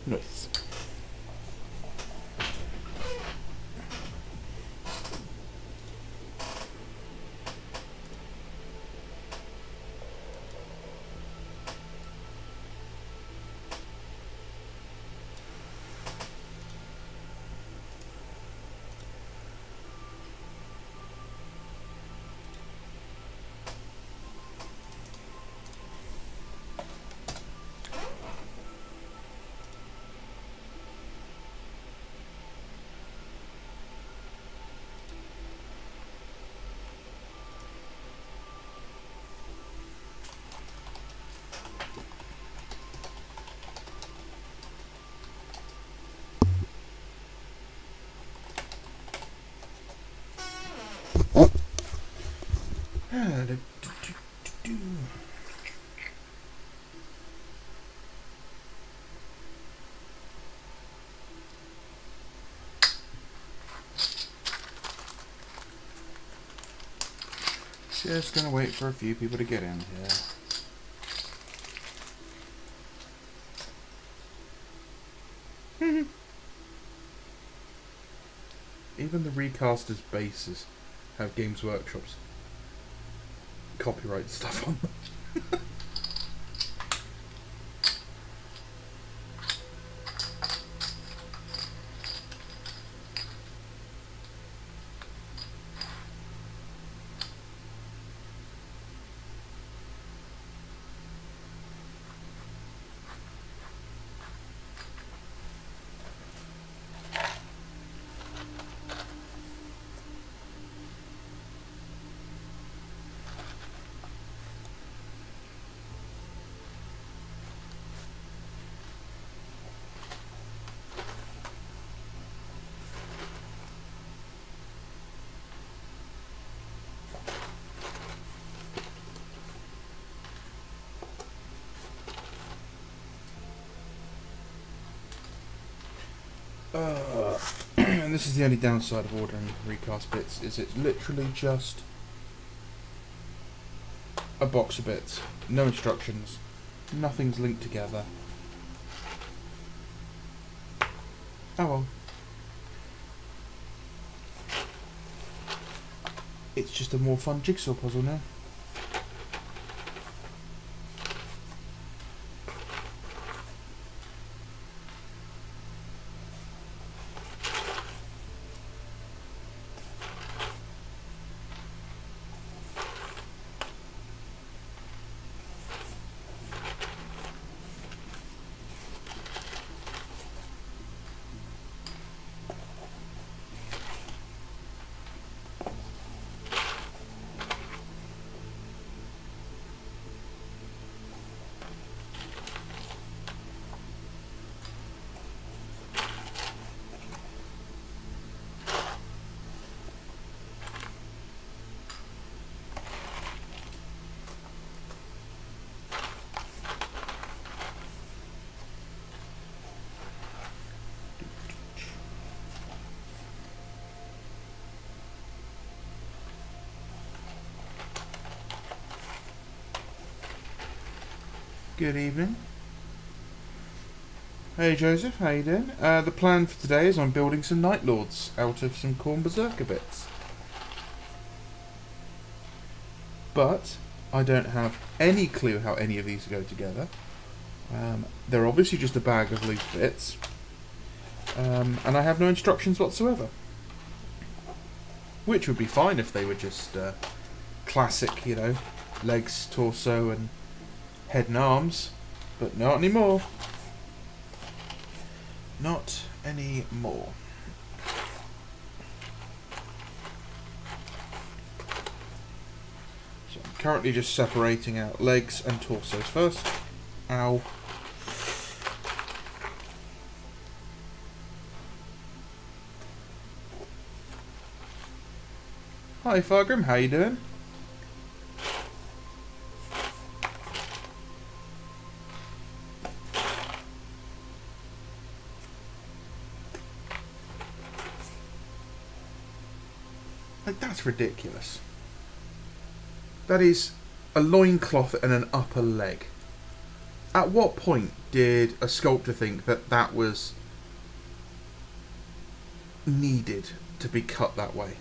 Nice. Just gonna wait for a few people to get in here. Even the recasters' bases have Games Workshop's copyright stuff on them. And this is the only downside of ordering recast bits, is it's literally just a box of bits, no instructions, nothing's linked together. Oh well. It's just a more fun jigsaw puzzle now. Good evening. Hey Joseph, how you doing? The plan for today is I'm building some Night Lords out of some Khorne Berserker bits. But I don't have any clue how any of these go together. They're obviously just a bag of loose bits. And I have no instructions whatsoever. Which would be fine if they were just classic, you know, legs, torso and head and arms, but not anymore. Not anymore. So I'm currently just separating out legs and torsos first. Ow. Hi Fargrim, how you doing? Like, that's ridiculous. That is a loincloth and an upper leg. At what point did a sculptor think that that was needed to be cut that way?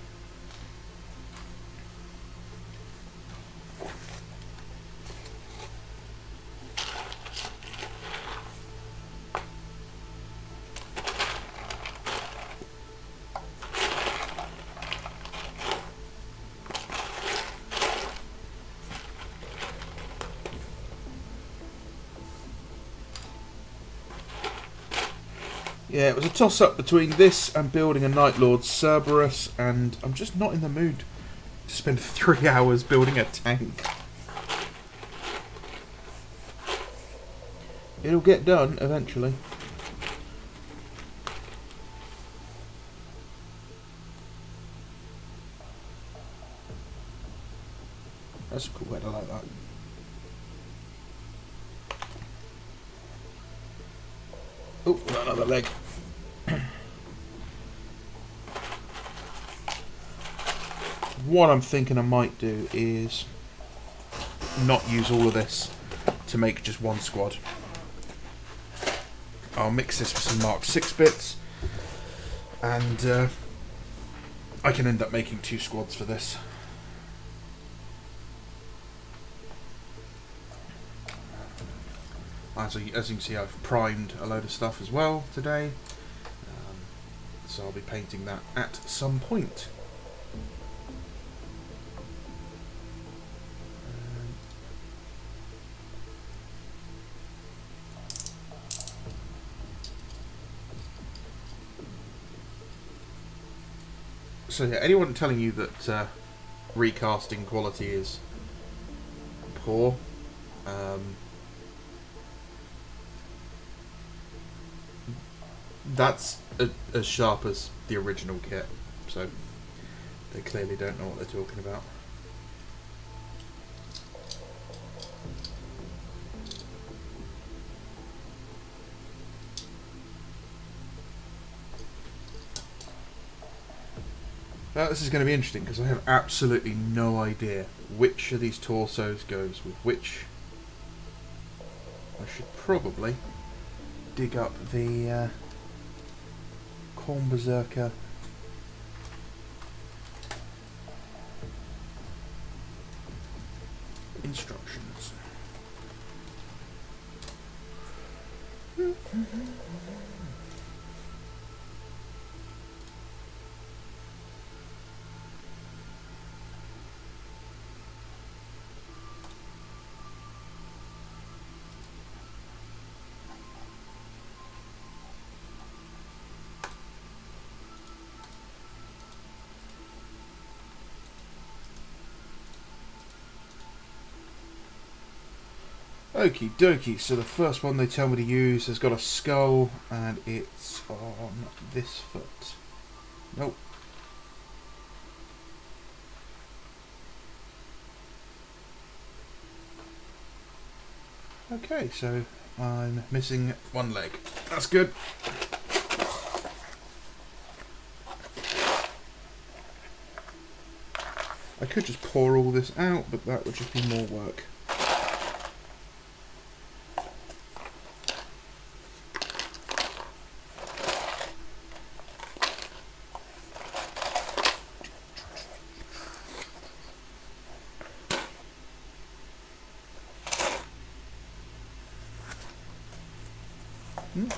Yeah, it was a toss-up between this and building a Night Lord Cerberus, and I'm just not in the mood to spend 3 hours building a tank. It'll get done eventually. That's a cool head, I like that. Oh, another leg. What I'm thinking I might do is not use all of this to make just one squad. I'll mix this with some Mark 6 bits, and I can end up making 2 squads for this. As you can see, I've primed a load of stuff as well today, so I'll be painting that at some point. So yeah, anyone telling you that recasting quality is poor, that's as sharp as the original kit, so they clearly don't know what they're talking about. Now, this is going to be interesting because I have absolutely no idea which of these torsos goes with which. I should probably dig up the Corn Berserker instructions. Okie dokie, so the first one they tell me to use has got a skull and it's on this foot. Nope. Okay, so I'm missing one leg. That's good. I could just pour all this out, but that would just be more work.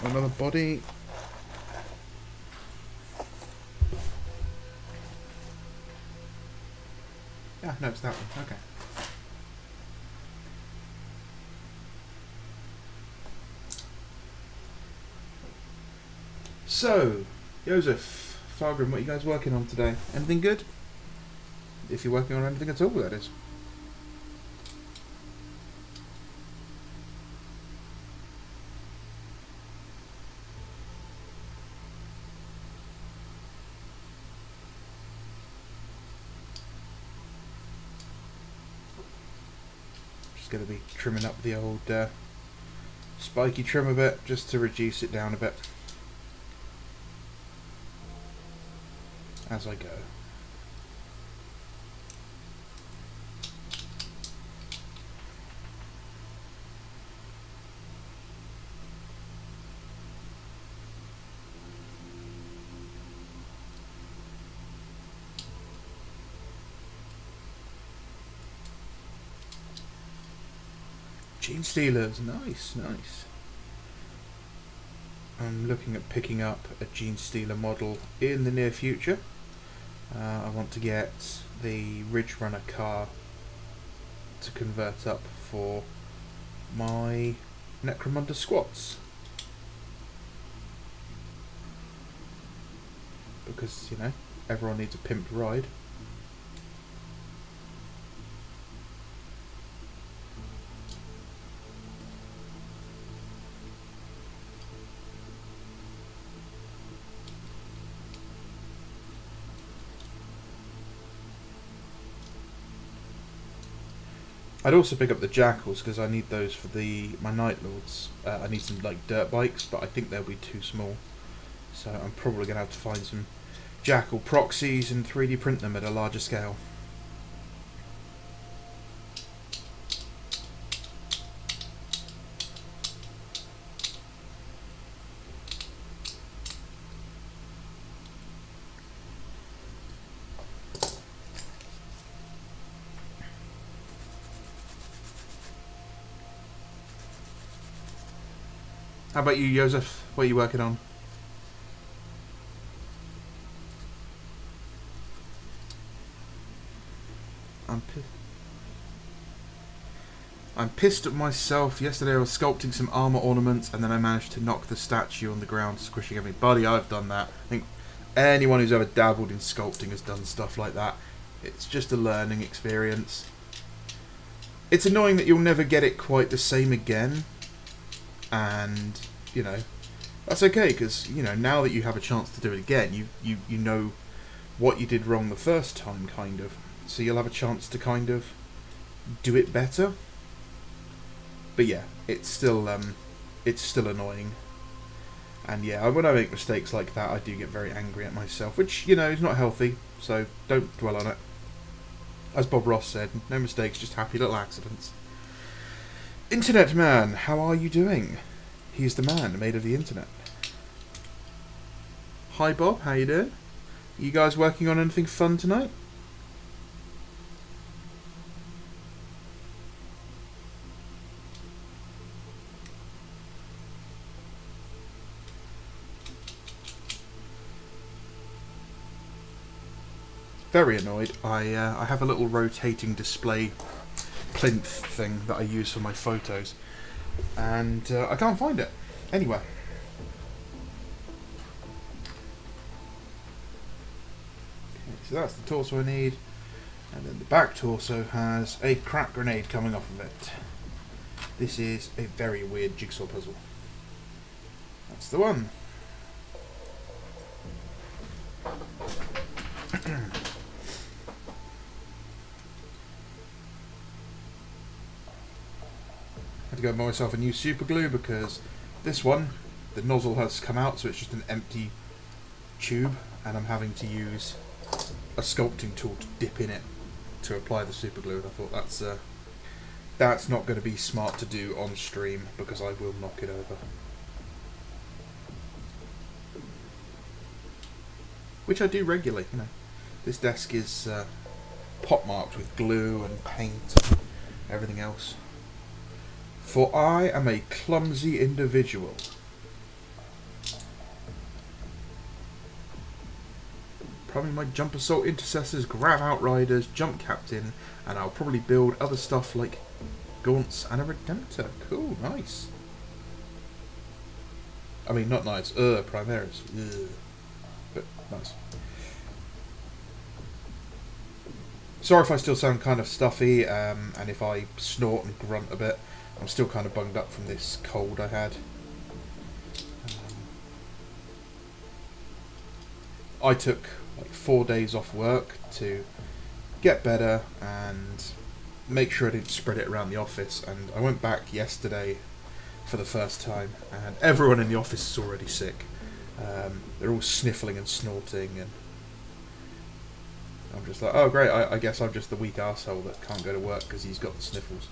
Another body. Ah, no, it's that one. Okay. So, Joseph, Fargrim, what are you guys working on today? Anything good? If you're working on anything at all, that is. Just going to be trimming up the old spiky trim a bit, just to reduce it down a bit as I go. Gene Stealers, nice, nice. I'm looking at picking up a Gene Stealer model in the near future. I want to get the Ridge Runner car to convert up for my Necromunda squats. Because, you know, everyone needs a pimped ride. I'd also pick up the Jackals because I need those for my Night Lords. I need some like dirt bikes, but I think they'll be too small. So I'm probably going to have to find some Jackal proxies and 3D print them at a larger scale. How about you, Joseph? What are you working on? I'm pissed at myself. Yesterday I was sculpting some armor ornaments and then I managed to knock the statue on the ground, squishing everybody. I've done that. I think anyone who's ever dabbled in sculpting has done stuff like that. It's just a learning experience. It's annoying that you'll never get it quite the same again. And, you know, that's okay because, you know, now that you have a chance to do it again, you know what you did wrong the first time, kind of. So you'll have a chance to kind of do it better. But yeah, it's still annoying. And yeah, when I make mistakes like that, I do get very angry at myself, which, you know, is not healthy, so don't dwell on it. As Bob Ross said, no mistakes, just happy little accidents. Internet man, how are you doing? He's the man made of the internet. Hi Bob, how you doing? You guys working on anything fun tonight? Very annoyed. I have a little rotating display plinth thing that I use for my photos, and I can't find it anywhere. Okay, so that's the torso I need, and then the back torso has a crack grenade coming off of it. This is a very weird jigsaw puzzle. That's the one. To go buy myself a new super glue because this one, the nozzle has come out, so it's just an empty tube, and I'm having to use a sculpting tool to dip in it to apply the super glue. And I thought that's not going to be smart to do on stream because I will knock it over. Which I do regularly, you know. This desk is pot marked with glue and paint and everything else. For I am a clumsy individual. Probably my jump assault intercessors, grav outriders, jump captain, and I'll probably build other stuff like gaunts and a redemptor. Cool, nice. I mean, not nice. Primaris. Ugh. But nice. Sorry if I still sound kind of stuffy, and if I snort and grunt a bit. I'm still kind of bunged up from this cold I had. I took like 4 days off work to get better, and make sure I didn't spread it around the office. And I went back yesterday for the first time, and everyone in the office is already sick. They're all sniffling and snorting, and I'm just like, oh great, I guess I'm just the weak arsehole that can't go to work because he's got the sniffles.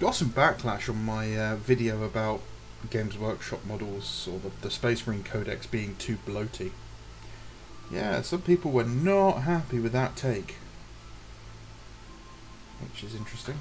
Got some backlash on my video about Games Workshop models, or the Space Marine Codex being too bloaty. Yeah, some people were not happy with that take, which is interesting.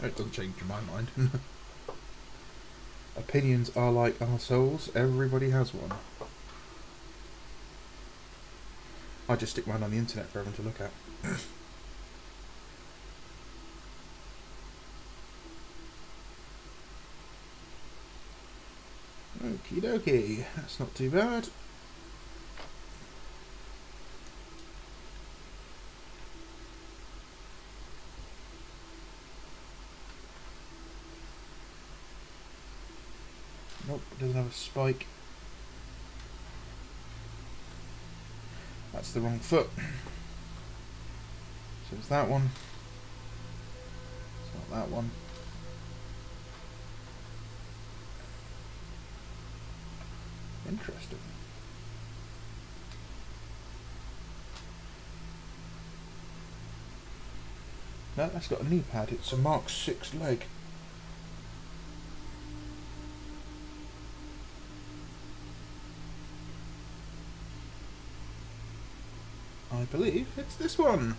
It doesn't change my mind. Opinions are like arseholes, everybody has one. I just stick mine on the internet for everyone to look at. Okie dokie, that's not too bad. Nope, it doesn't have a spike. That's the wrong foot. So it's that one. It's not that one. Interesting. No, that's got a knee pad. It's a Mark 6 leg. I believe it's this one,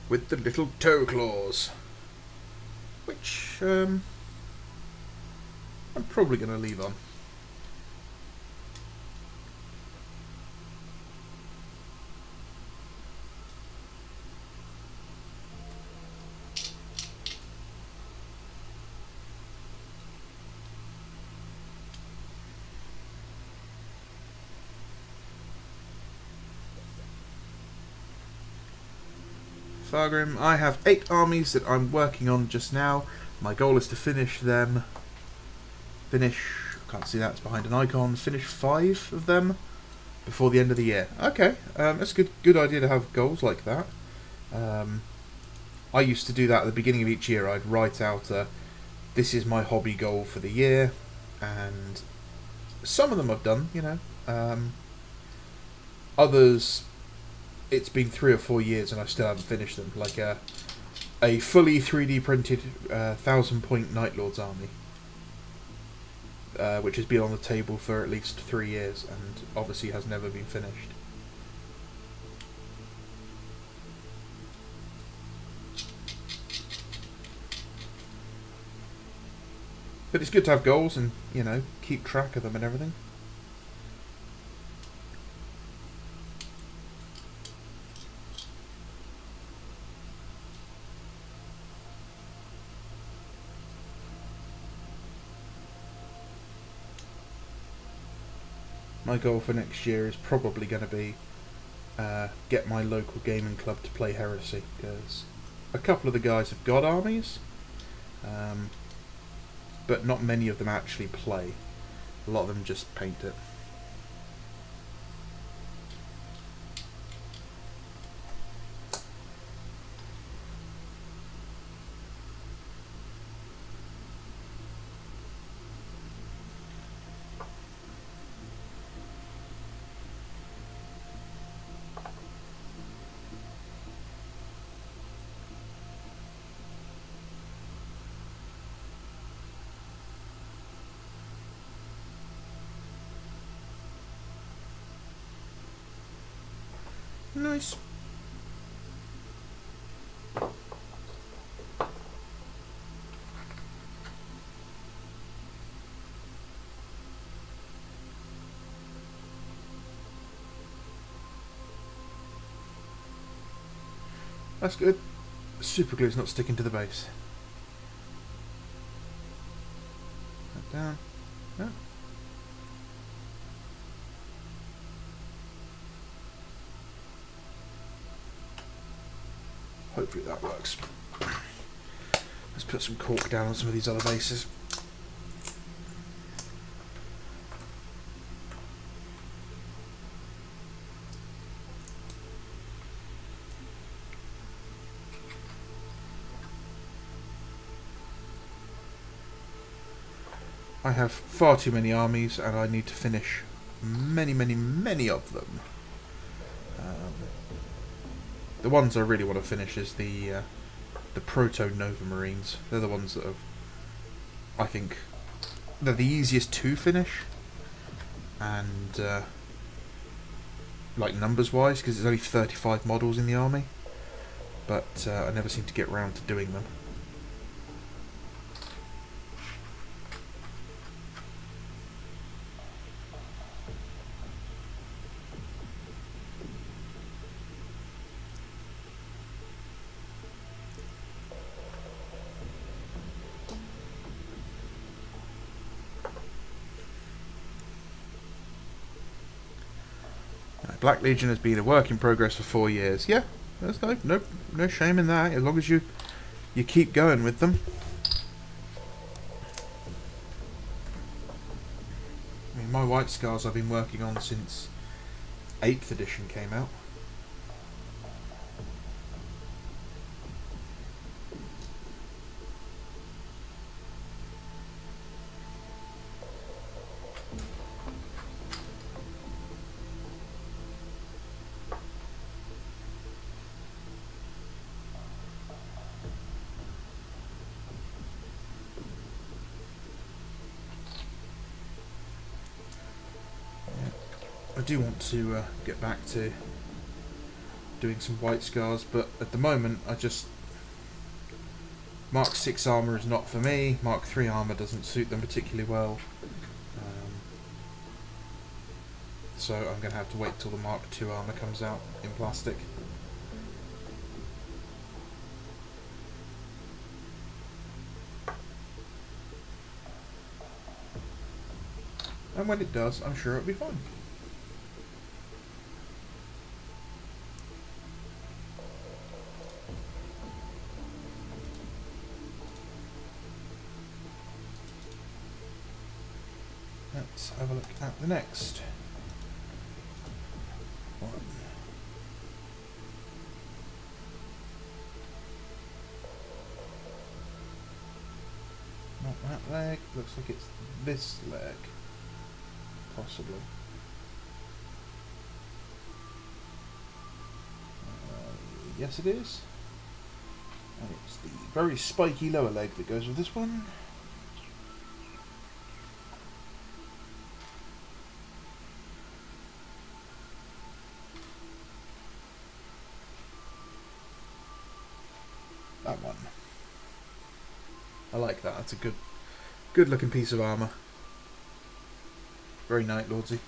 with the little toe claws, which I'm probably going to leave on. Fargrim, I have 8 armies that I'm working on just now. My goal is to finish them. Can't see that, it's behind an icon. Finish 5 of them before the end of the year. Okay, that's a good idea to have goals like that. I used to do that at the beginning of each year. I'd write out this is my hobby goal for the year, and some of them I've done, you know. Others, it's been 3 or 4 years and I still haven't finished them. Like a fully 3D printed 1,000-point Night Lord's army, which has been on the table for at least 3 years and obviously has never been finished. But it's good to have goals and, you know, keep track of them and everything. My goal for next year is probably going to be get my local gaming club to play Heresy, because a couple of the guys have got armies, but not many of them actually play. A lot of them just paint it. Nice. That's good. Super glue's not sticking to the base. That down. No. Hopefully that works. Let's put some cork down on some of these other bases. I have far too many armies and I need to finish many of them. The ones I really want to finish is the Proto-Nova Marines. They're the ones that have, I think, they're the easiest to finish. And, like numbers wise, because there's only 35 models in the army. But I never seem to get round to doing them. Black Legion has been a work in progress for 4 years. Yeah, there's no shame in that, as long as you keep going with them. I mean, my White Scars I've been working on since 8th edition came out. I do want to get back to doing some White Scars, but at the moment I just... Mark 6 armour is not for me, Mark 3 armour doesn't suit them particularly well. So I'm going to have to wait till the Mark 2 armour comes out in plastic. And when it does, I'm sure it'll be fine. Let's have a look at the next one. Not that leg, looks like it's this leg. Possibly. Yes it is. And it's the very spiky lower leg that goes with this one. That one. I like that. That's a good looking piece of armour. Very Night Lordsy.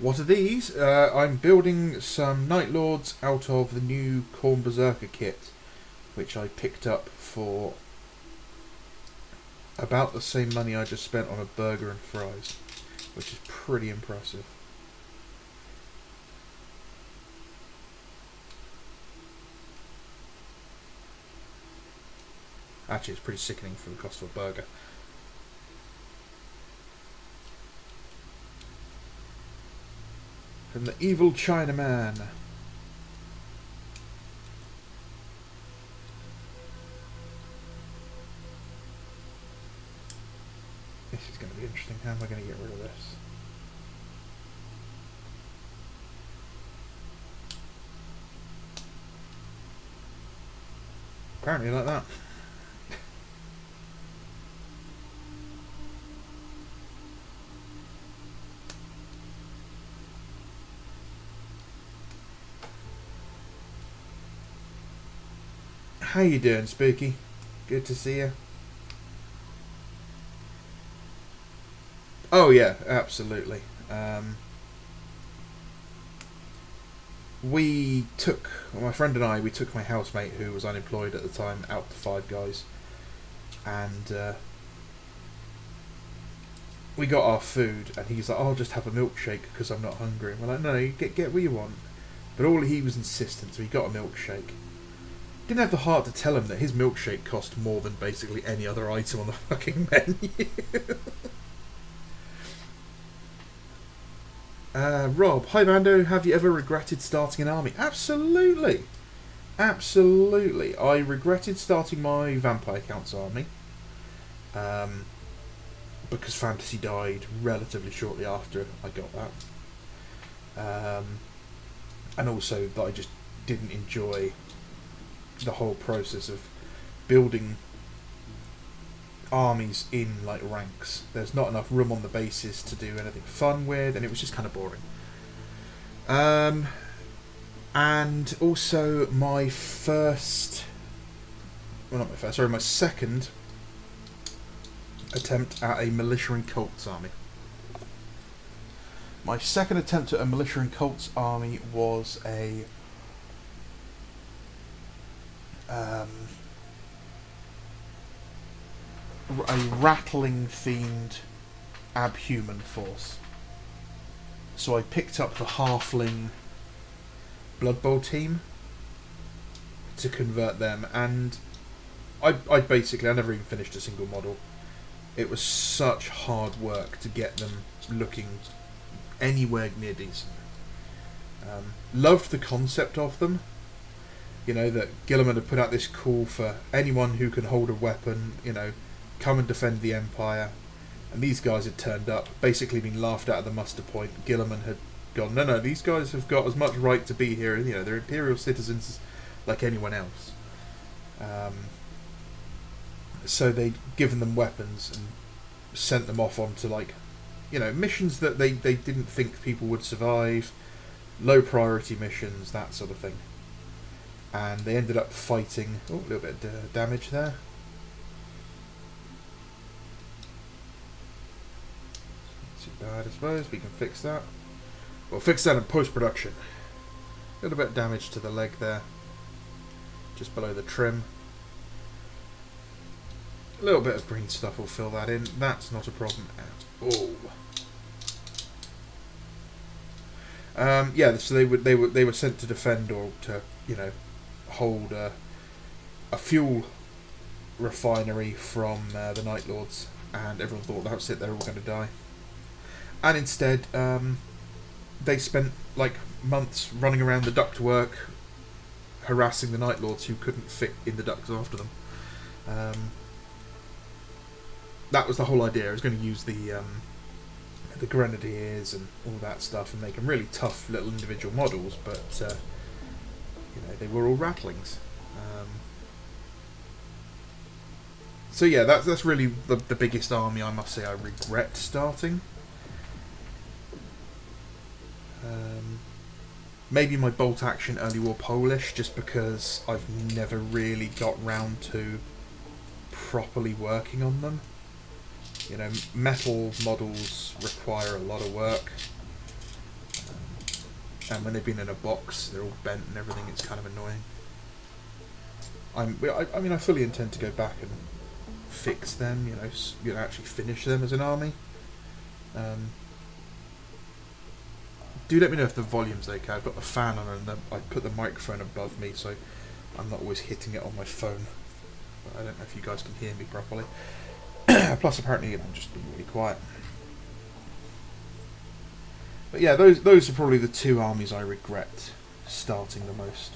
What are these? I'm building some Night Lords out of the new Khorne Berserker kit, which I picked up for about the same money I just spent on a burger and fries, which is pretty impressive. Actually, it's pretty sickening for the cost of a burger. From the Evil Chinaman. This is going to be interesting. How am I going to get rid of this? Apparently like that. How you doing, Spooky? Good to see you. Oh yeah, absolutely. we took, my friend and I, we took my housemate who was unemployed at the time out to Five Guys, and we got our food, and he's like, "Oh, I'll just have a milkshake because I'm not hungry." And we're like, "No, you get what you want." But all he was insistent, so he got a milkshake. Didn't have the heart to tell him that his milkshake cost more than basically any other item on the fucking menu. Rob, hi Bando, have you ever regretted starting an army? Absolutely. Absolutely. I regretted starting my Vampire Counts army. Because Fantasy died relatively shortly after I got that. And also that I just didn't enjoy the whole process of building armies in like ranks. There's not enough room on the bases to do anything fun with, and it was just kind of boring. And also my second attempt at a militia and cults army. My second attempt at a militia and cults army was a rattling themed abhuman force. So I picked up the halfling Blood Bowl team to convert them, and I never even finished a single model. It was such hard work to get them looking anywhere near decent. Loved the concept of them. You know, that Gilliman had put out this call for anyone who can hold a weapon, you know, come and defend the Empire. And these guys had turned up, basically been laughed out of the muster point. Gilliman had gone, no, these guys have got as much right to be here. You know, they're Imperial citizens like anyone else. So they'd given them weapons and sent them off onto, like, you know, missions that they didn't think people would survive, low priority missions, that sort of thing. And they ended up fighting. Oh, a little bit of damage there. Not too bad, I suppose. We can fix that. We'll fix that in post-production. A little bit of damage to the leg there, just below the trim. A little bit of green stuff will fill that in. That's not a problem at all. Yeah, so they were sent to defend, or to, you know, hold a fuel refinery from the Night Lords, and everyone thought that was it, they're all going to die. And instead, they spent like months running around the ductwork, harassing the Night Lords who couldn't fit in the ducts after them. That was the whole idea. I was going to use the Grenadiers and all that stuff and make them really tough little individual models, but you know, they were all rattlings. So yeah, that's really the biggest army I must say I regret starting. Maybe my bolt action early war Polish, just because I've never really got round to properly working on them. You know, metal models require a lot of work, and when they've been in a box, they're all bent and everything. It's kind of annoying. I mean, I fully intend to go back and fix them. You know, actually finish them as an army. Do let me know if the volume's okay. I've got the fan on, and I put the microphone above me, so I'm not always hitting it on my phone. But I don't know if you guys can hear me properly. Plus, apparently, I'm just being really quiet. But yeah, those are probably the two armies I regret starting the most.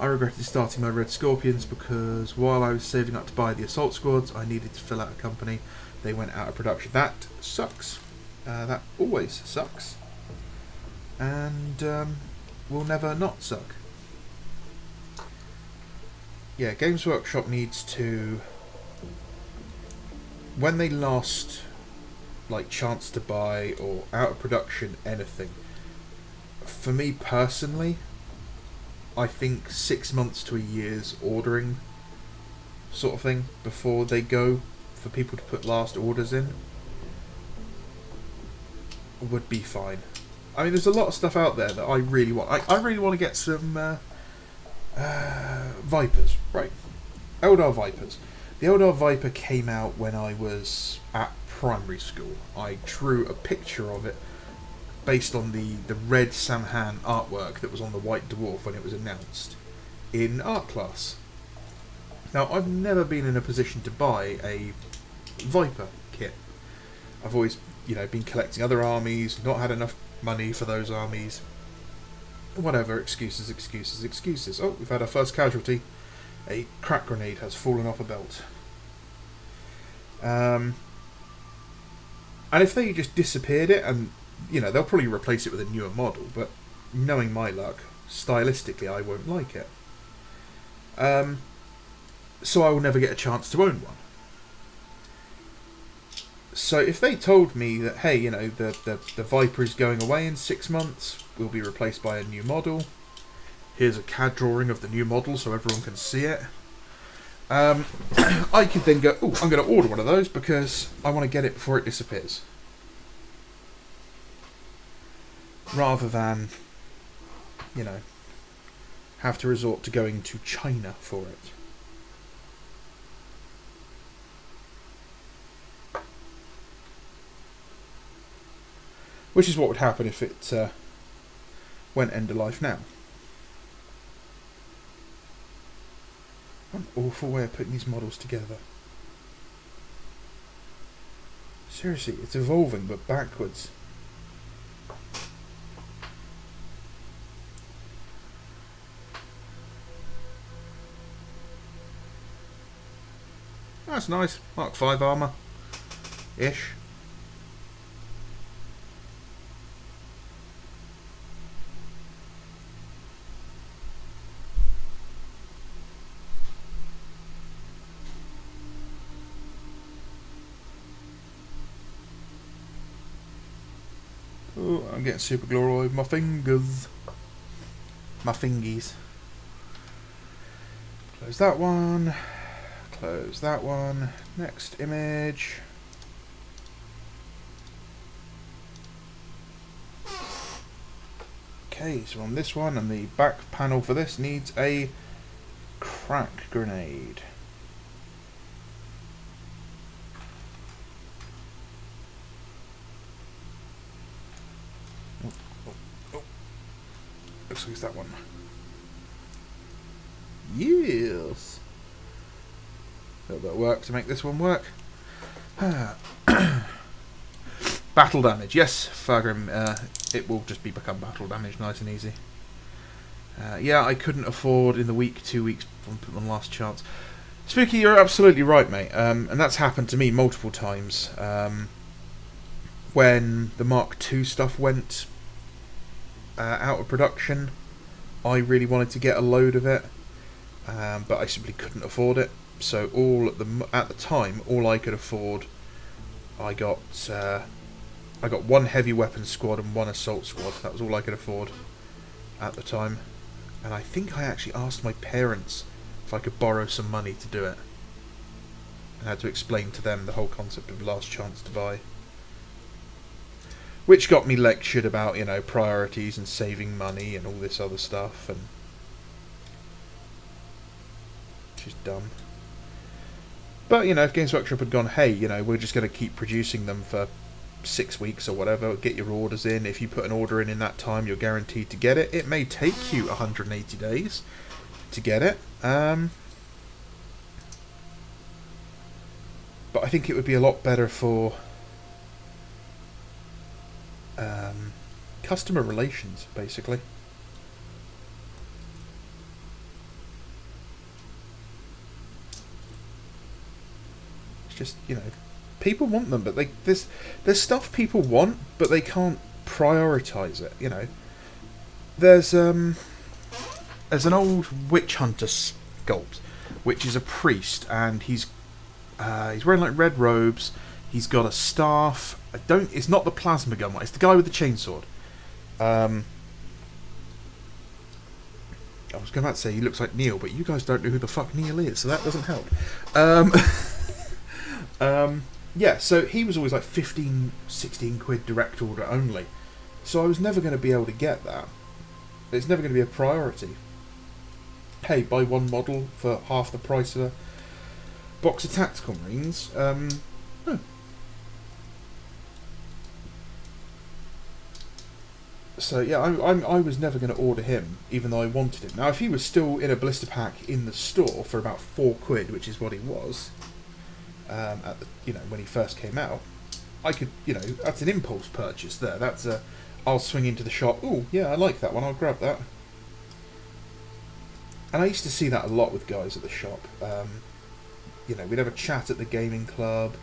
I regretted starting my Red Scorpions because while I was saving up to buy the assault squads, I needed to fill out a company. They went out of production. That sucks. That always sucks. And will never not suck. Yeah, Games Workshop needs to, when they lost like chance to buy or out of production anything, for me personally, I think 6 months to a year's ordering sort of thing before they go for people to put last orders in. would be fine. I mean, there's a lot of stuff out there that I really want. I really want to get some Vipers, right? Eldar Vipers. The Eldar Viper came out when I was at primary school. I drew a picture of it based on the red Samhan artwork that was on the White Dwarf when it was announced in art class. Now, I've never been in a position to buy a Viper kit. I've always, been collecting other armies, not had enough money for those armies. Whatever, excuses. Oh, we've had our first casualty. A crack grenade has fallen off a belt. And if they just disappeared it, and they'll probably replace it with a newer model, but knowing my luck, stylistically I won't like it. So I will never get a chance to own one. So if they told me that, hey, the Viper is going away in 6 months, will be replaced by a new model, here's a CAD drawing of the new model so everyone can see it, I could then go, oh, I'm going to order one of those because I want to get it before it disappears. Rather than, have to resort to going to China for it. Which is what would happen if it went end of life now. What an awful way of putting these models together. Seriously, it's evolving but backwards. That's nice. Mark 5 armour. Ish. Oh, I'm getting super glorified with my fingers. My fingies. Close that one. Close that one. Next image. Okay, so on this one, and the back panel for this needs a crack grenade. Looks like it's that one. Yes. A little bit of work to make this one work. Battle damage. Yes, Fargrim, it will just become battle damage, nice and easy. Yeah, I couldn't afford in the week, 2 weeks on last chance. Spooky, you're absolutely right, mate. And that's happened to me multiple times. When the Mark II stuff went out of production, I really wanted to get a load of it, but I simply couldn't afford it. So at the time, all I could afford, I got one heavy weapons squad and one assault squad. That was all I could afford at the time, and I think I actually asked my parents if I could borrow some money to do it, and had to explain to them the whole concept of last chance to buy. Which got me lectured about, priorities and saving money and all this other stuff, and which is dumb. But, if Games Workshop had gone, hey, we're just going to keep producing them for 6 weeks or whatever, get your orders in. If you put an order in that time, you're guaranteed to get it. It may take you 180 days to get it. But I think it would be a lot better for customer relations, basically. It's just, people want them, but there's stuff people want, but they can't prioritize it. There's an old witch hunter sculpt, which is a priest, and he's wearing like red robes. He's got a staff. It's not the plasma gun one. It's the guy with the chainsaw. I was going to say he looks like Neil, but you guys don't know who the fuck Neil is, so that doesn't help. Yeah, so he was always like 15, 16 quid direct order only. So I was never going to be able to get that. It's never going to be a priority. Hey, buy one model for half the price of a box of tactical marines. No. So yeah, I was never going to order him, even though I wanted him. Now, if he was still in a blister pack in the store for about 4 quid, which is what he was, at the, when he first came out, I could, that's an impulse purchase there. That's a, I'll swing into the shop. Oh yeah, I like that one. I'll grab that. And I used to see that a lot with guys at the shop. We'd have a chat at the gaming club,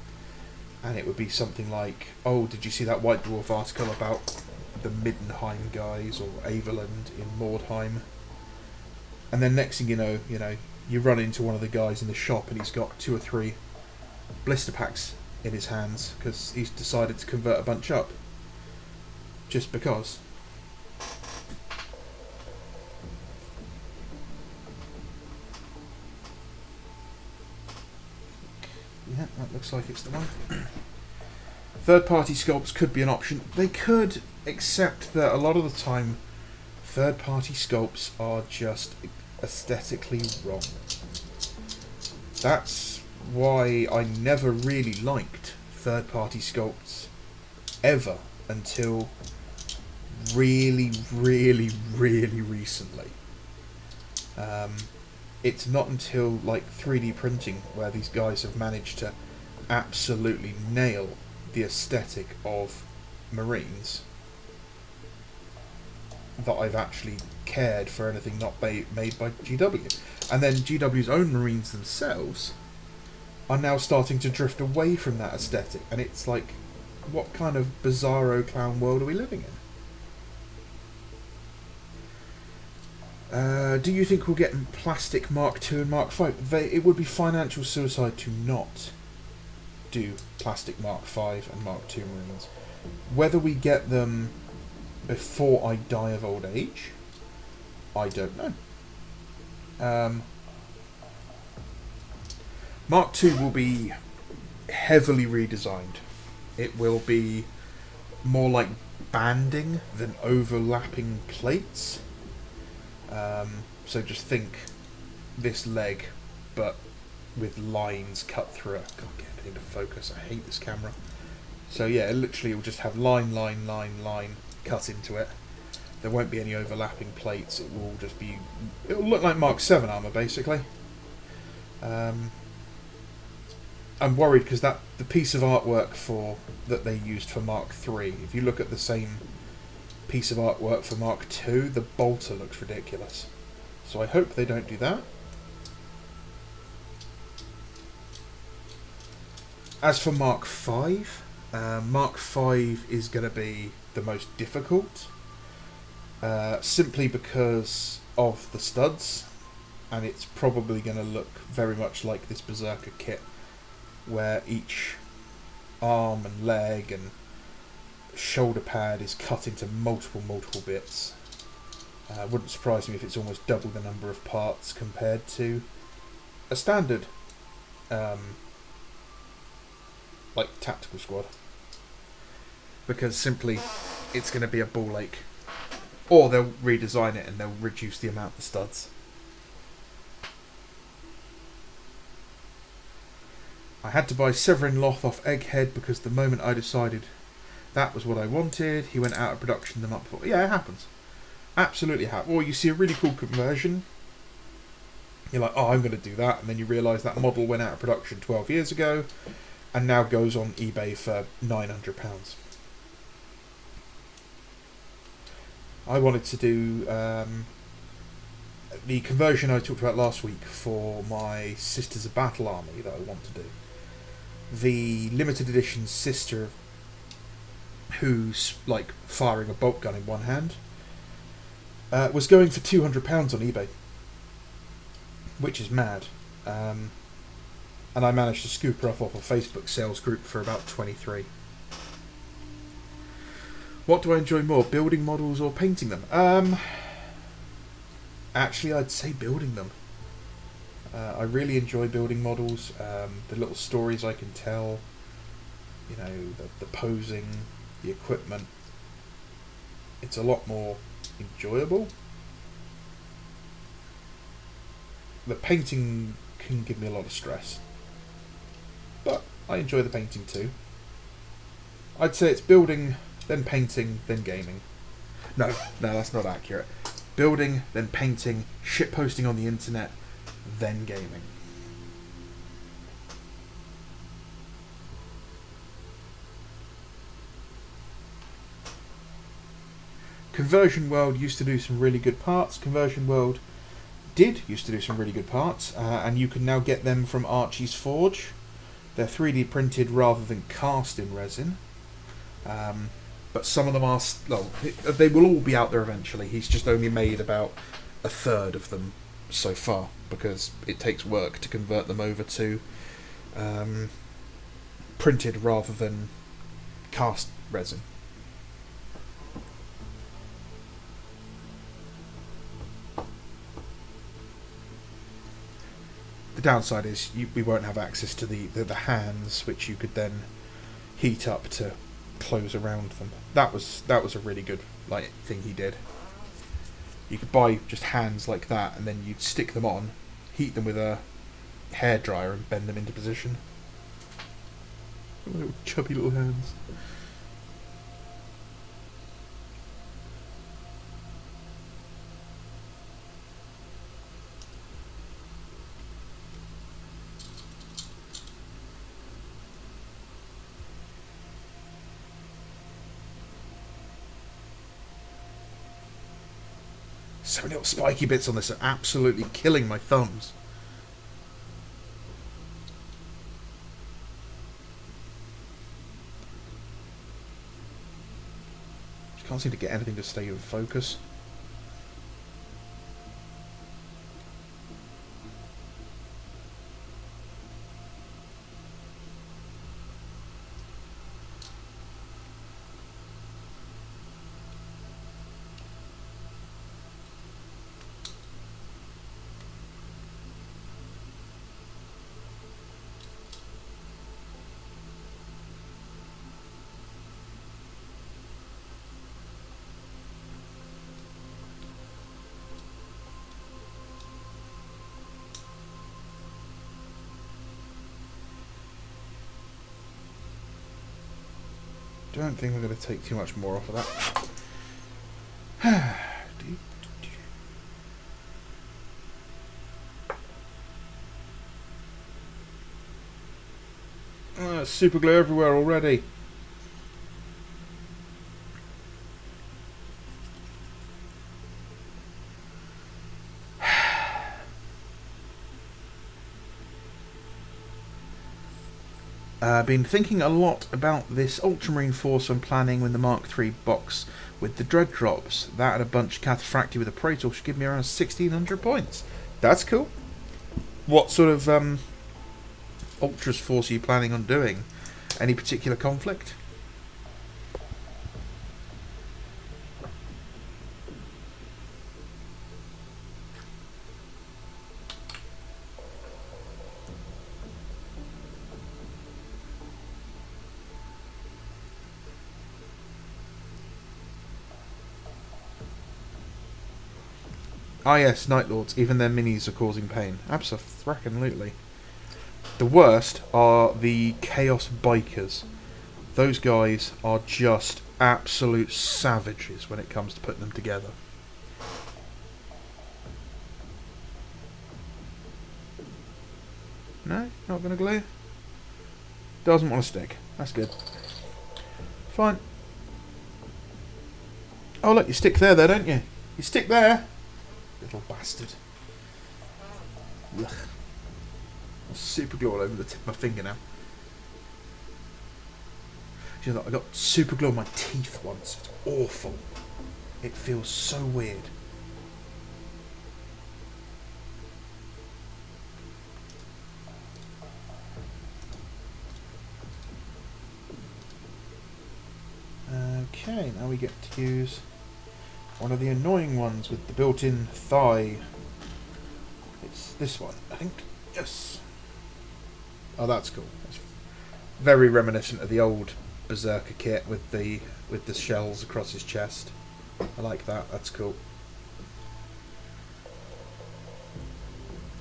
and it would be something like, "Oh, did you see that White Dwarf article about the Middenheim guys or Averland in Mordheim?" And then next thing you know, you run into one of the guys in the shop, and he's got 2 or 3 blister packs in his hands because he's decided to convert a bunch up, just because. Yeah, that looks like it's the one. Third-party sculpts could be an option. They could, except that a lot of the time, third-party sculpts are just aesthetically wrong. That's why I never really liked third-party sculpts ever until really, really, really recently. It's not until like 3D printing where these guys have managed to absolutely nail the aesthetic of Marines that I've actually cared for anything not made by GW. And then GW's own Marines themselves are now starting to drift away from that aesthetic, and it's like, what kind of bizarro clown world are we living in? Do you think we'll get plastic Mark II and Mark V? It would be financial suicide to not do plastic Mark V and Mark II Marines. Whether we get them before I die of old age, I don't know. Mark II will be heavily redesigned. It will be more like banding than overlapping plates. So just think this leg, but with lines cut through it. God, get it into focus. I hate this camera. So yeah, it will just have line cut into it. There won't be any overlapping plates. It will just be. It will look like Mark 7 armor basically. I'm worried because the piece of artwork that they used for Mark 3. If you look at the same piece of artwork for Mark II, the bolter looks ridiculous. So I hope they don't do that. As for Mark V, Mark V is going to be the most difficult, simply because of the studs, and it's probably going to look very much like this Berserker kit, where each arm and leg and shoulder pad is cut into multiple bits. Wouldn't surprise me if it's almost double the number of parts compared to a standard like tactical squad, because simply it's going to be a ball ache, or they'll redesign it and they'll reduce the amount of studs. I had to buy Severin Loth off Egghead because the moment I decided that was what I wanted, he went out of production the month before. Yeah, it happens. Absolutely happens. Or you see a really cool conversion, you're like, oh, I'm going to do that, and then you realise that model went out of production 12 years ago and now goes on eBay for £900. I wanted to do the conversion I talked about last week for my Sisters of Battle army that I want to do. The limited edition sister who's like firing a bolt gun in one hand was going for £200 on eBay, which is mad. And I managed to scoop her off a Facebook sales group for about 23. What do I enjoy more, building models or painting them? Actually, I'd say building them. I really enjoy building models. The little stories I can tell, you know, the posing, the equipment. It's a lot more enjoyable. The painting can give me a lot of stress, but I enjoy the painting too. I'd say it's building, then painting, then gaming. No, that's not accurate. Building, then painting, shitposting on the internet, then gaming. Conversion World used to do some really good parts. Conversion World used to do some really good parts, and you can now get them from Archie's Forge. They're 3D printed rather than cast in resin. But some of them are... Well, they will all be out there eventually. He's just only made about a third of them so far, because it takes work to convert them over to printed rather than cast resin. The downside is we won't have access to the hands, which you could then heat up to close around them. That was a really good thing he did. You could buy just hands like that, and then you'd stick them on, heat them with a hairdryer, and bend them into position. Little chubby little hands. So many little spiky bits on this are absolutely killing my thumbs. Just can't seem to get anything to stay in focus. Don't think we're going to take too much more off of that. Super glue everywhere already. Been thinking a lot about this Ultramarine Force when planning when the Mark III box with the Dread drops. That and a bunch Cataphracti with a Praetor should give me around 1,600 points. That's cool. What sort of Ultras Force are you planning on doing? Any particular conflict? Ah yes, Night Lords. Even their minis are causing pain. Abso-frackin-lutely. The worst are the Chaos Bikers. Those guys are just absolute savages when it comes to putting them together. No? Not going to glue? Doesn't want to stick. That's good. Fine. Oh look, you stick there, don't you? You stick there! Little bastard. Ugh. I'll super glue all over the tip of my finger now. You know, I got super glue on my teeth once. It's awful. It feels so weird. Okay, now we get to use one of the annoying ones with the built-in thigh. It's this one, I think. Yes. Oh, that's cool. Very reminiscent of the old Berserker kit with the shells across his chest. I like that. That's cool.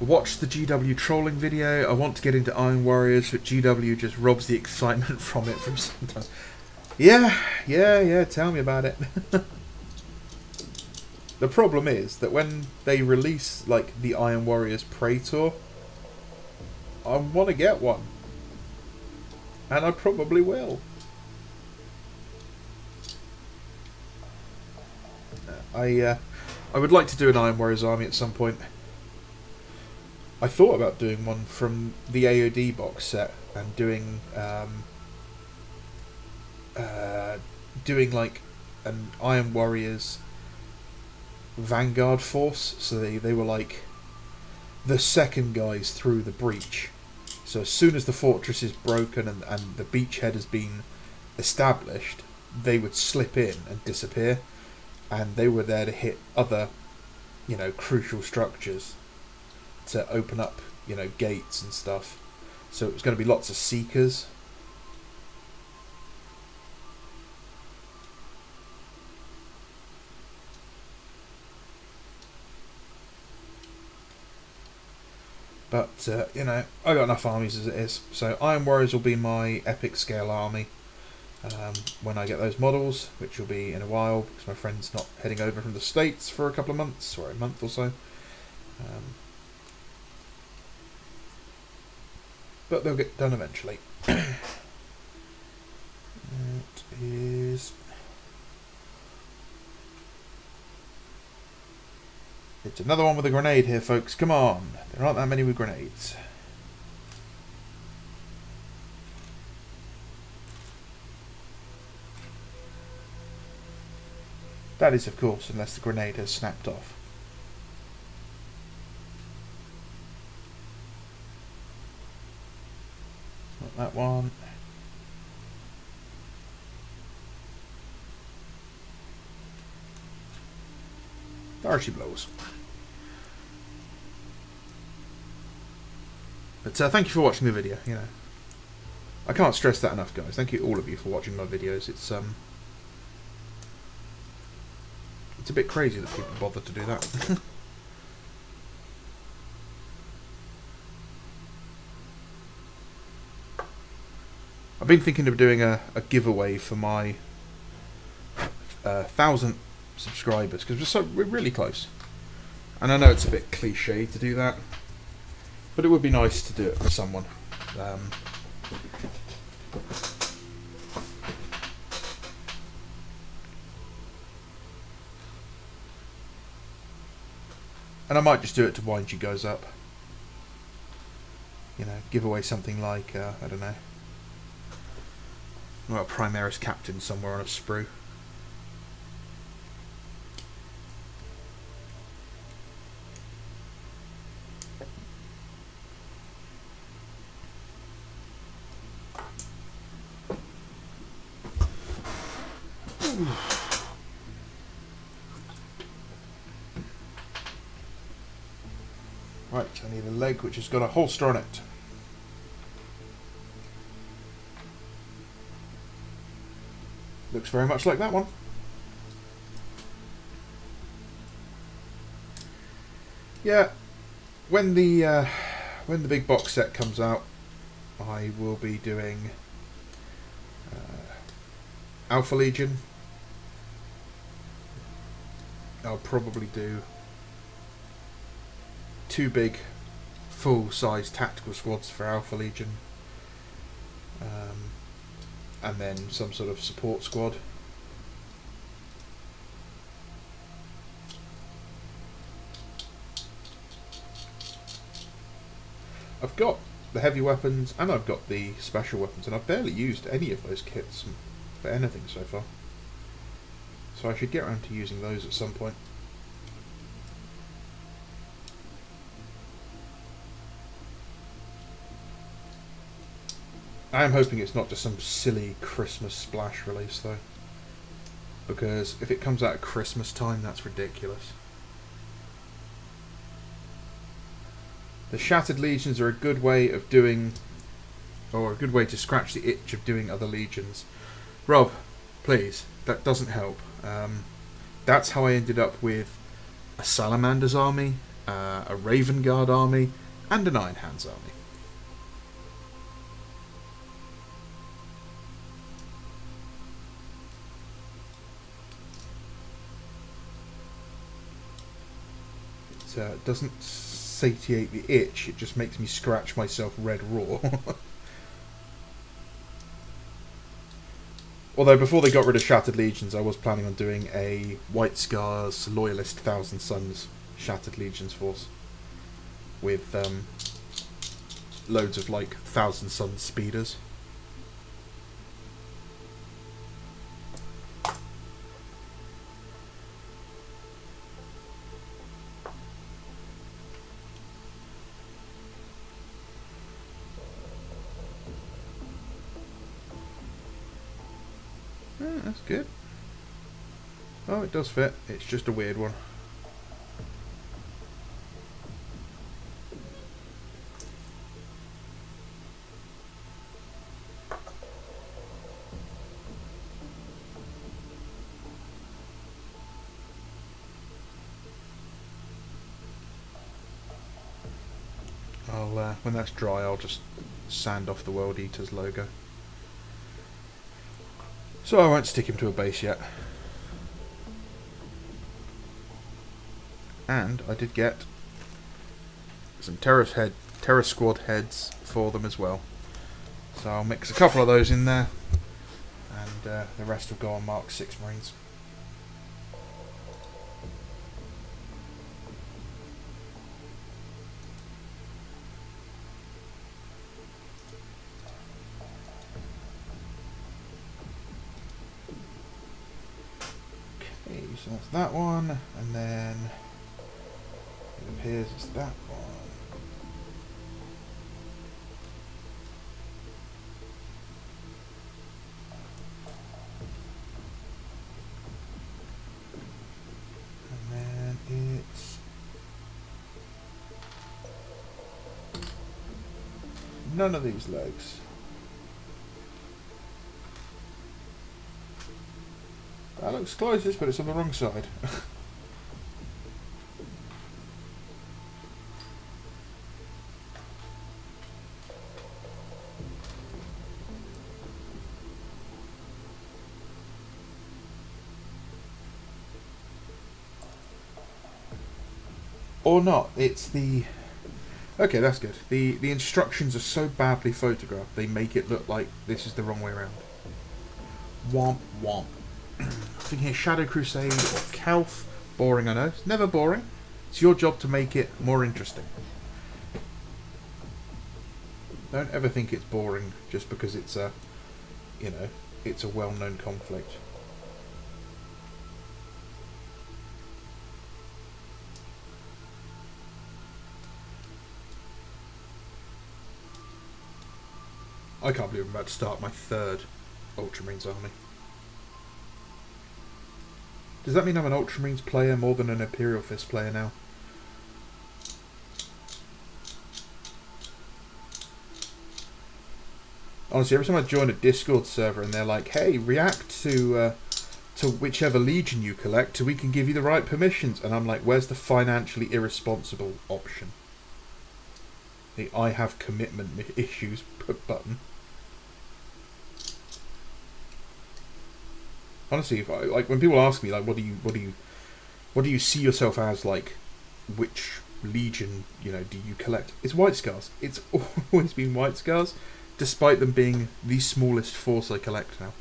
Watch the GW trolling video. I want to get into Iron Warriors, but GW just robs the excitement from it from sometimes. Yeah. Tell me about it. The problem is that when they release like the Iron Warriors Praetor, I want to get one, and I probably will. I would like to do an Iron Warriors army at some point. I thought about doing one from the AOD box set and doing like an Iron Warriors Vanguard force, so they were like the second guys through the breach. So as soon as the fortress is broken and the beachhead has been established, they would slip in and disappear, and they were there to hit other, crucial structures to open up, gates and stuff. So it was going to be lots of seekers. But, I got enough armies as it is. So Iron Warriors will be my epic scale army when I get those models, which will be in a while, because my friend's not heading over from the States for a couple of months, or a month or so. But they'll get done eventually. That is... It's another one with a grenade here, folks. Come on. There aren't that many with grenades. That is, of course, unless the grenade has snapped off. Not that one. There she blows. But thank you for watching the video. I can't stress that enough, guys. Thank you all of you for watching my videos. It's a bit crazy that people bother to do that. I've been thinking of doing a giveaway for my 1,000 subscribers, because we're really close. And I know it's a bit cliche to do that, but it would be nice to do it for someone. And I might just do it to wind you guys up. Give away something like, I don't know, a Primaris Captain somewhere on a sprue. Right, I need a leg which has got a holster on it. Looks very much like that one. Yeah, when the big box set comes out, I will be doing Alpha Legion. I'll probably do 2 big full-size tactical squads for Alpha Legion, and then some sort of support squad. I've got the heavy weapons and I've got the special weapons, and I've barely used any of those kits for anything so far. So I should get around to using those at some point. I am hoping it's not just some silly Christmas splash release though, because if it comes out at Christmas time, that's ridiculous. The Shattered Legions are a good way of doing or a good way to scratch the itch of doing other legions. Rob, please, that doesn't help. That's how I ended up with a Salamander's army, a Raven Guard army, and an Iron Hands army. It doesn't satiate the itch, it just makes me scratch myself red raw. Although before they got rid of Shattered Legions, I was planning on doing a White Scars Loyalist Thousand Suns Shattered Legions force with loads of like Thousand Suns speeders. That's good. Oh, it does fit. It's just a weird one. When that's dry, I'll just sand off the World Eater's logo. So I won't stick him to a base yet. And I did get some Terror Squad heads for them as well. So I'll mix a couple of those in there, and the rest will go on Mark 6 Marines. So that's that one, and then it appears it's that one. And then it's none of these legs. That looks closest, but it's on the wrong side. Or not. It's the... Okay, that's good. The instructions are so badly photographed, they make it look like this is the wrong way around. Womp womp. Thinking Shadow Crusade or Calf. Boring, I know. It's never boring. It's your job to make it more interesting. Don't ever think it's boring just because it's a, you know, it's a well-known conflict. I can't believe I'm about to start my 3rd Ultramarines army. Does that mean I'm an Ultramarines player more than an Imperial Fist player now? Honestly, every time I join a Discord server and they're like, hey, react to whichever legion you collect so we can give you the right permissions. And I'm like, where's the financially irresponsible option? The I have commitment issues button. Honestly, if like when people ask me like, what do you see yourself as, like, which legion, you know, do you collect? It's White Scars. It's always been White Scars, despite them being the smallest force I collect now.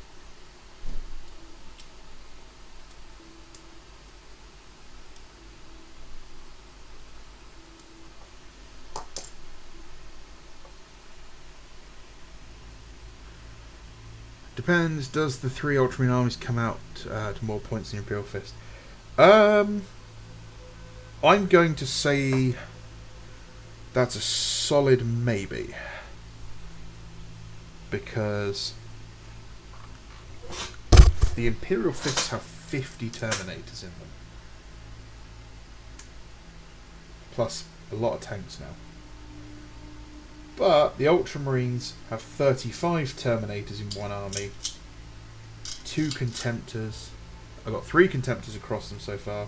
Depends. Does the 3 Ultramarine armies come out to more points than Imperial Fist? I'm going to say that's a solid maybe, because the Imperial Fists have 50 Terminators in them, plus a lot of tanks now. But the Ultramarines have 35 Terminators in one army, 2 Contemptors. I've got 3 Contemptors across them so far.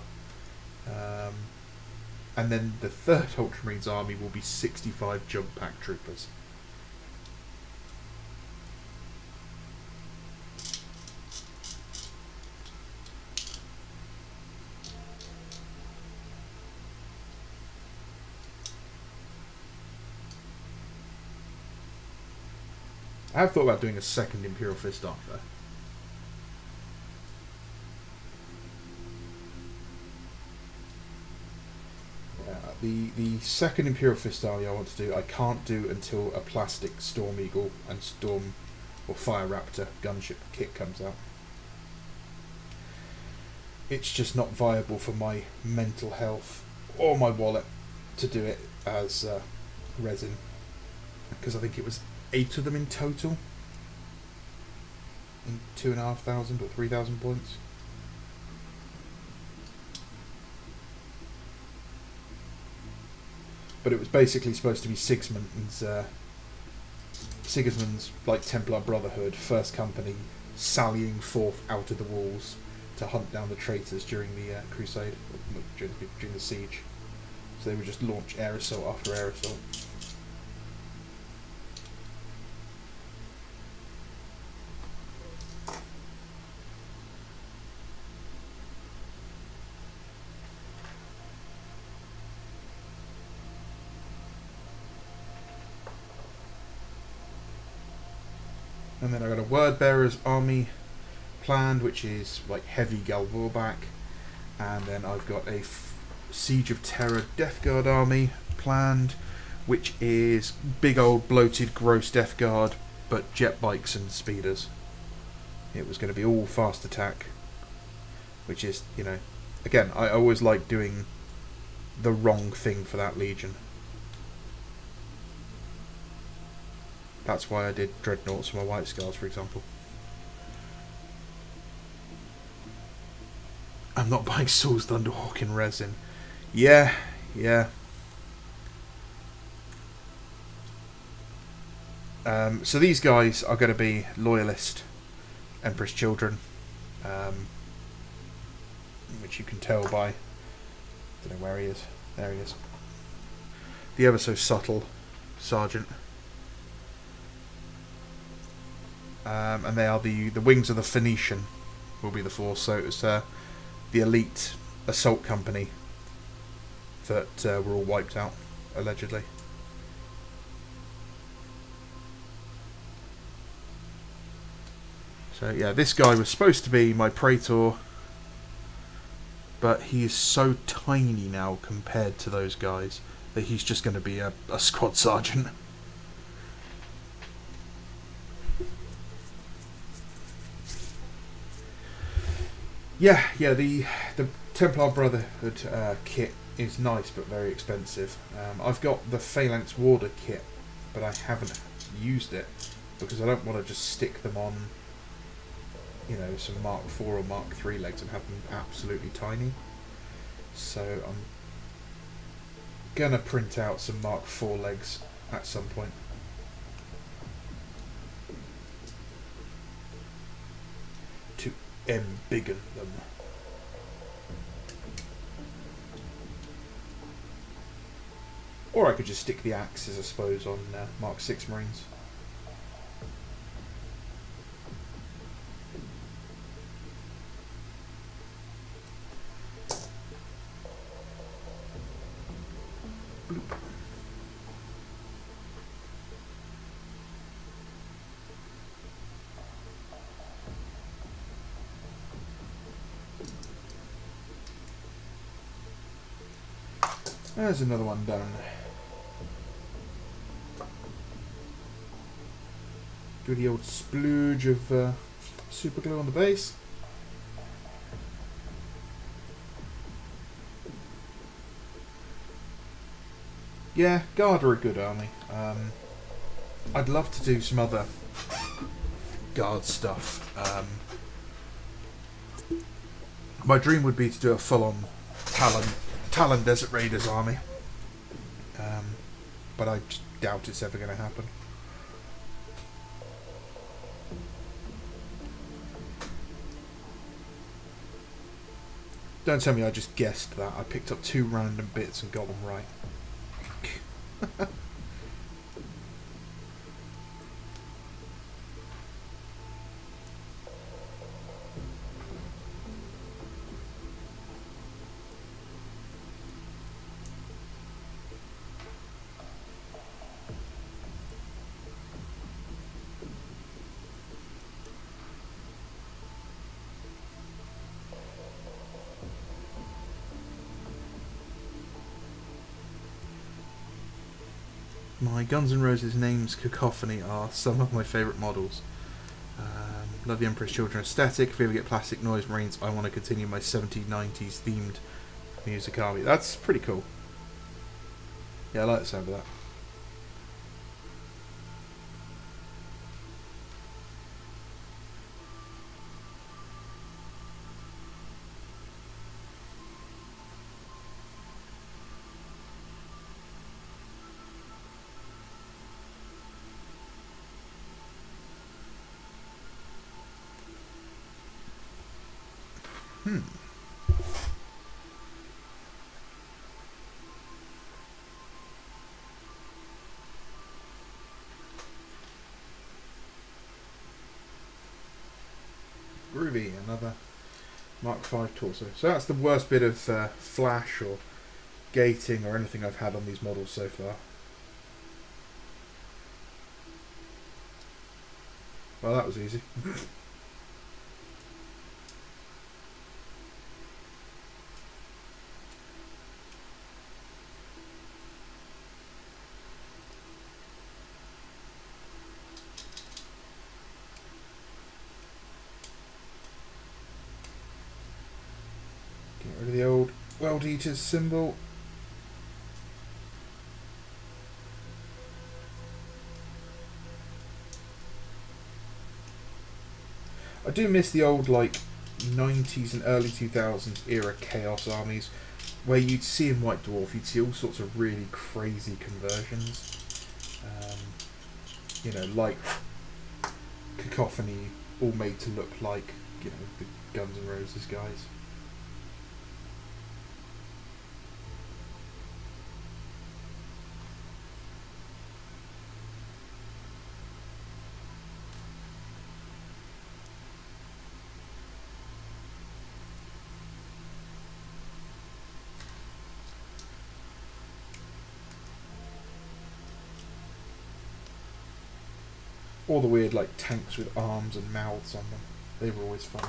And then the third Ultramarines army will be 65 Jump Pack Troopers. I have thought about doing a second Imperial Fist army though. The second Imperial Fist army I want to do, I can't do until a plastic Storm Eagle and Storm or Fire Raptor gunship kit comes out. It's just not viable for my mental health or my wallet to do it as resin, because I think it was 8 of them in total in 2,500 or 3,000 points. But it was basically supposed to be Sigismund's like Templar Brotherhood, first company sallying forth out of the walls to hunt down the traitors during the crusade, during the siege. So they would just launch air assault after air assault. And then I got a Word Bearer's army planned, which is like heavy Galvorback. And then I've got a Siege of Terror Death Guard army planned, which is big old bloated gross Death Guard, but jet bikes and speeders. It was going to be all fast attack, which is, you know, again, I always like doing the wrong thing for that legion. That's why I did Dreadnoughts for my White Scars, for example. I'm not buying Saul's Thunderhawk in resin. Yeah. So these guys are going to be loyalist Empress children, which you can tell by, I don't know where he is. There he is. The ever so subtle sergeant. And they are the wings of the Phoenician will be the force. So it was the elite assault company that were all wiped out, allegedly. So yeah, this guy was supposed to be my Praetor, but he is so tiny now compared to those guys that he's just going to be a squad sergeant. Yeah, the Templar Brotherhood kit is nice but very expensive. I've got the Phalanx Warder kit, but I haven't used it because I don't want to just stick them on, you know, some Mark IV or Mark III legs and have them absolutely tiny. So I'm gonna print out some Mark IV legs at some point. To embiggen them. Or I could just stick the axes, I suppose, on Mark VI Marines. Bloop. There's another one done. Do the old splooge of super glue on the base. Yeah, Guard are a good army. I'd love to do some other Guard stuff. My dream would be to do a full-on Talon Desert Raiders army. but I just doubt it's ever going to happen. Don't tell me I just guessed that. I picked up 2 random bits and got them right. My Guns N' Roses names cacophony are some of my favourite models. Love the Emperor's Children aesthetic. If we ever get Plastic Noise Marines, I want to continue my 70s, 90s themed music army. That's pretty cool. Yeah, I like the sound of that. Groovy, another Mark V torso. So that's the worst bit of flash or gating or anything I've had on these models so far. Well, that was easy. Get rid of the old World Eaters symbol. I do miss the old, like, 90s and early 2000s era Chaos armies, where you'd see in White Dwarf, you'd see all sorts of really crazy conversions. You know, like Cacophony, all made to look like, you know, the Guns N' Roses guys. All the weird, like, tanks with arms and mouths on them. They were always funny.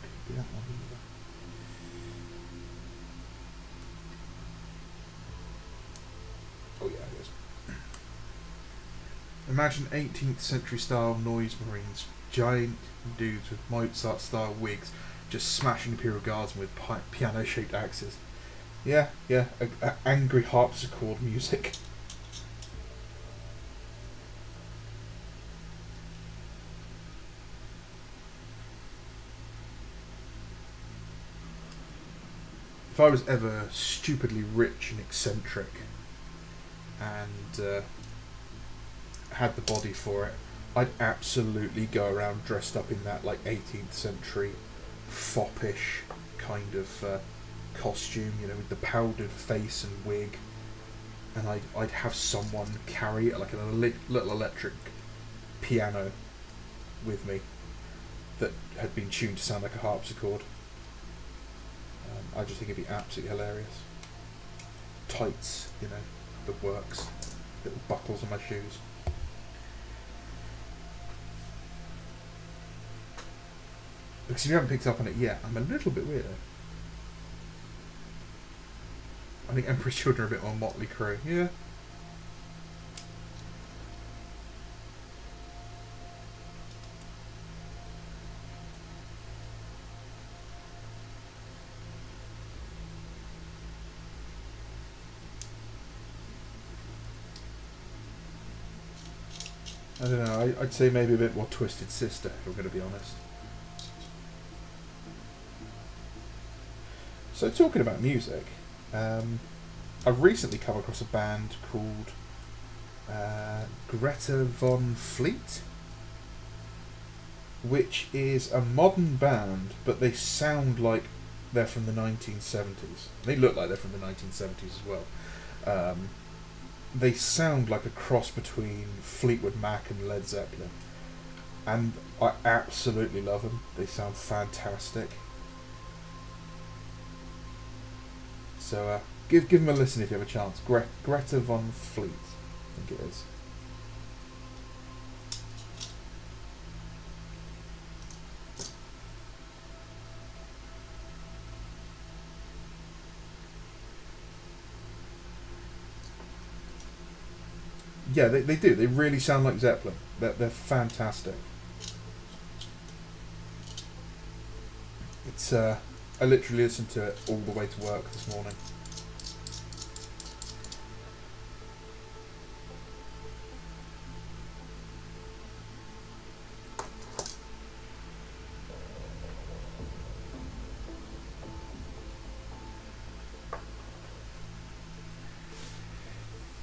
Could be that one either. Oh yeah, it is. Imagine 18th century style noise marines. Giant dudes with Mozart style wigs just smashing Imperial Guardsmen with piano shaped axes. Yeah, angry harpsichord music. If I was ever stupidly rich and eccentric and had the body for it, I'd absolutely go around dressed up in that, like, 18th century foppish kind of costume, you know, with the powdered face and wig, and I'd have someone carry like a little electric piano with me that had been tuned to sound like a harpsichord. I just think it'd be absolutely hilarious. Tights, you know, the works, little buckles on my shoes. Because if you haven't picked up on it yet, I'm a little bit weirdo. I think Emperor's Children are a bit more motley crew. Yeah. I don't know, I'd say maybe a bit more Twisted Sister, if I'm going to be honest. So talking about music, I've recently come across a band called Greta Von Fleet, which is a modern band, but they sound like they're from the 1970s. They look like they're from the 1970s as well. They sound like a cross between Fleetwood Mac and Led Zeppelin, and I absolutely love them. They sound fantastic. So give them a listen if you have a chance. Greta Von Fleet, I think it is. Yeah, they do. They really sound like Zeppelin. They're fantastic. It's I literally listened to it all the way to work this morning.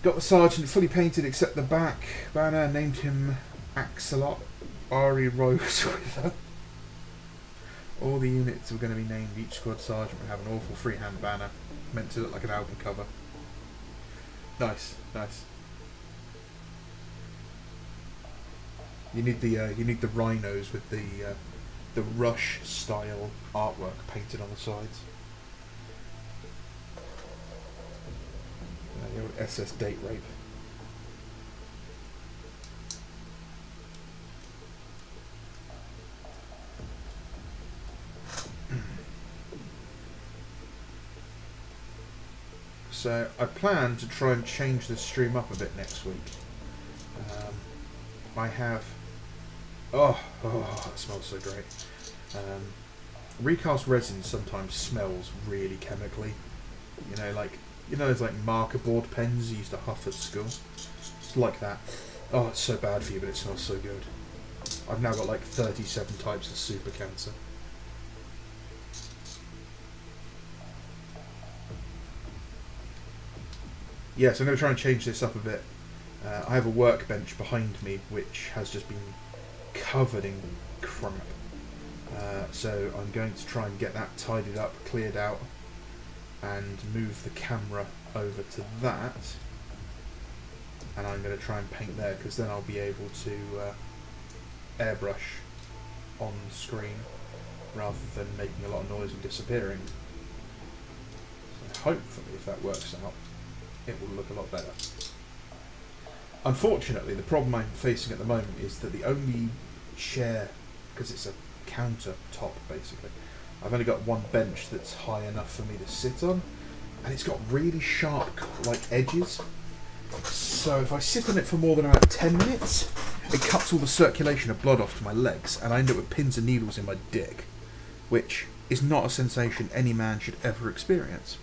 Got the sergeant fully painted except the back banner. Named him Axelot Ari Rosewither. All the units were going to be named. Each squad sergeant would have an awful freehand banner meant to look like an album cover. Nice, nice. You need the rhinos with the Rush style artwork painted on the sides. The old SS date rape. So I plan to try and change the stream up a bit next week. I have... Oh, that smells so great. Recast resin sometimes smells really chemically. Those like marker board pens you used to huff at school? It's like that. Oh, it's so bad for you, but it smells so good. I've now got like 37 types of super cancer. Yeah, so I'm going to try and change this up a bit. I have a workbench behind me which has just been covered in crap. So I'm going to try and get that tidied up, cleared out, and move the camera over to that. And I'm going to try and paint there, because then I'll be able to airbrush on screen rather than making a lot of noise and disappearing. So hopefully, if that works out, it will look a lot better. Unfortunately, the problem I'm facing at the moment is that the only chair, because it's a countertop basically, I've only got one bench that's high enough for me to sit on, and it's got really sharp edges. So if I sit on it for more than about 10 minutes, it cuts all the circulation of blood off to my legs, and I end up with pins and needles in my dick, which is not a sensation any man should ever experience.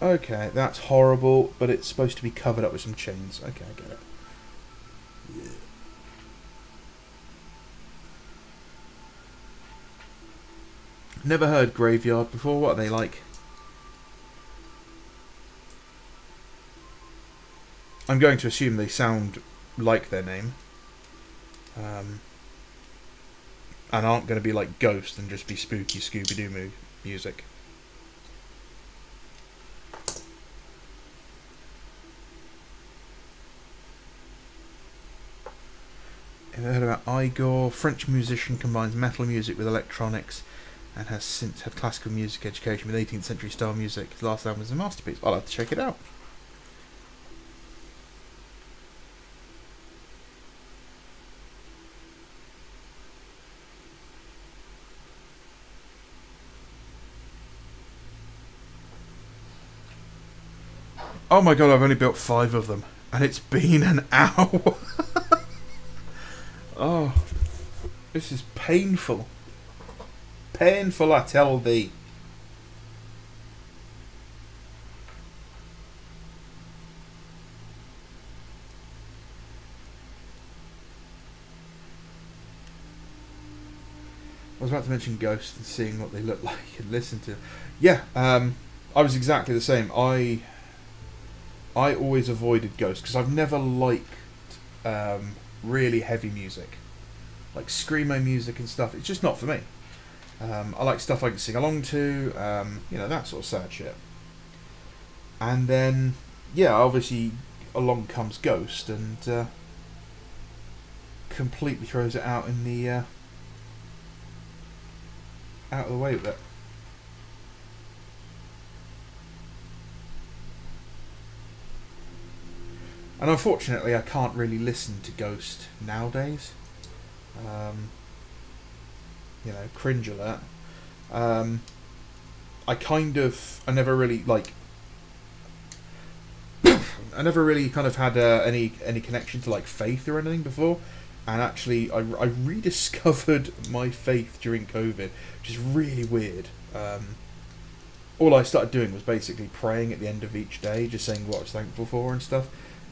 Okay, that's horrible, but it's supposed to be covered up with some chains. Okay, I get it. Yeah. Never heard Graveyard before. What are they like? I'm going to assume they sound like their name. And aren't going to be like Ghost and just be spooky Scooby-Doo music. Have you heard about Igor? French musician, combines metal music with electronics and has since had classical music education with 18th century style music. His last album is a masterpiece. I'll have to check it out. Oh my god, I've only built 5 of them, and it's been an hour. Oh, this is painful. Painful, I tell thee. about to mention ghosts and seeing what they look like and listen to. Yeah, I was exactly the same. I always avoided ghosts because I've never liked really heavy music, like screamo music and stuff. It's just not for me. I like stuff I can sing along to, that sort of sad shit. And then, yeah, obviously along comes Ghost and completely throws it out in the out of the way with it. And unfortunately, I can't really listen to Ghost nowadays. Cringe alert. I never really I never really kind of had any connection to like faith or anything before, and actually I rediscovered my faith during COVID, which is really weird. All I started doing was basically praying at the end of each day, just saying what I was thankful for and stuff,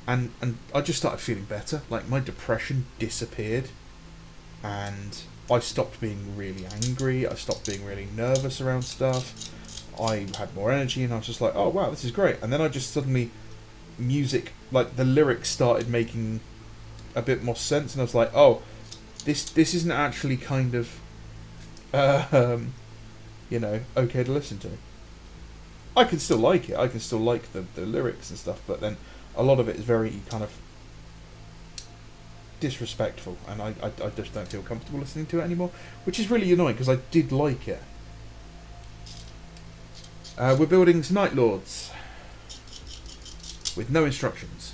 and I just started feeling better. Like my depression disappeared, and I stopped being really angry. I stopped being really nervous around stuff. I had more energy, and I was just like, oh wow, this is great. And then I just suddenly, music, like the lyrics started making a bit more sense, and I was like, oh, this isn't actually kind of, okay to listen to. I can still like it. I can still like the lyrics and stuff, but then a lot of it is very kind of disrespectful, and I just don't feel comfortable listening to it anymore, which is really annoying because I did like it. We're building Night Lords with no instructions.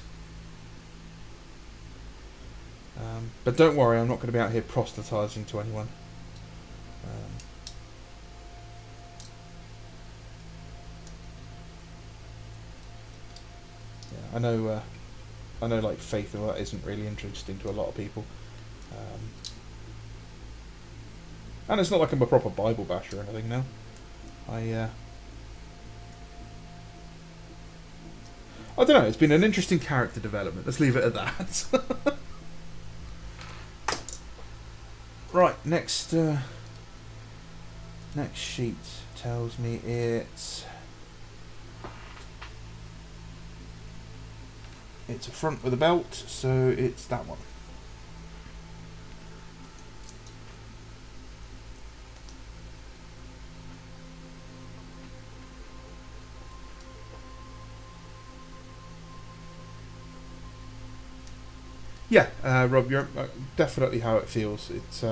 But don't worry, I'm not going to be out here proselytising to anyone. I know, like faith and all that isn't really interesting to a lot of people, and it's not like I'm a proper Bible basher or anything. Now, I don't know. It's been an interesting character development. Let's leave it at that. Right, next sheet tells me it's a front with a belt, so it's that one. Yeah, Rob, you're definitely how it feels. It's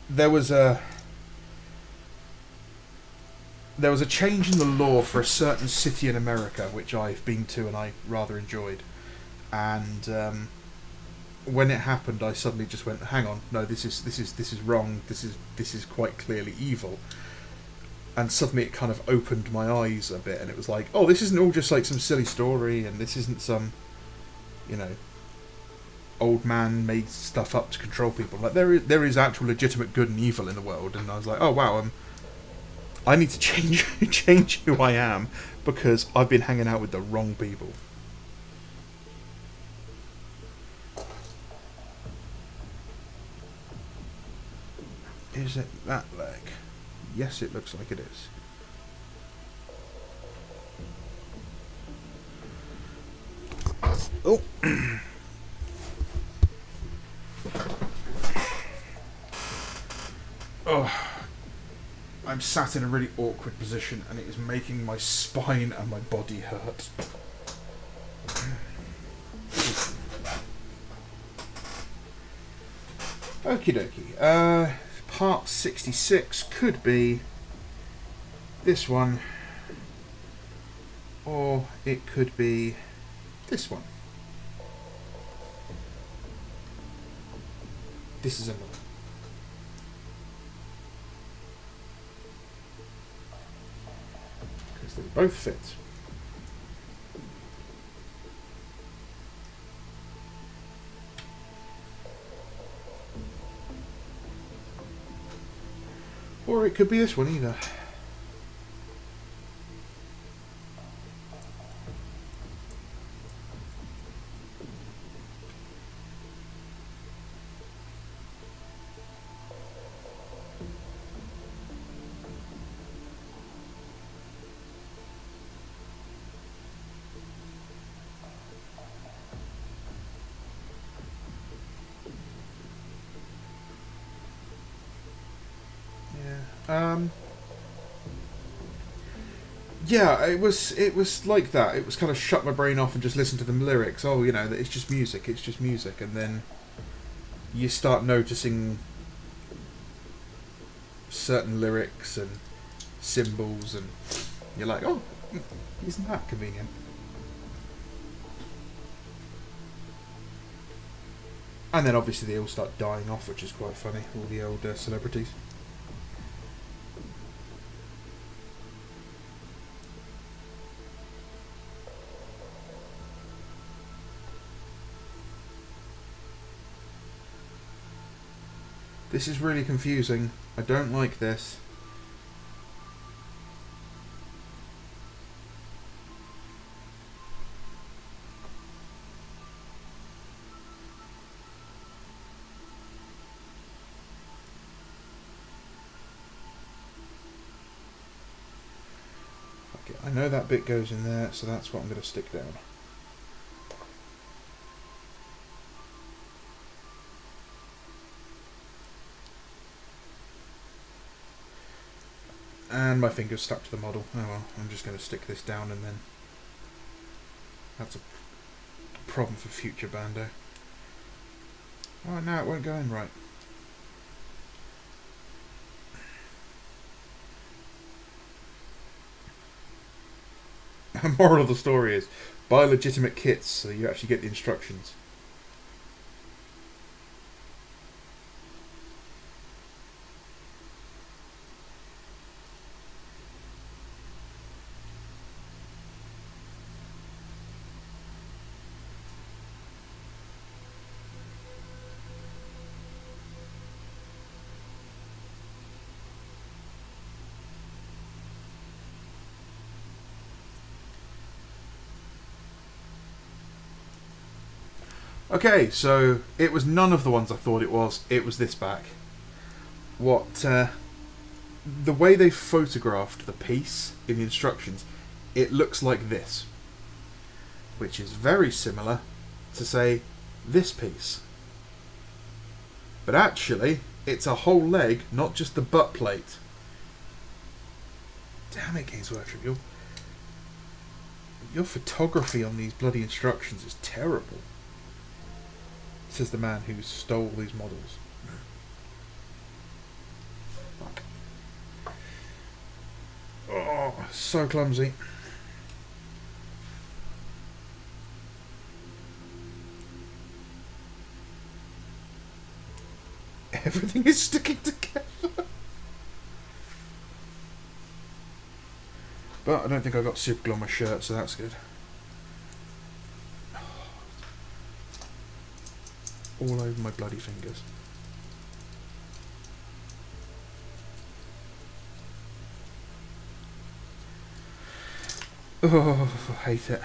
there was a change in the law for a certain city in America, which I've been to and I rather enjoyed. And when it happened, I suddenly just went, "Hang on, no, this is wrong. This is quite clearly evil." And suddenly it kind of opened my eyes a bit, and it was like, "Oh, this isn't all just like some silly story, and this isn't some, old man made stuff up to control people. Like there is actual legitimate good and evil in the world." And I was like, "Oh wow, I need to change who I am because I've been hanging out with the wrong people." Is it that leg? Yes, it looks like it is. Oh. Oh. I'm sat in a really awkward position and it is making my spine and my body hurt. Okie dokie. Part 66 could be this one, or it could be this one. This is another. Because they both fit. Or it could be this one either. Um, yeah, it was like that. It was kind of shut my brain off and just listen to the lyrics. Oh, you know, it's just music. It's just music, and then you start noticing certain lyrics and symbols, and you're like, oh, isn't that convenient? And then obviously they all start dying off, which is quite funny. All the old celebrities. This is really confusing. I don't like this. Okay, I know that bit goes in there, so that's what I'm going to stick down. And my finger's stuck to the model. Oh well, I'm just going to stick this down, and then that's a problem for future Bando. Oh, no, it won't go in right. The moral of the story is, buy legitimate kits so you actually get the instructions. Okay, so it was none of the ones I thought it was. It was this back. The way they photographed the piece in the instructions, it looks like this, which is very similar to, say, this piece. But actually, it's a whole leg, not just the butt plate. Damn it, Games Workshop, your photography on these bloody instructions is terrible. Says the man who stole these models. Fuck. Oh, so clumsy. Everything is sticking together. But I don't think I got super glue on my shirt, so that's good. All over my bloody fingers. Oh, I hate it.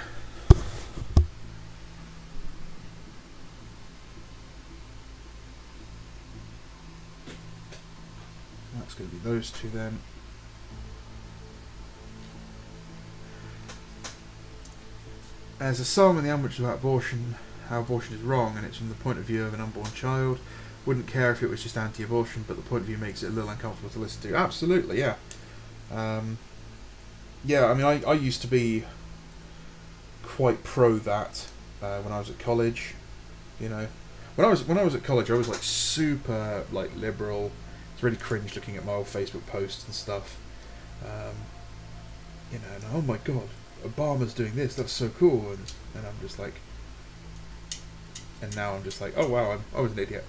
That's going to be those two then. There's a song in the album which is about abortion, how abortion is wrong, and it's from the point of view of an unborn child. Wouldn't care if it was just anti-abortion, but the point of view makes it a little uncomfortable to listen to. Absolutely, yeah. Yeah, I mean, I used to be quite pro that when I was at college. You know, when I was at college, I was like super like liberal. It's really cringe looking at my old Facebook posts and stuff. You know, and oh my god, Obama's doing this. That's so cool, and I'm just like. And now I'm just like, oh wow, I was an idiot.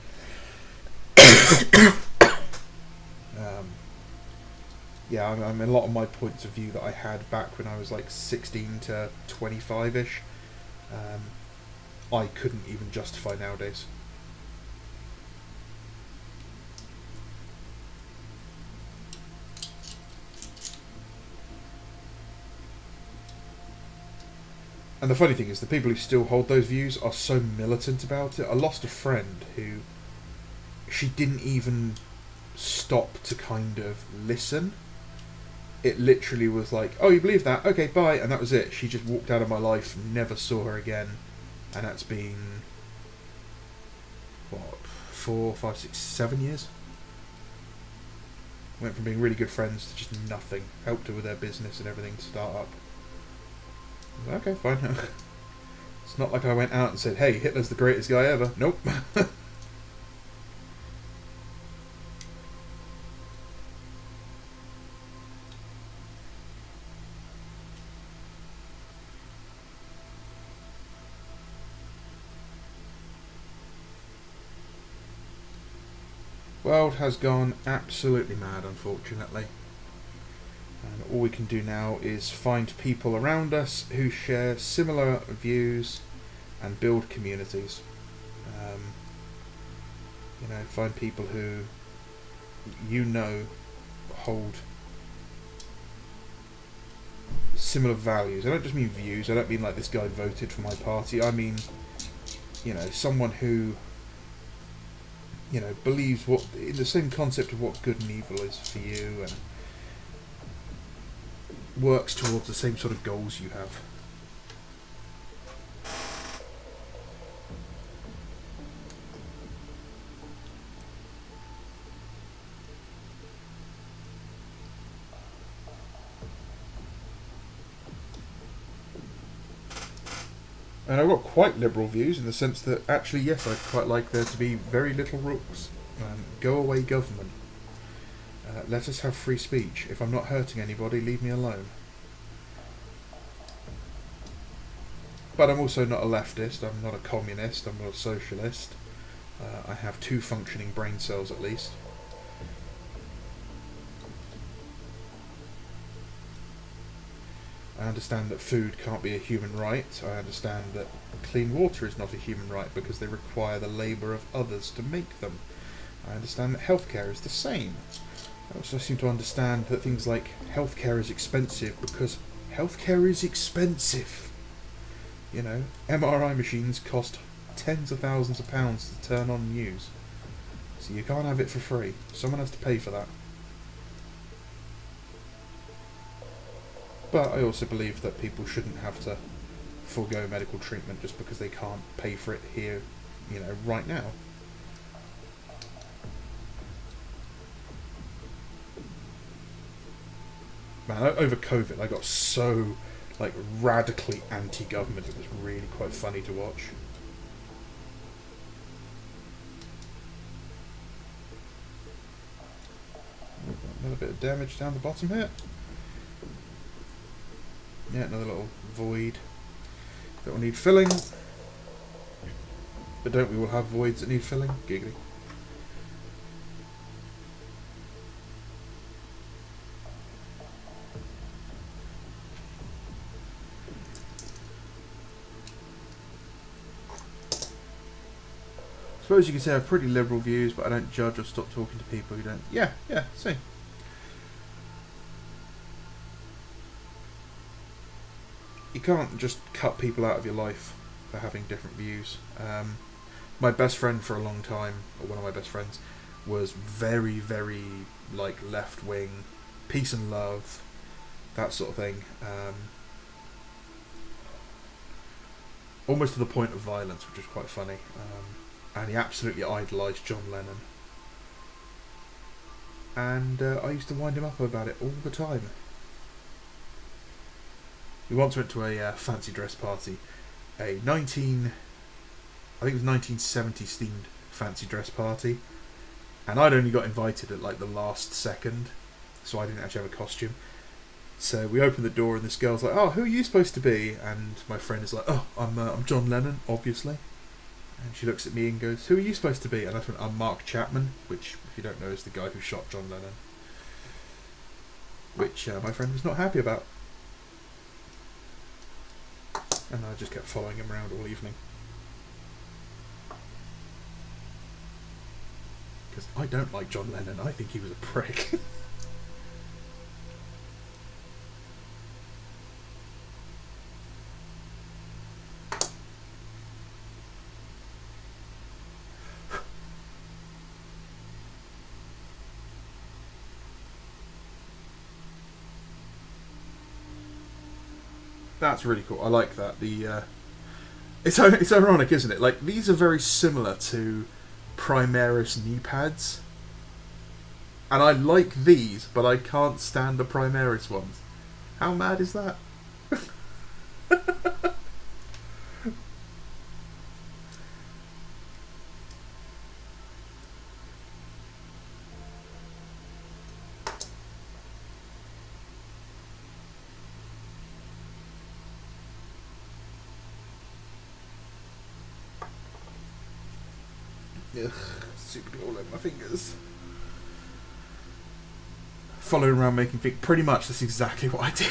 Yeah, I mean, a lot of my points of view that I had back when I was like 16 to 25-ish, I couldn't even justify nowadays. And the funny thing is, the people who still hold those views are so militant about it. I lost a friend who, she didn't even stop to kind of listen. It literally was like, oh, you believe that? Okay, bye. And that was it. She just walked out of my life, never saw her again. And that's been, what, 4, 5, 6, 7 years? Went from being really good friends to just nothing. Helped her with her business and everything to start up. Okay, fine. It's not like I went out and said, hey, Hitler's the greatest guy ever. Nope. World has gone absolutely mad, unfortunately. And all we can do now is find people around us who share similar views and build communities. Find people who hold similar values. I don't just mean views. I don't mean like this guy voted for my party. I mean, someone who believes in the same concept of what good and evil is for you, and works towards the same sort of goals you have. And I've got quite liberal views in the sense that actually, yes, I'd quite like there to be very little rules. Go away, government. Let us have free speech. If I'm not hurting anybody, leave me alone. But I'm also not a leftist, I'm not a communist, I'm not a socialist. I have 2 functioning brain cells at least. I understand that food can't be a human right. I understand that clean water is not a human right because they require the labour of others to make them. I understand that healthcare is the same. I also seem to understand that things like healthcare is expensive because healthcare is expensive. MRI machines cost tens of thousands of pounds to turn on and use. So you can't have it for free. Someone has to pay for that. But I also believe that people shouldn't have to forego medical treatment just because they can't pay for it here, right now. Man, over COVID, I got so, radically anti-government. It was really quite funny to watch. Another bit of damage down the bottom here. Yeah, another little void that will need filling. But don't we all have voids that need filling? Giggly. I suppose you could say I have pretty liberal views, but I don't judge or stop talking to people who don't. Yeah, see. You can't just cut people out of your life for having different views. My best friend for a long time, or one of my best friends, was very, very left-wing, peace and love, that sort of thing. Almost to the point of violence, which was quite funny. And he absolutely idolised John Lennon. And I used to wind him up about it all the time. We once went to a fancy dress party, I think it was 1970s themed fancy dress party, and I'd only got invited at the last second, so I didn't actually have a costume. So we opened the door and this girl's like, "Oh, who are you supposed to be?" And my friend is like, "Oh, I'm John Lennon, obviously." And she looks at me and goes, "Who are you supposed to be?" And I went, "I'm Mark Chapman," which, if you don't know, is the guy who shot John Lennon. Which my friend was not happy about. And I just kept following him around all evening. Because I don't like John Lennon, I think he was a prick. That's really cool. I like that. It's ironic, isn't it? These are very similar to Primaris knee pads. And I like these, but I can't stand the Primaris ones. How mad is that? Ugh, super glue all over my fingers. Following around making things. Pretty much, that's exactly what I did.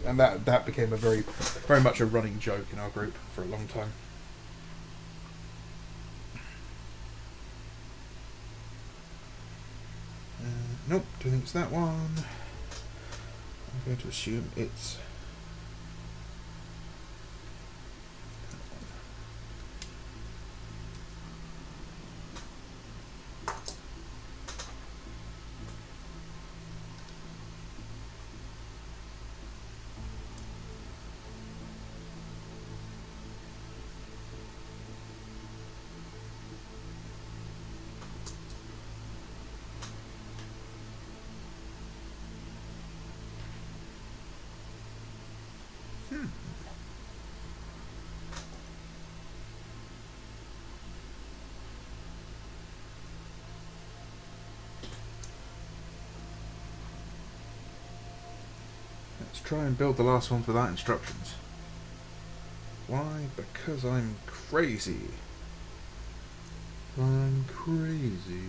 And that became a very much a running joke in our group for a long time. Nope, don't think it's that one. I'm going to assume it's... Let's try and build the last one without instructions. Why? Because I'm crazy. I'm crazy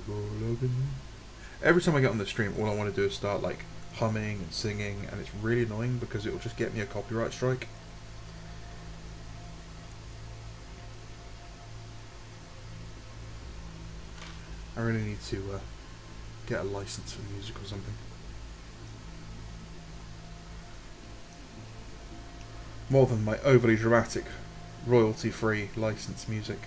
for loving. Every time I get on the stream, all I want to do is start like humming and singing, and it's really annoying because it will just get me a copyright strike. I really need to get a license for music or something. More than my overly dramatic, royalty-free licensed music.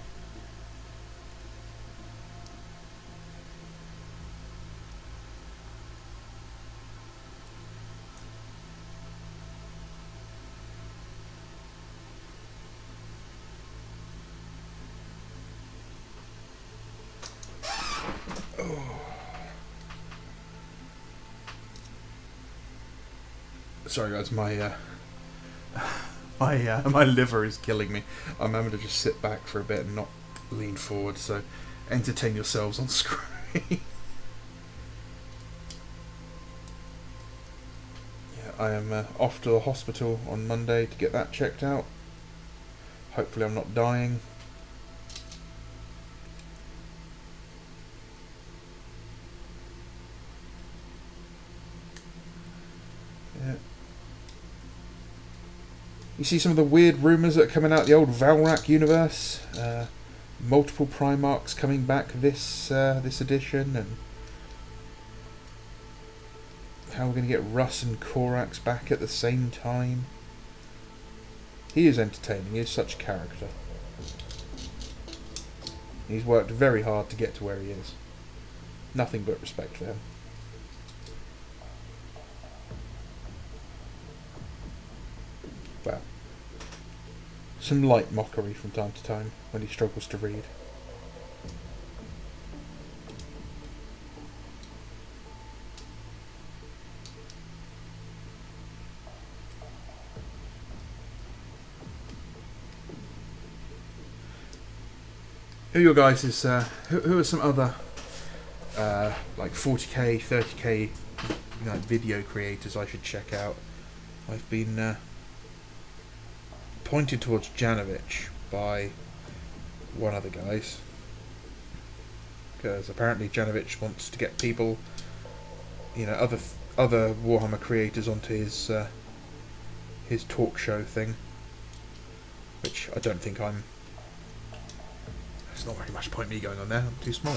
Sorry guys, my liver is killing me. I'm having to just sit back for a bit and not lean forward, so entertain yourselves on screen. Yeah, I am off to the hospital on Monday to get that checked out. Hopefully I'm not dying. Yeah. You see some of the weird rumours that are coming out the old Valrak universe. Multiple Primarchs coming back this edition, and how we're going to get Russ and Korax back at the same time. He is entertaining. He is such a character. He's worked very hard to get to where he is. Nothing but respect for him. Well, some light mockery from time to time when he struggles to read. Who are your guys who are some other like 40k, 30k video creators I should check out? I've been pointed towards Janovich by one of the guys, because apparently Janovich wants to get people, other Warhammer creators onto his talk show thing, which I don't think I'm. There's not very much point me going on there. I'm too small.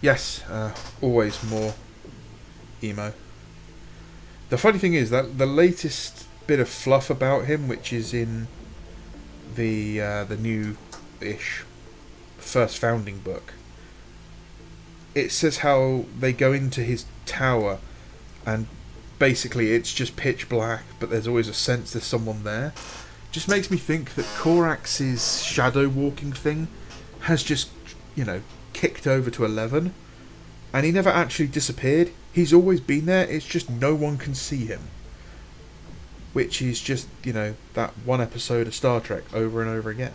Yes, always more emo. The funny thing is that the latest bit of fluff about him, which is in the new-ish first founding book, it says how they go into his tower, and basically it's just pitch black, but there's always a sense there's someone there. Just makes me think that Korax's shadow walking thing has just, kicked over to 11, and he never actually disappeared. He's always been there, it's just no one can see him. Which is just, that one episode of Star Trek over and over again.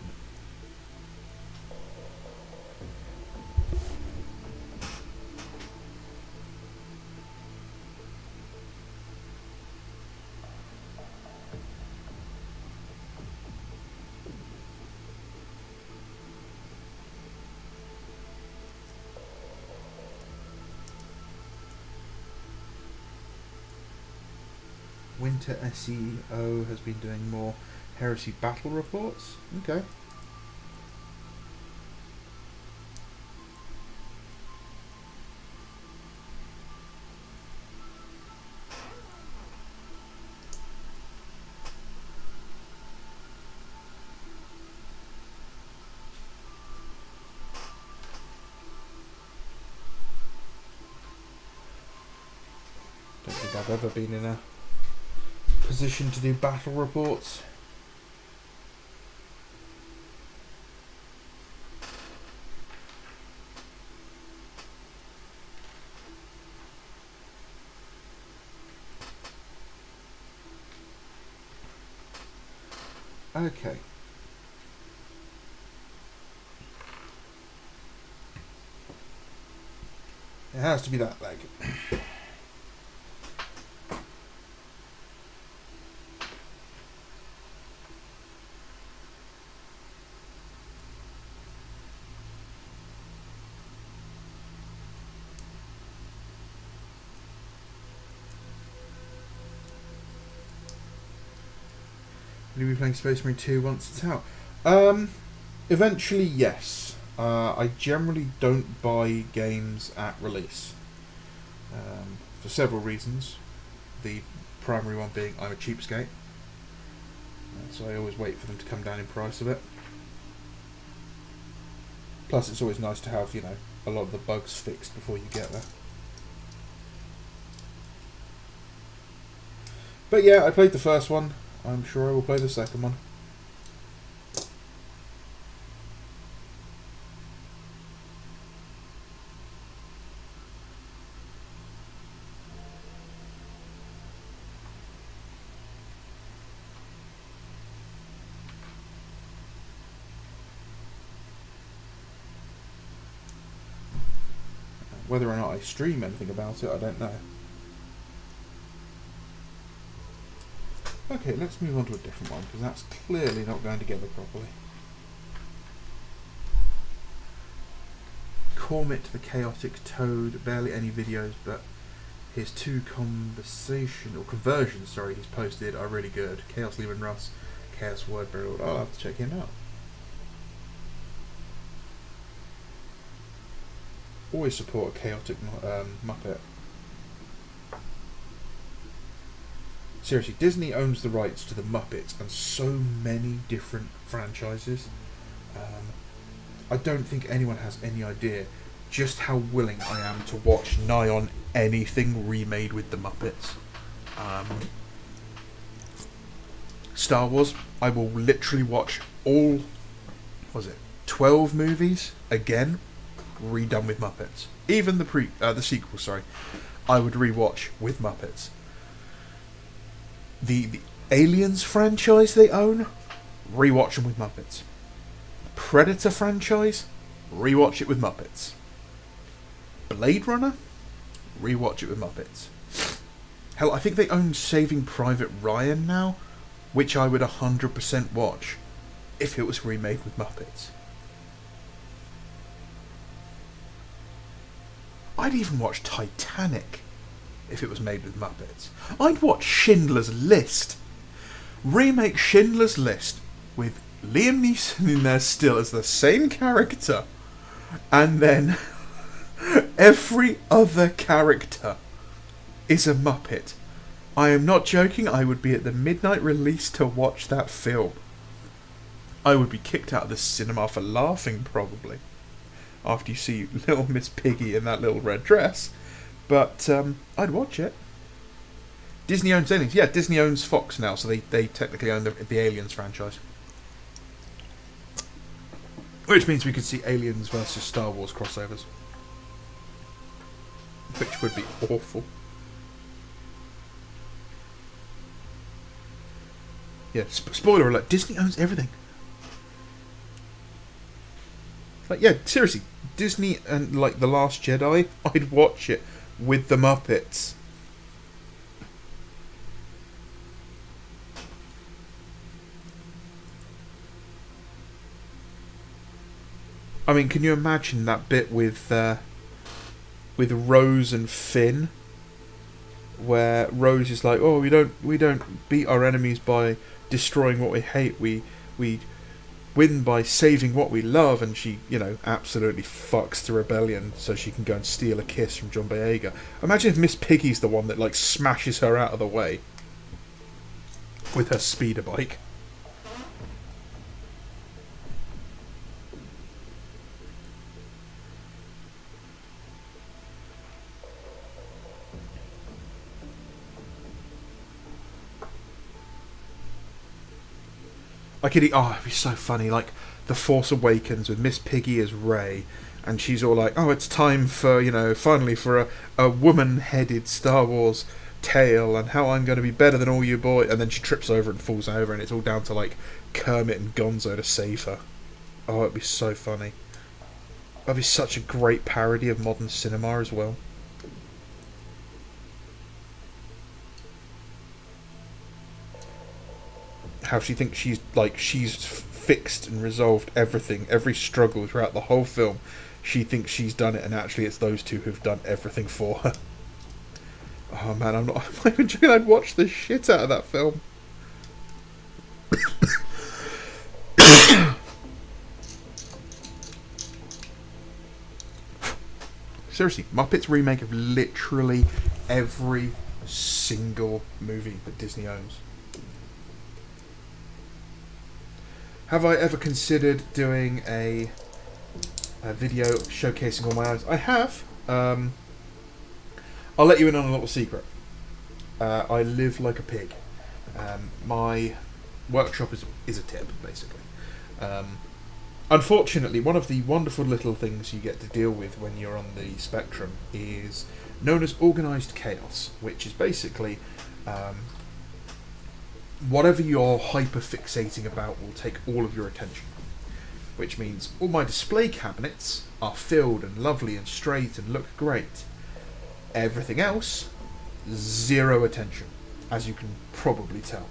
Winter SEO has been doing more Heresy battle reports. Okay. Don't think I've ever been in a position to do battle reports. Okay. It has to be that leg. Will you be playing Space Marine 2 once it's out? Eventually, yes. I generally don't buy games at release. For several reasons. The primary one being I'm a cheapskate. So I always wait for them to come down in price a bit. Plus it's always nice to have, a lot of the bugs fixed before you get there. But yeah, I played the first one. I'm sure I will play the second one. Whether or not I stream anything about it, I don't know. Okay, let's move on to a different one, because that's clearly not going together properly. Cormit the Chaotic Toad, barely any videos, but his two conversions he's posted are really good. Chaos Lehman Russ, Chaos Wordbearer. I'll have to check him out. Always support a chaotic Muppet. Seriously, Disney owns the rights to the Muppets and so many different franchises. I don't think anyone has any idea just how willing I am to watch nigh on anything remade with the Muppets. Star Wars, I will literally watch all, 12 movies again, redone with Muppets. Even the sequel, I would rewatch with Muppets. The Aliens franchise they own, rewatch them with Muppets. Predator franchise, rewatch it with Muppets. Blade Runner, rewatch it with Muppets. Hell, I think they own Saving Private Ryan now, which I would 100% watch if it was remade with Muppets. I'd even watch Titanic if it was made with Muppets. I'd watch Schindler's List. Remake Schindler's List with Liam Neeson in there still as the same character, and then every other character is a Muppet. I am not joking, I would be at the midnight release to watch that film. I would be kicked out of the cinema for laughing, probably. after you see little Miss Piggy in that little red dress. But I'd watch it. Disney owns Aliens. Yeah, Disney owns Fox now, so they technically own the Aliens franchise. Which means we could see Aliens versus Star Wars crossovers. Which would be awful. Yeah, spoiler alert, Disney owns everything. Like, yeah, seriously, Disney and, like, The Last Jedi, I'd watch it with the Muppets. I mean, can you imagine that bit with Rose and Finn, where Rose is like, "Oh, we don't beat our enemies by destroying what we hate. We win by saving what we love," and she, absolutely fucks the rebellion so she can go and steal a kiss from John Boyega. Imagine if Miss Piggy's the one that, like, smashes her out of the way with her speeder bike. It'd be so funny, like The Force Awakens with Miss Piggy as Rey, and she's all like, "Oh, it's time for, finally for a woman-headed Star Wars tale, and how I'm going to be better than all you boys," and then she trips over and falls over, and it's all down to, like, Kermit and Gonzo to save her. Oh, it'd be so funny. That'd be such a great parody of modern cinema as well. How she thinks she's fixed and resolved everything, every struggle throughout the whole film. She thinks she's done it, and actually it's those two who've done everything for her. Oh man, I'm not even joking. I'd watch the shit out of that film. Seriously, Muppets remake of literally every single movie that Disney owns. Have I ever considered doing a video showcasing all my eyes? I have. I'll let you in on a little secret. I live like a pig. My workshop is a tip, basically. Unfortunately, one of the wonderful little things you get to deal with when you're on the spectrum is known as organised chaos, which is basically whatever you're hyper-fixating about will take all of your attention. Which means all my display cabinets are filled and lovely and straight and look great. Everything else, zero attention, as you can probably tell.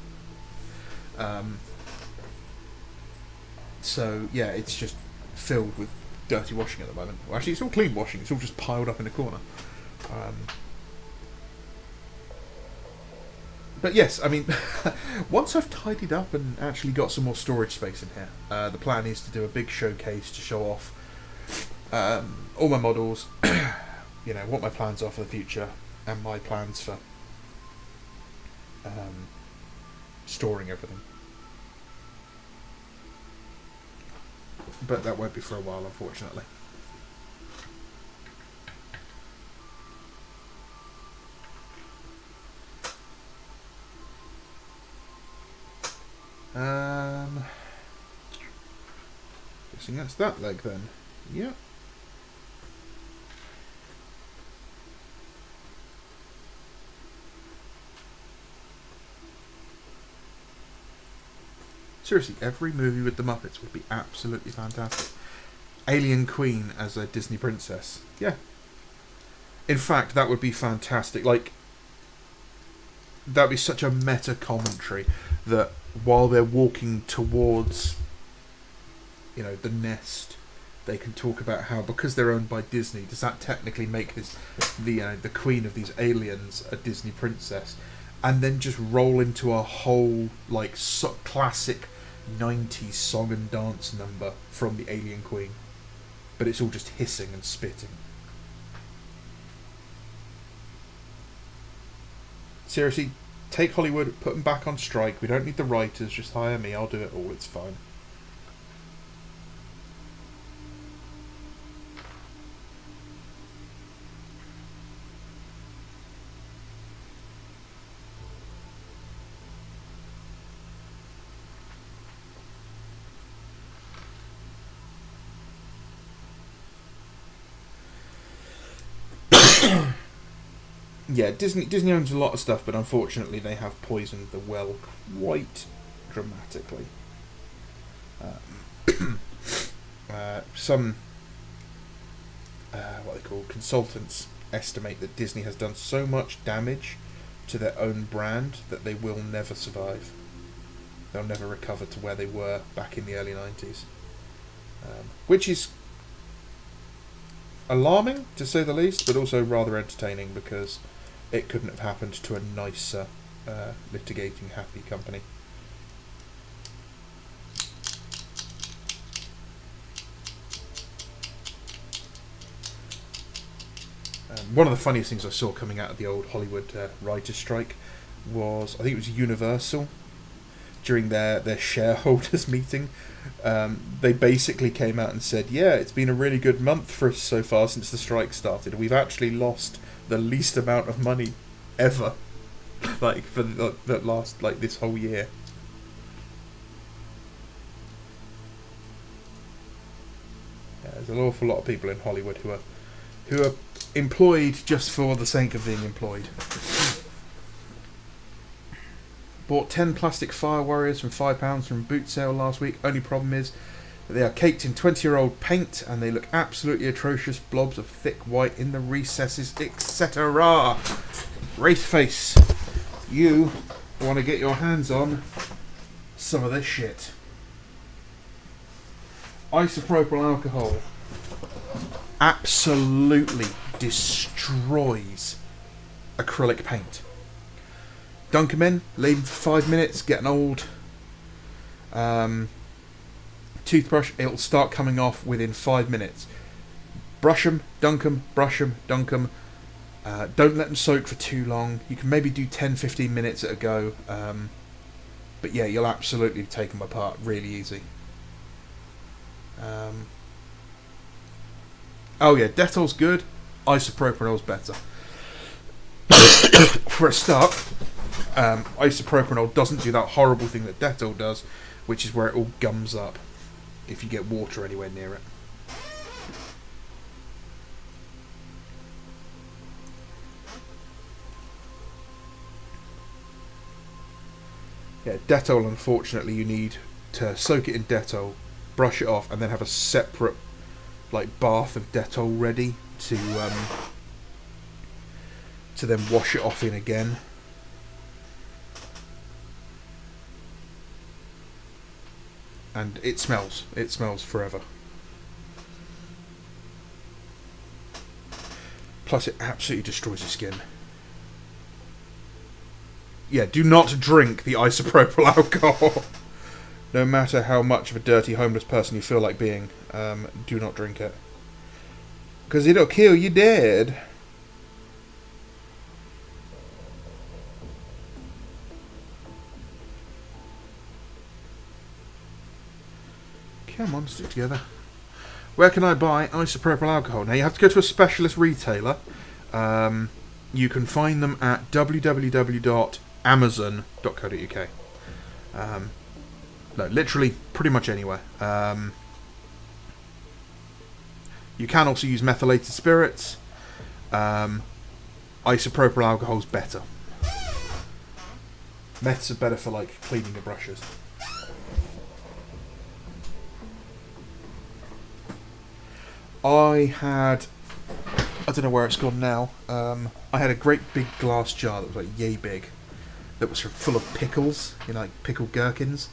So, yeah, it's just filled with dirty washing at the moment. Well, actually, it's all clean washing. It's all just piled up in a corner. But yes, I mean, once I've tidied up and actually got some more storage space in here, the plan is to do a big showcase to show off all my models, what my plans are for the future, and my plans for storing everything. But that won't be for a while, unfortunately. Guessing that's that leg then. Yep. Seriously, every movie with the Muppets would be absolutely fantastic. Alien Queen as a Disney princess. Yeah. In fact, that would be fantastic. Like, that'd be such a meta commentary that while they're walking towards, the nest, they can talk about how, because they're owned by Disney, does that technically make the queen of these aliens a Disney princess? And then just roll into a whole, like, classic 90s song and dance number from the Alien Queen. But it's all just hissing and spitting. Seriously, take Hollywood, put them back on strike. We don't need the writers, just hire me, I'll do it all, it's fine. Yeah, Disney owns a lot of stuff, but unfortunately they have poisoned the well quite dramatically. Some what they call consultants estimate that Disney has done so much damage to their own brand that they will never survive. They'll never recover to where they were back in the early 90s. Which is alarming, to say the least, but also rather entertaining because it couldn't have happened to a nicer, litigating happy company. One of the funniest things I saw coming out of the old Hollywood writers' strike was, I think it was Universal, during their shareholders meeting. They basically came out and said, yeah, it's been a really good month for us so far since the strike started. We've actually lost the least amount of money ever, like for the last, like, this whole year. Yeah, there's an awful lot of people in Hollywood who are employed just for the sake of being employed. Bought 10 plastic Fire Warriors from £5 from boot sale last week. Only problem is that they are caked in 20-year-old paint and they look absolutely atrocious. Blobs of thick white in the recesses, etc. Wraithface, you want to get your hands on some of this shit. Isopropyl alcohol absolutely destroys acrylic paint. Dunk them in, leave them for 5 minutes, get an old toothbrush, it'll start coming off within 5 minutes. Brush them, dunk them, brush them, dunk them. Don't let them soak for too long. You can maybe do 10-15 minutes at a go. But yeah, you'll absolutely take them apart really easy. Oh yeah, Dettol's good, isopropanol's better. For a start, isopropanol doesn't do that horrible thing that Dettol does, which is where it all gums up if you get water anywhere near it. Yeah, Dettol, unfortunately, you need to soak it in Dettol, brush it off, and then have a separate, like, bath of Dettol ready to then wash it off in again. And it smells forever. Plus it absolutely destroys your skin. Yeah, do not drink the isopropyl alcohol. No matter how much of a dirty homeless person you feel like being, do not drink it. Because it'll kill you dead. Come on, stick together. Where can I buy isopropyl alcohol? Now you have to go to a specialist retailer. You can find them at www.amazon.co.uk. No, literally pretty much anywhere. You can also use methylated spirits. Isopropyl alcohol's better. Meths are better for, like, cleaning the brushes. I don't know where it's gone now. I had a great big glass jar that was like yay big, that was full of pickles, you know, like pickled gherkins,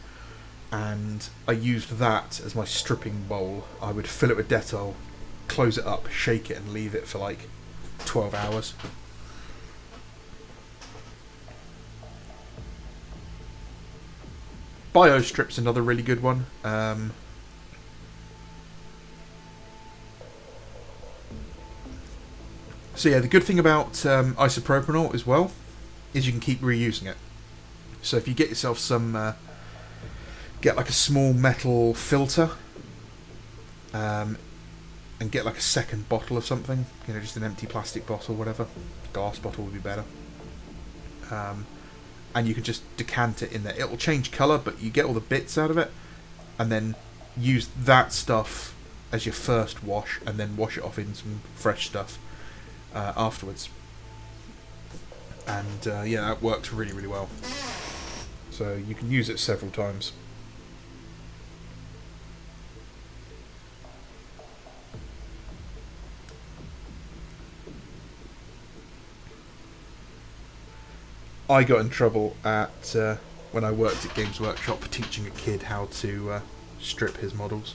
and I used that as my stripping bowl. I would fill it with Dettol, close it up, shake it, and leave it for like 12 hours. BioStrip's another really good one. So yeah, the good thing about isopropanol as well is you can keep reusing it. So if you get yourself some, get like a small metal filter, and get like a second bottle of something, you know, just an empty plastic bottle, whatever, glass bottle would be better. And you can just decant it in there. It'll change colour, but you get all the bits out of it, and then use that stuff as your first wash, and then wash it off in some fresh stuff afterwards. and yeah, that works really, really well. So you can use it several times. I got in trouble at when I worked at Games Workshop for teaching a kid how to strip his models.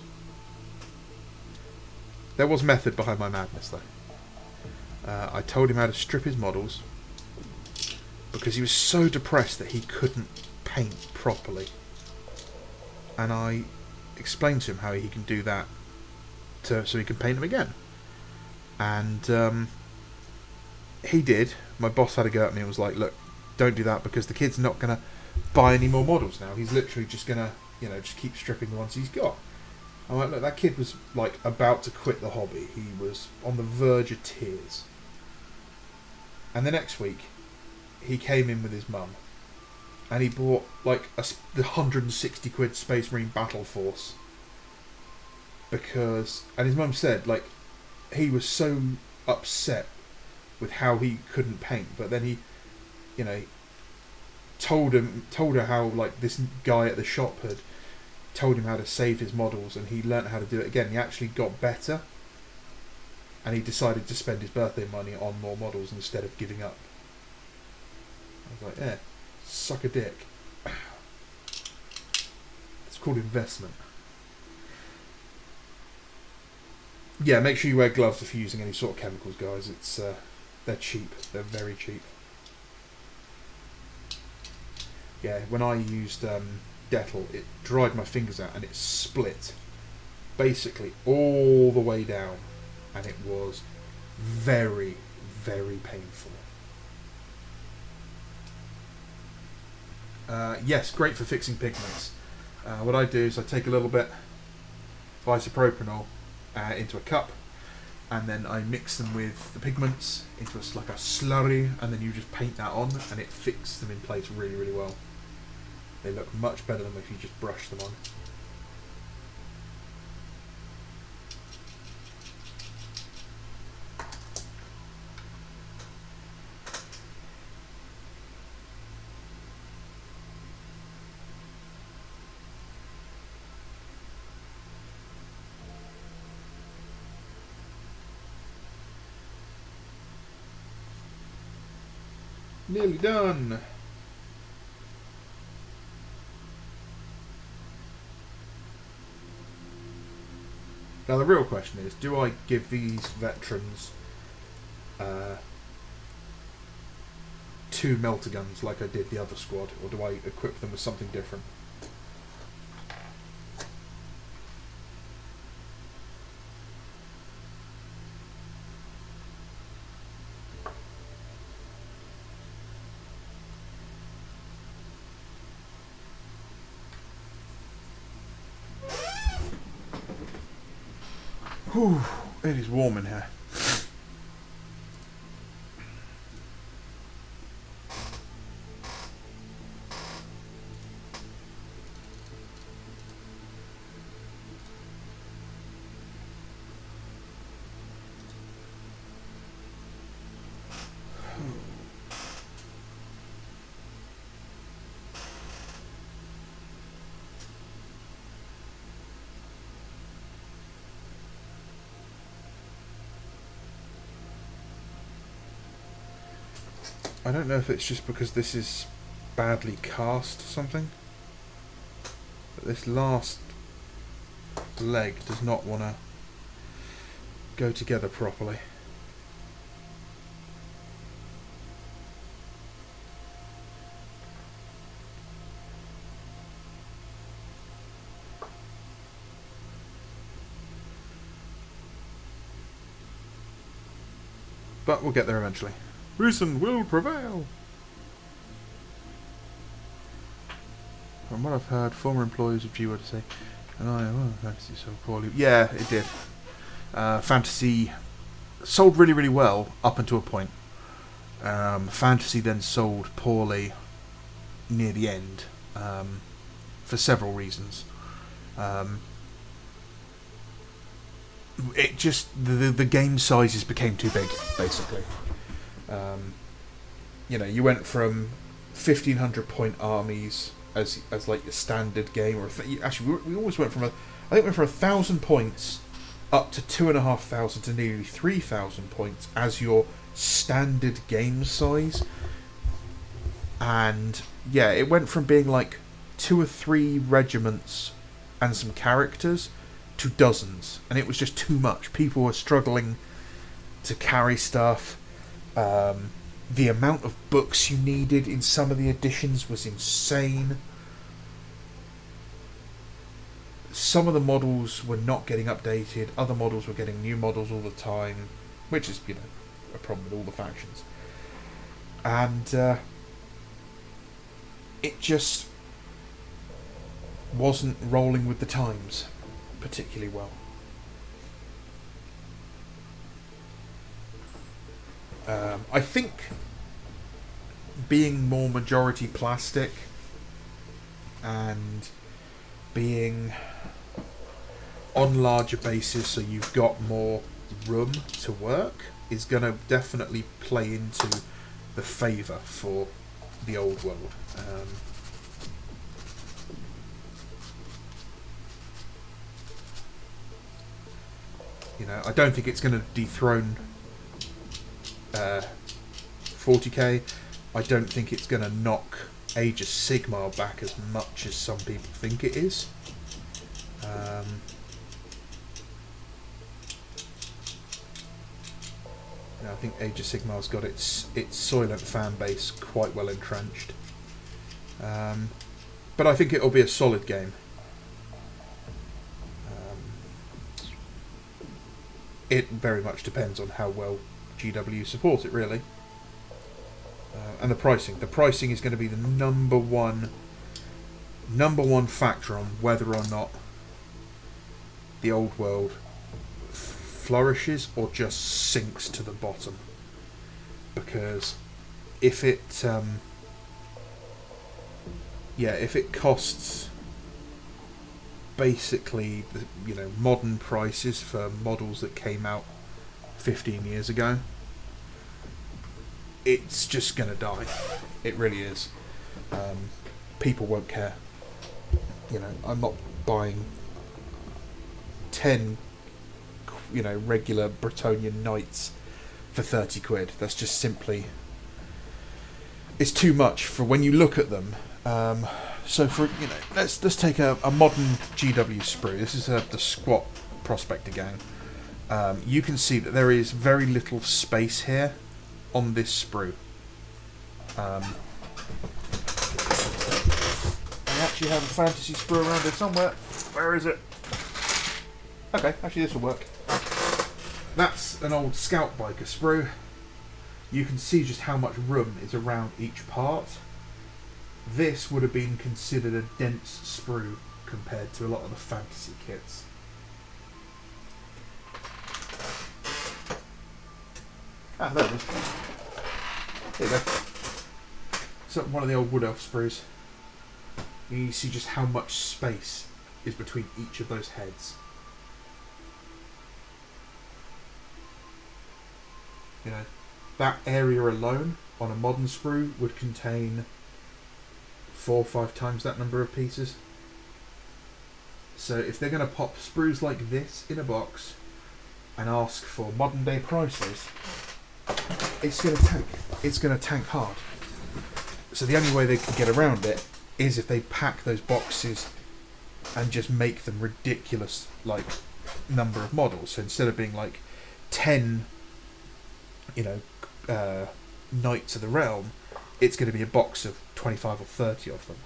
There was method behind my madness, though. I told him how to strip his models because he was so depressed that he couldn't paint properly, and I explained to him how he can do that so he can paint them again. And he did. My boss had a go at me and was like, "Look, don't do that because the kid's not going to buy any more models now. He's literally just going to, just keep stripping the ones he's got." I'm like, look, that kid was like about to quit the hobby. He was on the verge of tears. And the next week, he came in with his mum, and he bought like the 160 quid Space Marine Battle Force because, and his mum said like he was so upset with how he couldn't paint, but then he, told her how like this guy at the shop had told him how to save his models, and he learnt how to do it again. He actually got better, and he decided to spend his birthday money on more models instead of giving up. I was like, suck a dick. It's called investment. Yeah, make sure you wear gloves if you're using any sort of chemicals, guys. It's they're cheap. They're very cheap. Yeah, when I used Dettol, it dried my fingers out and it split basically all the way down, and it was very, very painful. Yes, great for fixing pigments. What I do is I take a little bit of isopropanol into a cup, and then I mix them with the pigments into like a slurry, and then you just paint that on, and it fixes them in place really, really well. They look much better than if you just brush them on. Nearly done. Now the real question is, do I give these veterans 2 melter guns like I did the other squad, or do I equip them with something different? Whew, it is warm in here. I don't know if it's just because this is badly cast or something, but this last leg does not want to go together properly. But we'll get there eventually. Reason will prevail. From what I've heard, former employees of G were to say, Fantasy sold poorly. Yeah, it did. Fantasy sold really, really well up until a point. Fantasy then sold poorly near the end for several reasons. It just the game sizes became too big, basically. You went from 1,500 point armies as like your standard game, or actually we always went from I think we went from 1,000 points up to 2,500 to nearly 3,000 points as your standard game size. And yeah, it went from being like 2 or 3 regiments and some characters to dozens, and it was just too much. People were struggling to carry stuff. The amount of books you needed in some of the editions was insane. Some of the models were not getting updated. Other models were getting new models all the time, which is, a problem with all the factions. And it just wasn't rolling with the times particularly well. I think being more majority plastic and being on larger bases, so you've got more room to work, is going to definitely play into the favour for the old world. I don't think it's going to dethrone 40k. I don't think it's going to knock Age of Sigmar back as much as some people think it is. I think Age of Sigmar's got its Soylent fan base quite well entrenched. But I think it'll be a solid game. It very much depends on how well GW support it, really. And the pricing. The pricing is going to be the number one factor on whether or not the old world flourishes or just sinks to the bottom. Because if it costs basically modern prices for models that came out 15 years ago, it's just going to die. It really is. People won't care. I'm not buying 10 regular Bretonnian knights for 30 quid. That's just simply, it's too much for when you look at them. So for let's take a modern GW sprue. This is the squat prospector gang. You can see that there is very little space here on this sprue. I actually have a fantasy sprue around here somewhere. Where is it? Okay, actually this will work. That's an old scout biker sprue. You can see just how much room is around each part. This would have been considered a dense sprue compared to a lot of the fantasy kits. There it is. There you go. So one of the old Wood Elf sprues. You see just how much space is between each of those heads. That area alone on a modern sprue would contain 4 or 5 times that number of pieces. So if they're going to pop sprues like this in a box and ask for modern day prices, it's going to tank. It's going to tank hard. So the only way they can get around it is if they pack those boxes and just make them ridiculous, number of models. So instead of being 10, Knights of the Realm, it's going to be a box of 25 or 30 of them.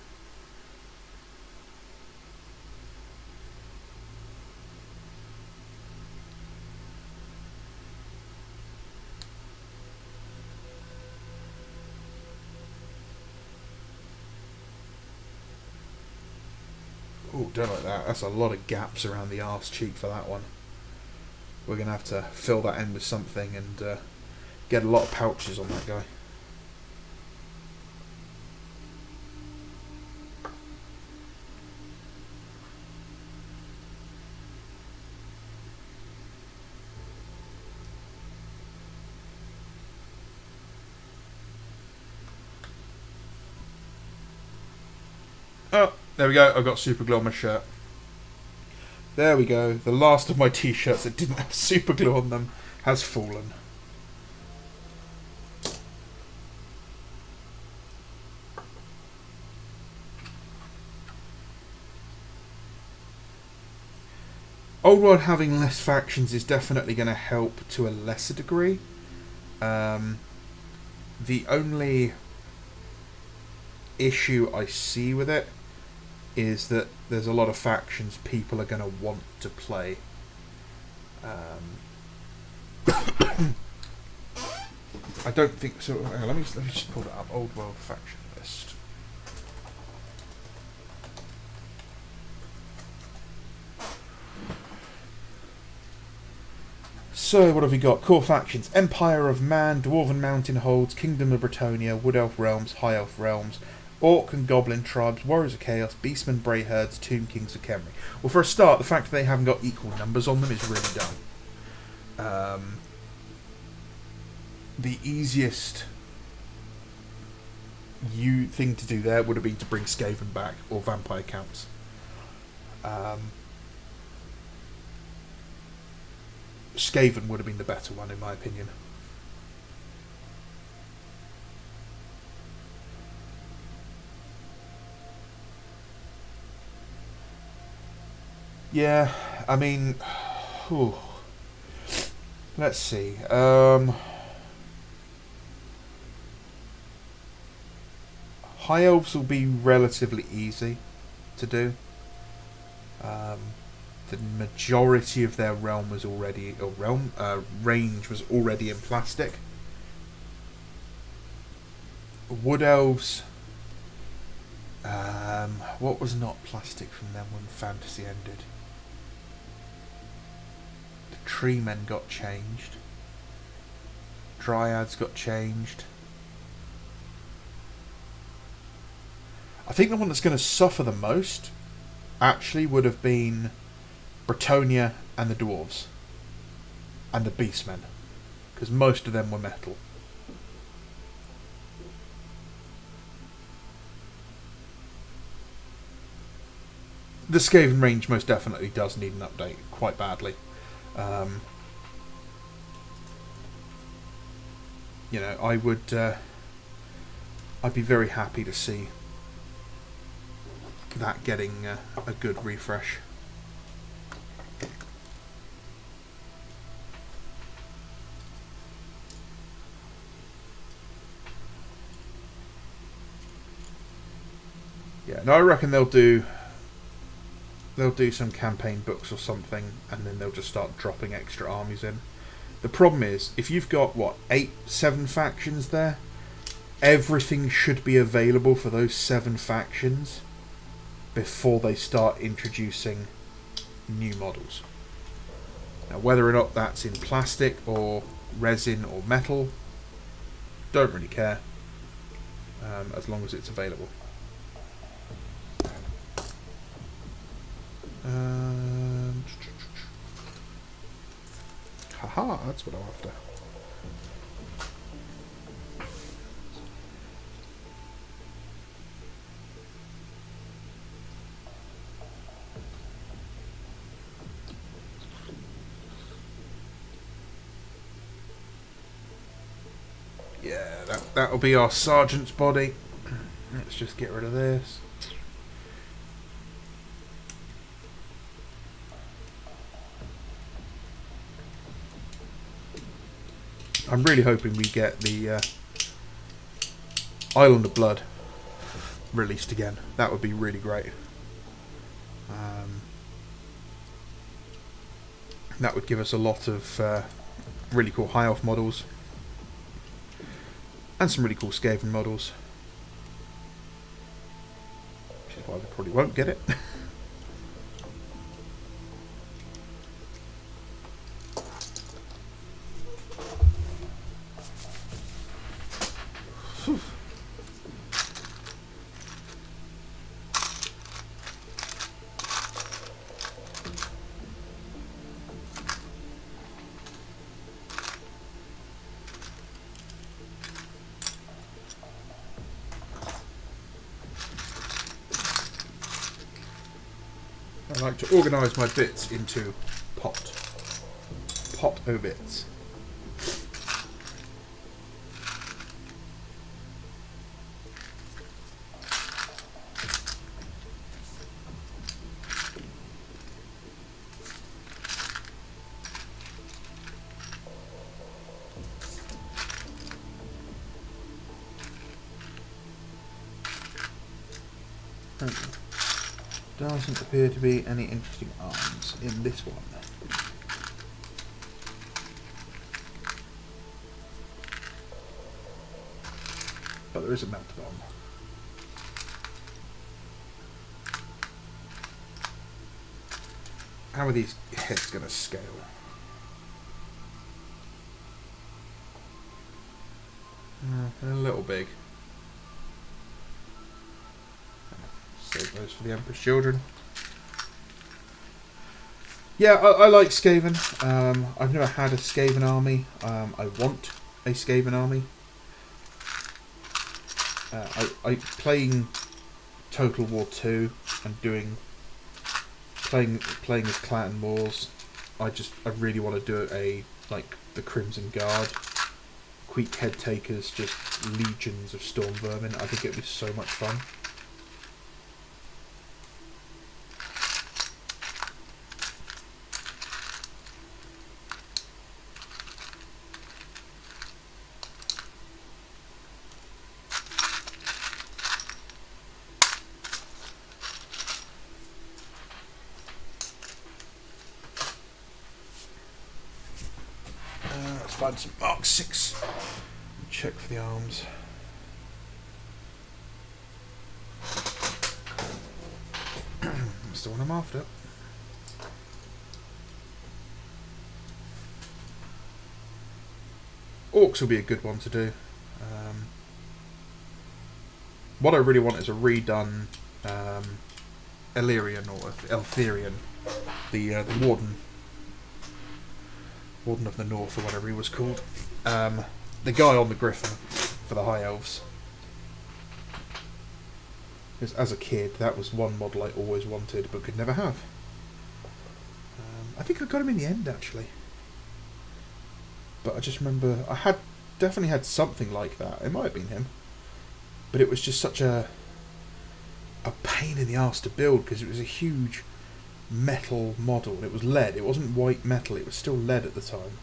Oh, don't like that. That's a lot of gaps around the arse cheek for that one. We're going to have to fill that in with something and get a lot of pouches on that guy. Oh, there we go. I've got super glue on my shirt. There we go. The last of my t-shirts that didn't have super glue on them has fallen. Old World having less factions is definitely going to help to a lesser degree. The only issue I see with it is that there's a lot of factions people are going to want to play. I don't think so. Let me just pull it up. Old World faction list. So, what have we got? Core factions: Empire of Man, Dwarven Mountain Holds, Kingdom of Bretonnia, Wood Elf Realms, High Elf Realms, Orc and Goblin Tribes, Warriors of Chaos, Beastmen, Bray Herds, Tomb Kings of Khemri. Well, for a start, the fact that they haven't got equal numbers on them is really dumb. The easiest thing to do there would have been to bring Skaven back, or Vampire Counts. Skaven would have been the better one, in my opinion. Yeah, I mean, whew. Let's see. High Elves will be relatively easy to do. The majority of their realm was already, range was already in plastic. Wood Elves, what was not plastic from them when Fantasy ended? The Tree Men got changed. Dryads got changed. I think the one that's going to suffer the most actually would have been Bretonnia and the Dwarves. And the Beastmen. Because most of them were metal. The Skaven range most definitely does need an update quite badly. You know, I would... I'd be very happy to see that getting a good refresh. Yeah, no, I reckon they'll do some campaign books or something, and then they'll just start dropping extra armies in. The problem is, if you've got, what, 7 factions there, everything should be available for those 7 factions before they start introducing new models. Now, whether or not that's in plastic or resin or metal, don't really care, as long as it's available. Haha, that's what I'm after. Yeah, that'll be our sergeant's body. Let's just get rid of this. I'm really hoping we get the Island of Blood released again. That would be really great. That would give us a lot of really cool High Elf models. And some really cool Skaven models. Which is why we probably won't get it. I like to organise my bits into pot o bits. Doesn't appear to be any interesting arms in this one. But there is a melt bomb. How are these heads going to scale? They're a little big. Save those for the Emperor's Children. Yeah, I like Skaven. I've never had a Skaven army. I want a Skaven army. I playing Total War 2 and playing as Clan Moors. I really want to do like the Crimson Guard, Queek Head Takers, just legions of Storm Vermin. I think it'd be so much fun. Let's find some Mark 6. Check for the arms. That's the one I'm after. Orcs will be a good one to do. What I really want is a redone Illyrian or Eltherian, the Warden of the North or whatever he was called. The guy on the Griffin for the High Elves. Because as a kid, that was one model I always wanted but could never have. I think I got him in the end actually. But I just remember I definitely had something like that. It might have been him. But it was just such a pain in the arse to build because it was a huge metal model and it was lead. It wasn't white metal, it was still lead at the time.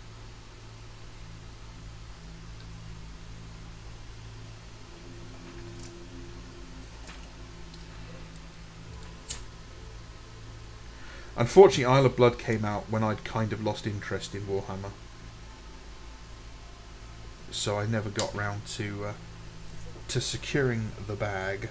Unfortunately, Isle of Blood came out when I'd kind of lost interest in Warhammer. So I never got round to securing the bag.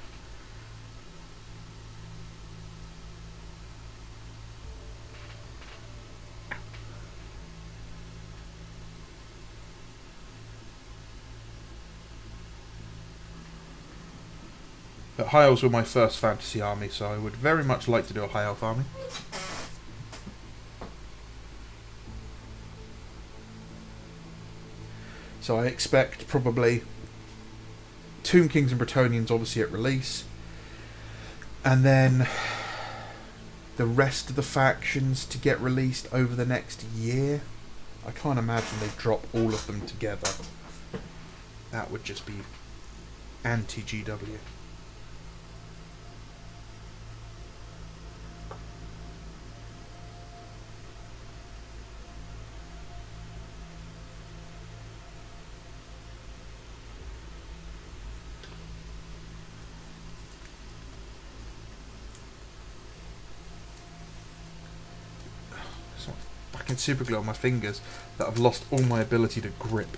But High Elves were my first fantasy army, so I would very much like to do a High Elf army. So I expect probably Tomb Kings and Bretonnians obviously at release. And then the rest of the factions to get released over the next year. I can't imagine they drop all of them together. That would just be anti-GW. Super glue on my fingers that I've lost all my ability to grip.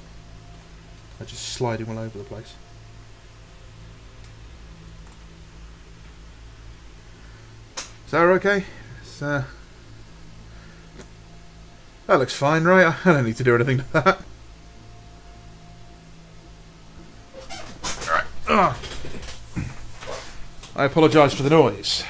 They're just sliding all over the place. Is that okay? That looks fine, right? I don't need to do anything to that. Alright. I apologise for the noise.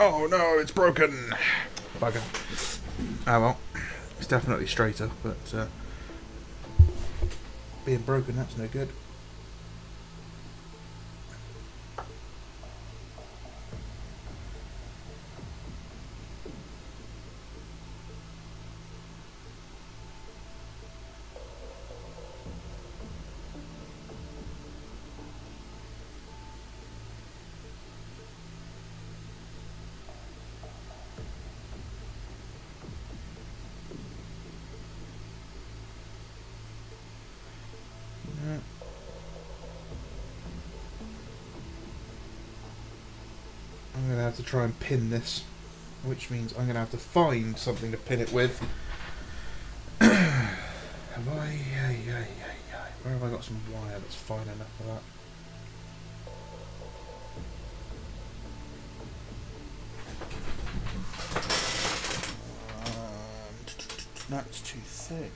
Oh no, it's broken! Bugger. Oh well, it's definitely straighter, but being broken, that's no good. I'm going to have to try and pin this, which means I'm going to have to find something to pin it with. Have I? Where have I got some wire that's fine enough for that? That's too thick.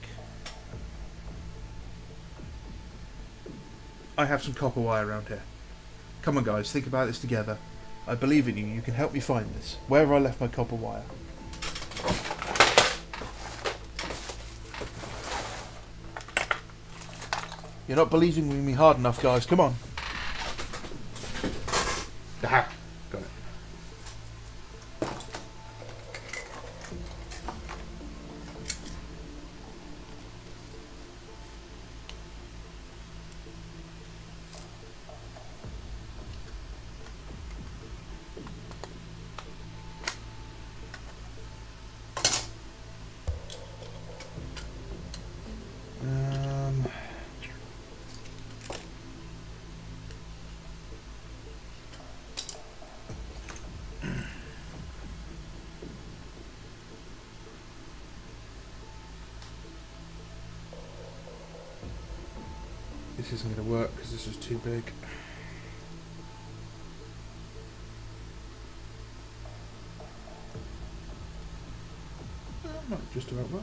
I have some copper wire around here. Come on guys, think about this together. I believe in you, you can help me find this. Where have I left my copper wire? You're not believing in me hard enough, guys, come on. Aha, got it. This isn't going to work because this is too big. That might just about work.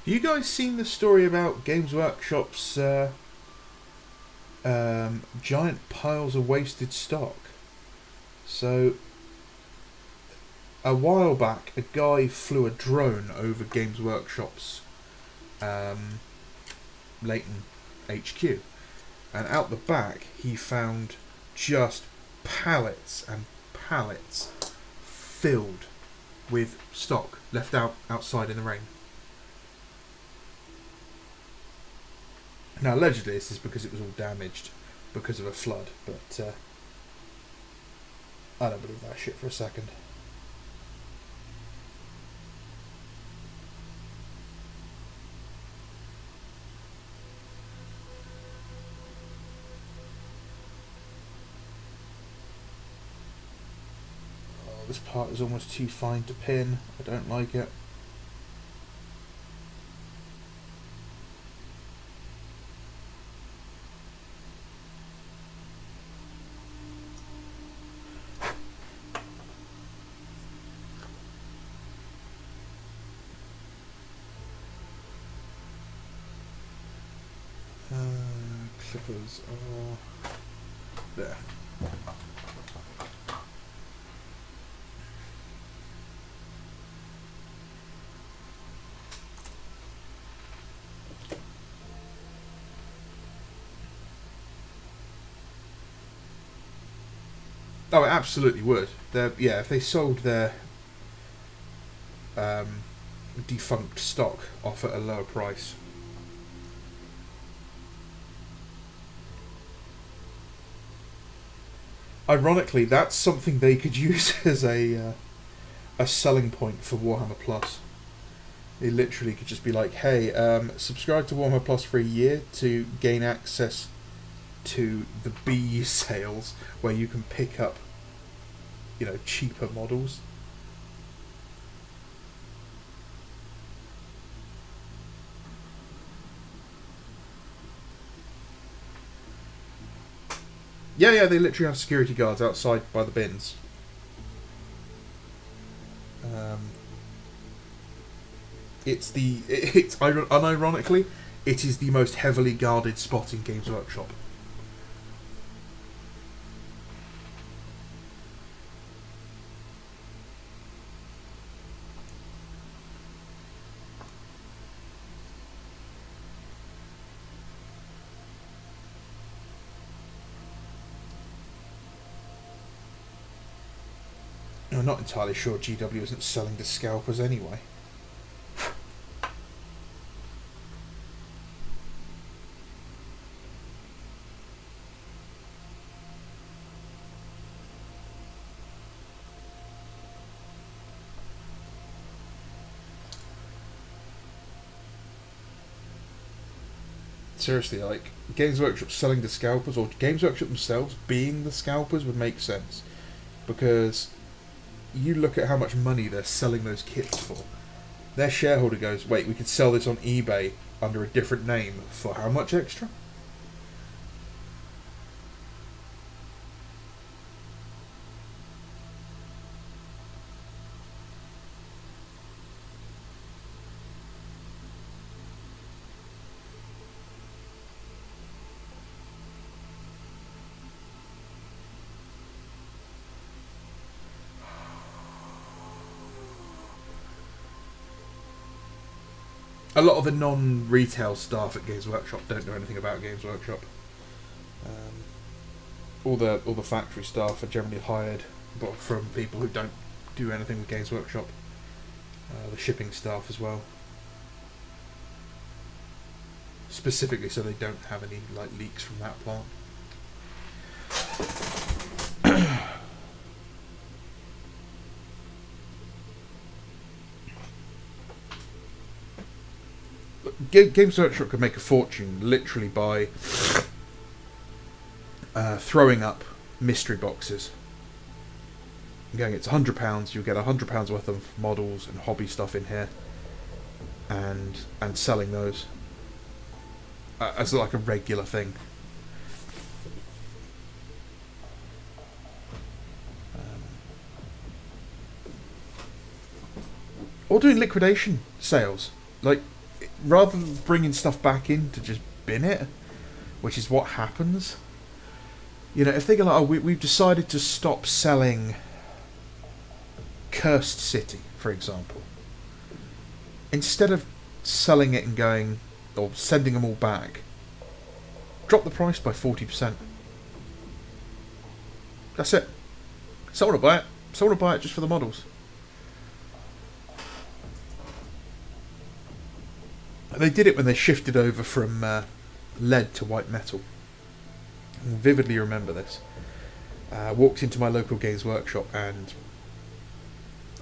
You guys seen the story about Games Workshop's giant piles of wasted stock? So, a while back, a guy flew a drone over Games Workshop's Leighton HQ, and out the back he found just pallets and pallets filled with stock left outside in the rain. Now, allegedly, this is because it was all damaged because of a flood, but I don't believe that shit for a second. Oh, this part is almost too fine to pin. I don't like it. Clippers are there. Oh, it absolutely would. Yeah, if they sold their defunct stock off at a lower price. Ironically, that's something they could use as a selling point for Warhammer Plus. They literally could just be like, hey, subscribe to Warhammer Plus for a year to gain access to the B sales where you can pick up, you know, cheaper models. Yeah, they literally have security guards outside by the bins. It's unironically, it is the most heavily guarded spot in Games Workshop. I'm not entirely sure GW isn't selling to scalpers anyway. Seriously, like, Games Workshop selling to scalpers, or Games Workshop themselves being the scalpers, would make sense. Because you look at how much money they're selling those kits for. Their shareholder goes, wait, we could sell this on eBay under a different name for how much extra? A lot of the non-retail staff at Games Workshop don't know anything about Games Workshop. All the factory staff are generally hired, but from people who don't do anything with Games Workshop. The shipping staff as well, specifically so they don't have any like leaks from that plant. Games Workshop could make a fortune literally by throwing up mystery boxes. Going, it's £100. You'll get £100 worth of models and hobby stuff in here, and selling those as like a regular thing. Or doing liquidation sales, like, rather than bringing stuff back in to just bin it, which is what happens. You know, if they go like, oh, we've decided to stop selling Cursed City, for example. Instead of selling it and going, or sending them all back, drop the price by 40%. That's it. Someone will buy it. Someone will buy it just for the models. They did it when they shifted over from lead to white metal. I vividly remember this. Walked into my local Games Workshop and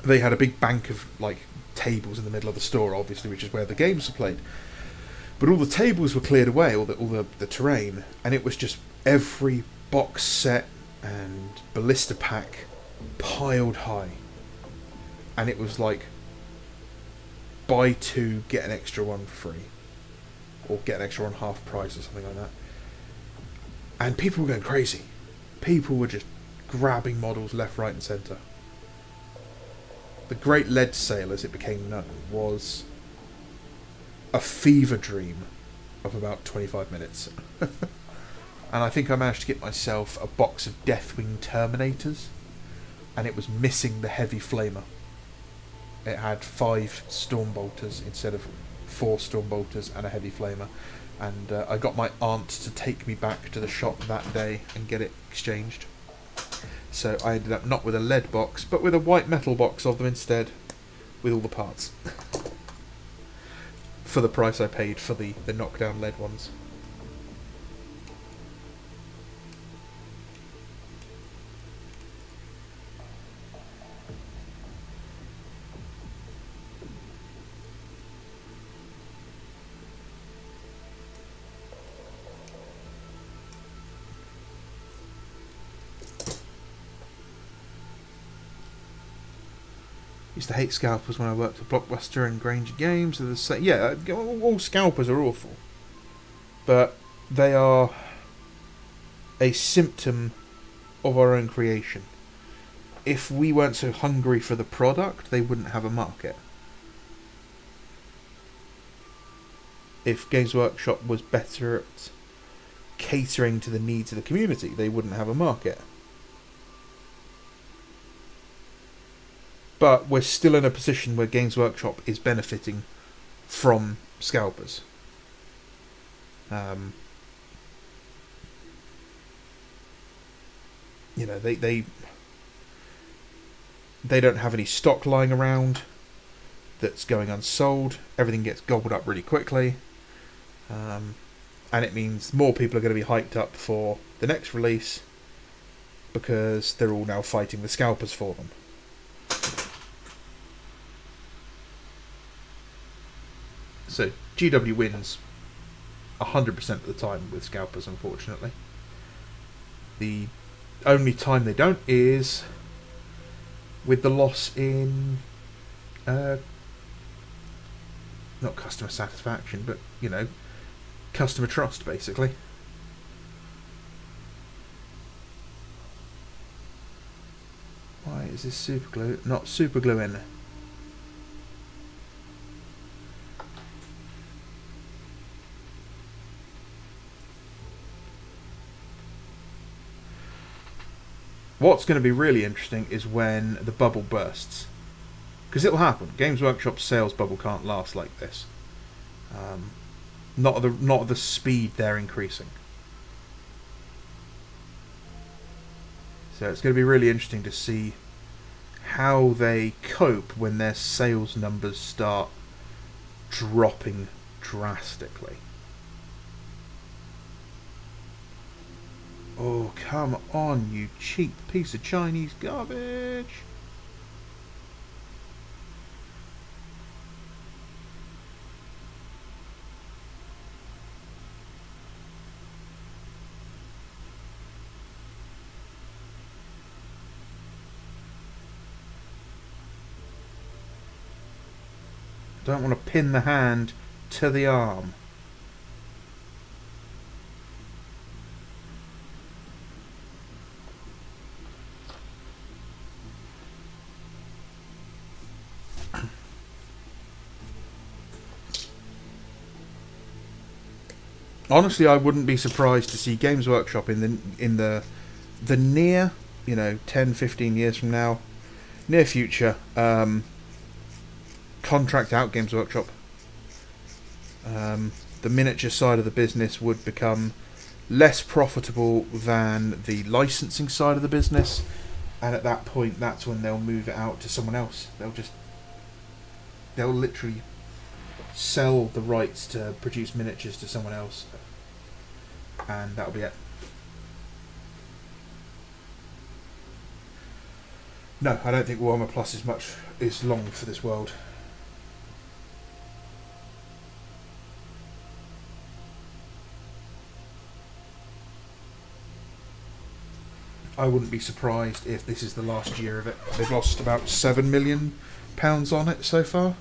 they had a big bank of like tables in the middle of the store, obviously, which is where the games are played. But all the tables were cleared away, all the terrain, and it was just every box set and ballista pack piled high. And it was like, buy two, get an extra one for free. Or get an extra one half price or something like that. And people were going crazy. People were just grabbing models left, right and centre. The Great Lead Sale, as it became known, was a fever dream of about 25 minutes. And I think I managed to get myself a box of Deathwing Terminators, and it was missing the heavy flamer. It had 5 Stormbolters instead of 4 Stormbolters and a heavy flamer. And I got my aunt to take me back to the shop that day and get it exchanged. So I ended up not with a lead box, but with a white metal box of them instead, with all the parts. For the price I paid for the knockdown lead ones. Used to hate scalpers when I worked at Blockbuster and Granger Games. Yeah, all scalpers are awful, but they are a symptom of our own creation. If we weren't so hungry for the product, they wouldn't have a market. If Games Workshop was better at catering to the needs of the community, they wouldn't have a market. But we're still in a position where Games Workshop is benefiting from scalpers. You know, they don't have any stock lying around that's going unsold. Everything gets gobbled up really quickly. And it means more people are going to be hyped up for the next release because they're all now fighting the scalpers for them. So GW wins 100% of the time with scalpers, unfortunately. The only time they don't is with the loss in not customer satisfaction, but, you know, customer trust, basically. Why is this super glue not super gluing? What's going to be really interesting is when the bubble bursts. Because it'll happen. Games Workshop's sales bubble can't last like this. Not at the speed they're increasing. So it's going to be really interesting to see how they cope when their sales numbers start dropping drastically. Oh, come on, you cheap piece of Chinese garbage. Don't want to pin the hand to the arm. Honestly, I wouldn't be surprised to see Games Workshop in the near, 10, 15 years from now, near future, contract out Games Workshop. The miniature side of the business would become less profitable than the licensing side of the business, and at that point, that's when they'll move it out to someone else. They'll literally sell the rights to produce miniatures to someone else, and that'll be it. No, I don't think Warhammer Plus is long for this world. I wouldn't be surprised if this is the last year of it. They've lost about £7 million on it so far.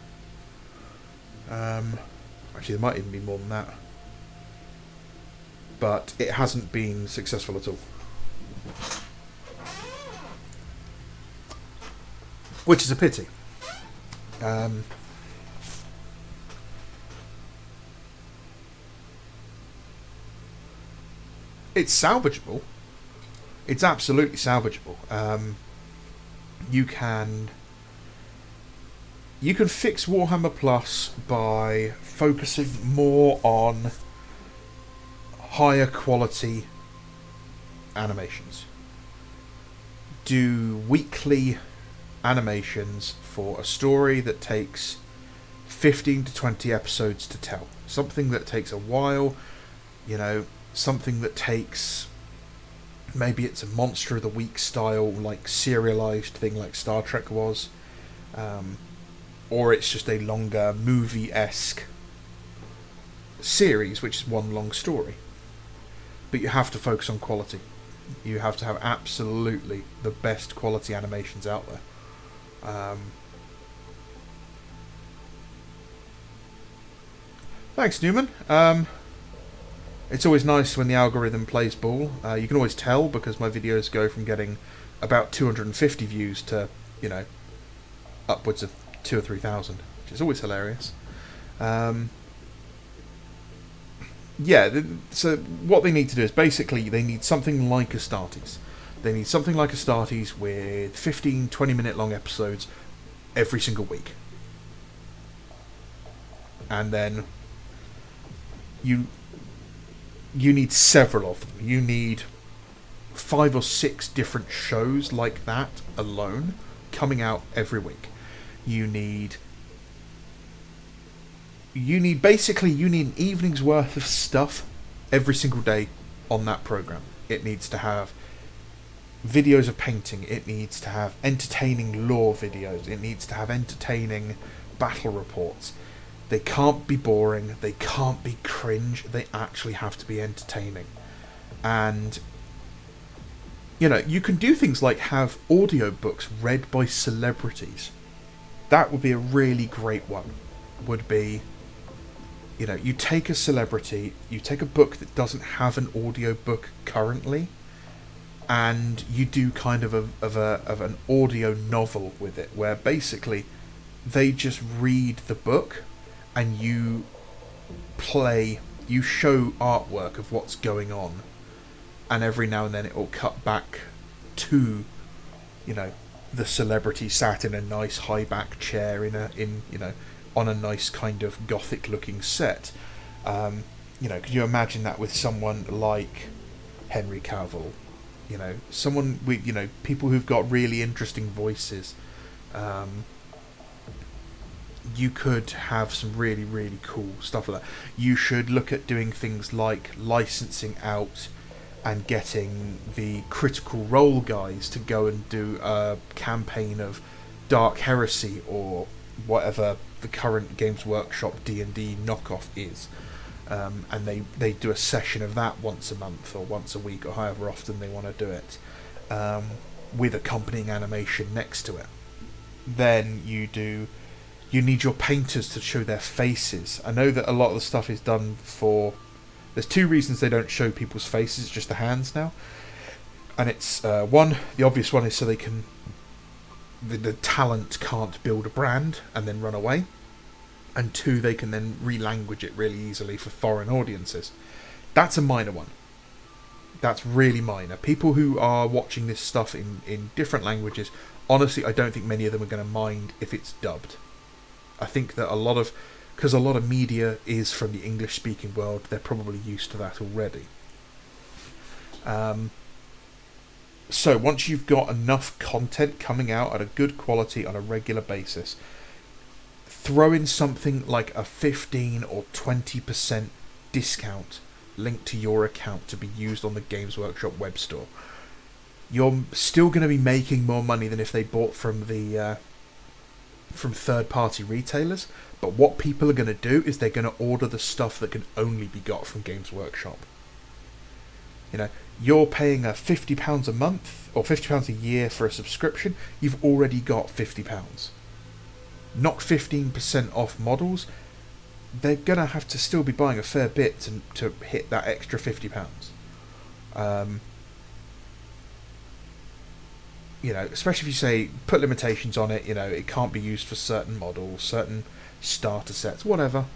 Actually, there might even be more than that. But it hasn't been successful at all. Which is a pity. It's salvageable. It's absolutely salvageable. You can fix Warhammer Plus by focusing more on higher quality animations. Do weekly animations for a story that takes 15 to 20 episodes to tell. Something that takes a while, something that takes... Maybe it's a Monster of the Week style, like serialized thing like Star Trek was. Or it's just a longer movie-esque series, which is one long story. But you have to focus on quality. You have to have absolutely the best quality animations out there. Thanks, Newman. It's always nice when the algorithm plays ball. You can always tell because my videos go from getting about 250 views to, upwards of 2 or 3,000, which is always hilarious. So what they need to do is basically they need something like Astartes. They need something like Astartes with 15, 20-minute long episodes every single week. And then you need several of them. You need 5 or 6 different shows like that alone coming out every week. You need an evening's worth of stuff every single day on that program. It needs to have videos of painting. It needs to have entertaining lore videos. It needs to have entertaining battle reports. They can't be boring. They can't be cringe. They actually have to be entertaining. And, you can do things like have audiobooks read by celebrities. That would be a really great one. Would be, you take a celebrity, you take a book that doesn't have an audiobook currently, and you do kind of an audio novel with it, where basically they just read the book and you show artwork of what's going on, and every now and then it will cut back to, the celebrity sat in a nice high back chair on a nice kind of gothic looking set. Could you imagine that with someone like Henry Cavill? Someone with, people who've got really interesting voices. You could have some really, really cool stuff like that. You should look at doing things like licensing out and getting the Critical Role guys to go and do a campaign of Dark Heresy or whatever the current Games Workshop D&D knockoff is. And they do a session of that once a month or once a week or however often they want to do it, with accompanying animation next to it. Then you need your painters to show their faces. I know that a lot of the stuff is done for... There's 2 reasons they don't show people's faces, just the hands now. And it's, one, the obvious one is so they can... The talent can't build a brand and then run away. And 2, they can then re-language it really easily for foreign audiences. That's a minor one. That's really minor. People who are watching this stuff in different languages, honestly, I don't think many of them are going to mind if it's dubbed. I think that because a lot of media is from the English-speaking world, they're probably used to that already. So once you've got enough content coming out at a good quality on a regular basis, throw in something like a 15 or 20% discount linked to your account to be used on the Games Workshop web store. You're still going to be making more money than if they bought from third-party retailers, but what people are going to do is they're going to order the stuff that can only be got from Games Workshop. You're paying £50 a month or £50 a year for a subscription. You've already got £50. Knock 15% off models. They're going to have to still be buying a fair bit to hit that extra £50. Especially if you say put limitations on it, it can't be used for certain models, certain starter sets, whatever.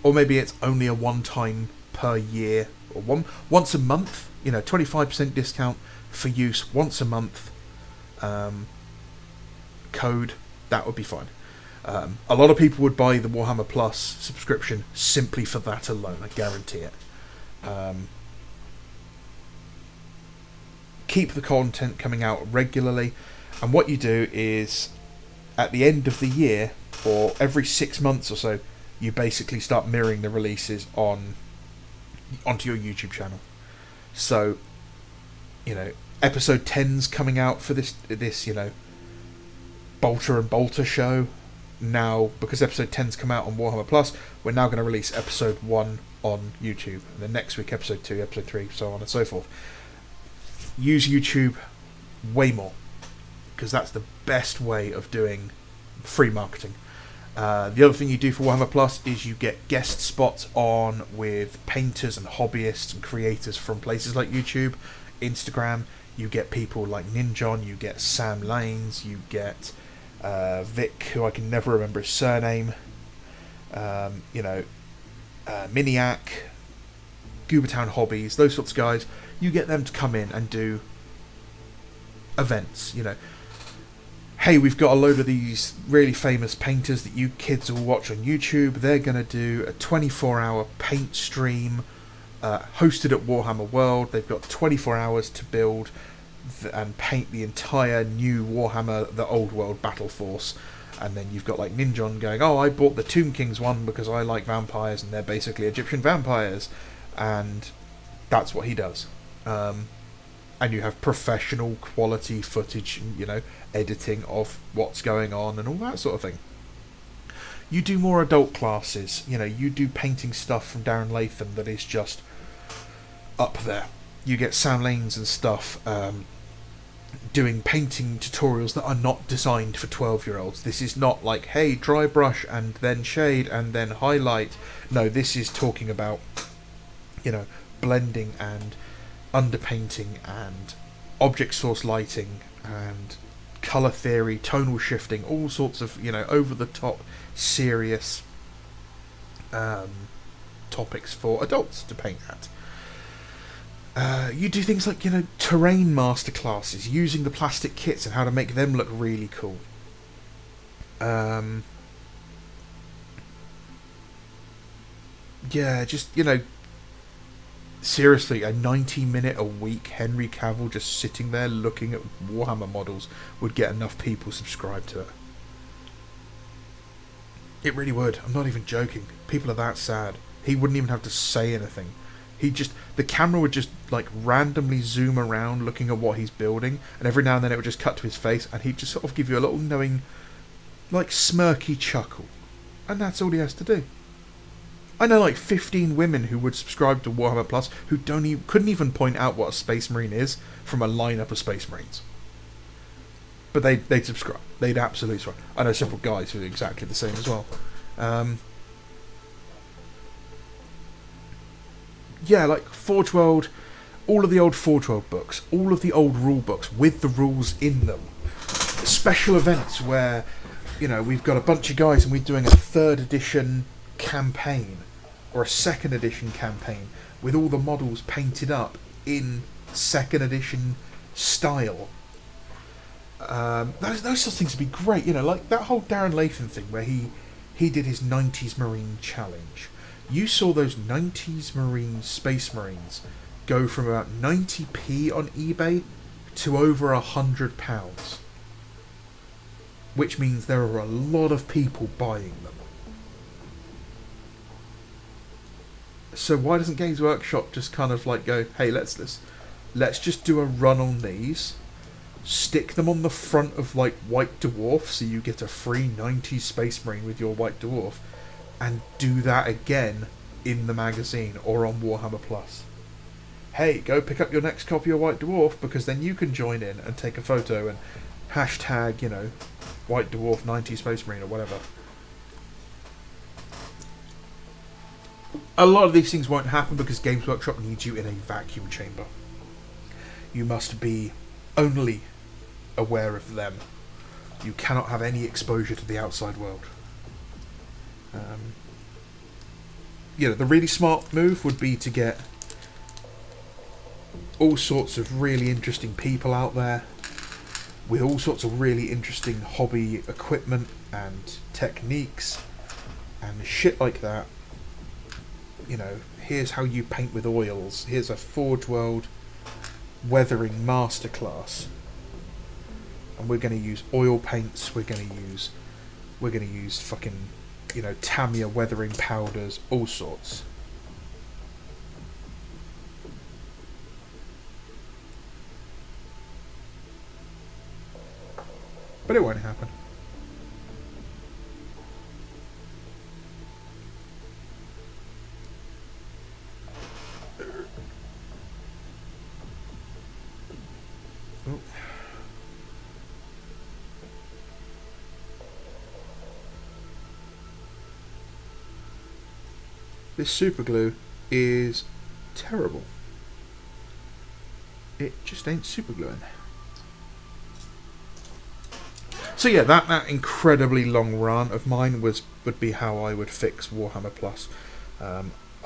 Or maybe it's only a one-time per year or once a month, 25% discount for use once a month. Code, that would be fine. A lot of people would buy the Warhammer Plus subscription simply for that alone, I guarantee it. Keep the content coming out regularly, and what you do is at the end of the year or every 6 months or so, you basically start mirroring the releases onto your YouTube channel. So, episode 10's coming out for this Bolter and Bolter show. Now, because episode 10's come out on Warhammer Plus, we're now going to release episode 1 on YouTube, and then next week episode 2, episode 3, so on and so forth. Use YouTube way more, because that's the best way of doing free marketing. The other thing you do for Warhammer Plus is you get guest spots on with painters and hobbyists and creators from places like YouTube, Instagram. You get people like Ninjon, you get Sam Lanes, you get Vic, who I can never remember his surname, Miniac, Goobertown Hobbies, those sorts of guys. You get them to come in and do events, Hey, we've got a load of these really famous painters that you kids will watch on YouTube. They're going to do a 24-hour paint stream hosted at Warhammer World. They've got 24 hours to build and paint the entire new Warhammer, the Old World Battle Force. And then you've got like Ninjon going, oh, I bought the Tomb Kings one because I like vampires and they're basically Egyptian vampires. And that's what he does. And you have professional quality footage, editing of what's going on and all that sort of thing. You do more adult classes, you do painting stuff from Darren Latham that is just up there. You get Sam Lanes and stuff doing painting tutorials that are not designed for 12-year-olds. This is not like, hey, dry brush and then shade and then highlight. No, this is talking about, blending and underpainting and object source lighting and colour theory, tonal shifting, all sorts of, over the top, serious topics for adults to paint at. You do things like, terrain masterclasses, using the plastic kits and how to make them look really cool. Seriously, a 90-minute a week Henry Cavill just sitting there looking at Warhammer models would get enough people subscribed to it. It really would. I'm not even joking. People are that sad. He wouldn't even have to say anything. The camera would just like randomly zoom around looking at what he's building, and every now and then it would just cut to his face and he'd just sort of give you a little knowing, like, smirky chuckle. And that's all he has to do. I know like 15 women who would subscribe to Warhammer Plus who couldn't even point out what a Space Marine is from a lineup of Space Marines. But they'd subscribe. They'd absolutely subscribe. I know several guys who are exactly the same as well. Like Forge World, all of the old Forge World books, all of the old rule books with the rules in them. Special events where, we've got a bunch of guys and we're doing a 3rd edition campaign or a 2nd edition campaign with all the models painted up in 2nd edition style. Those sorts of things would be great, like that whole Darren Latham thing where he did his 90s Marine challenge. You saw those 90s Marine Space Marines go from about 90p on eBay to over £100, which means there are a lot of people buying them. So why doesn't Games Workshop just kind of like go, hey, let's just do a run on these, stick them on the front of like White Dwarf so you get a free 90s Space Marine with your White Dwarf, and do that again in the magazine or on Warhammer Plus. Hey, go pick up your next copy of White Dwarf because then you can join in and take a photo and hashtag, White Dwarf 90s Space Marine or whatever. A lot of these things won't happen because Games Workshop needs you in a vacuum chamber. You must be only aware of them. You cannot have any exposure to the outside world. The really smart move would be to get all sorts of really interesting people out there with all sorts of really interesting hobby equipment and techniques and shit like that. Here's how you paint with oils. Here's a Forge World weathering masterclass, and we're going to use oil paints. We're going to use fucking Tamiya weathering powders, all sorts. But it won't happen. This super glue is terrible. It just ain't super gluing. So yeah, that incredibly long rant of mine would be how I would fix Warhammer Plus.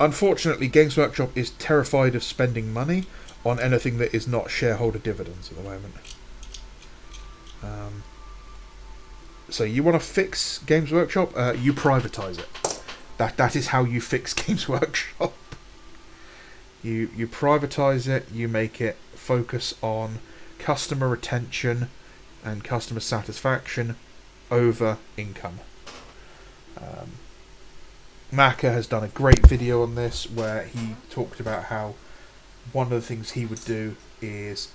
Unfortunately, Games Workshop is terrified of spending money on anything that is not shareholder dividends at the moment. So you want to fix Games Workshop? You privatise it. That is how you fix Games Workshop. You privatise it. You make it focus on customer retention and customer satisfaction over income. Maka has done a great video on this where he talked about how one of the things he would do is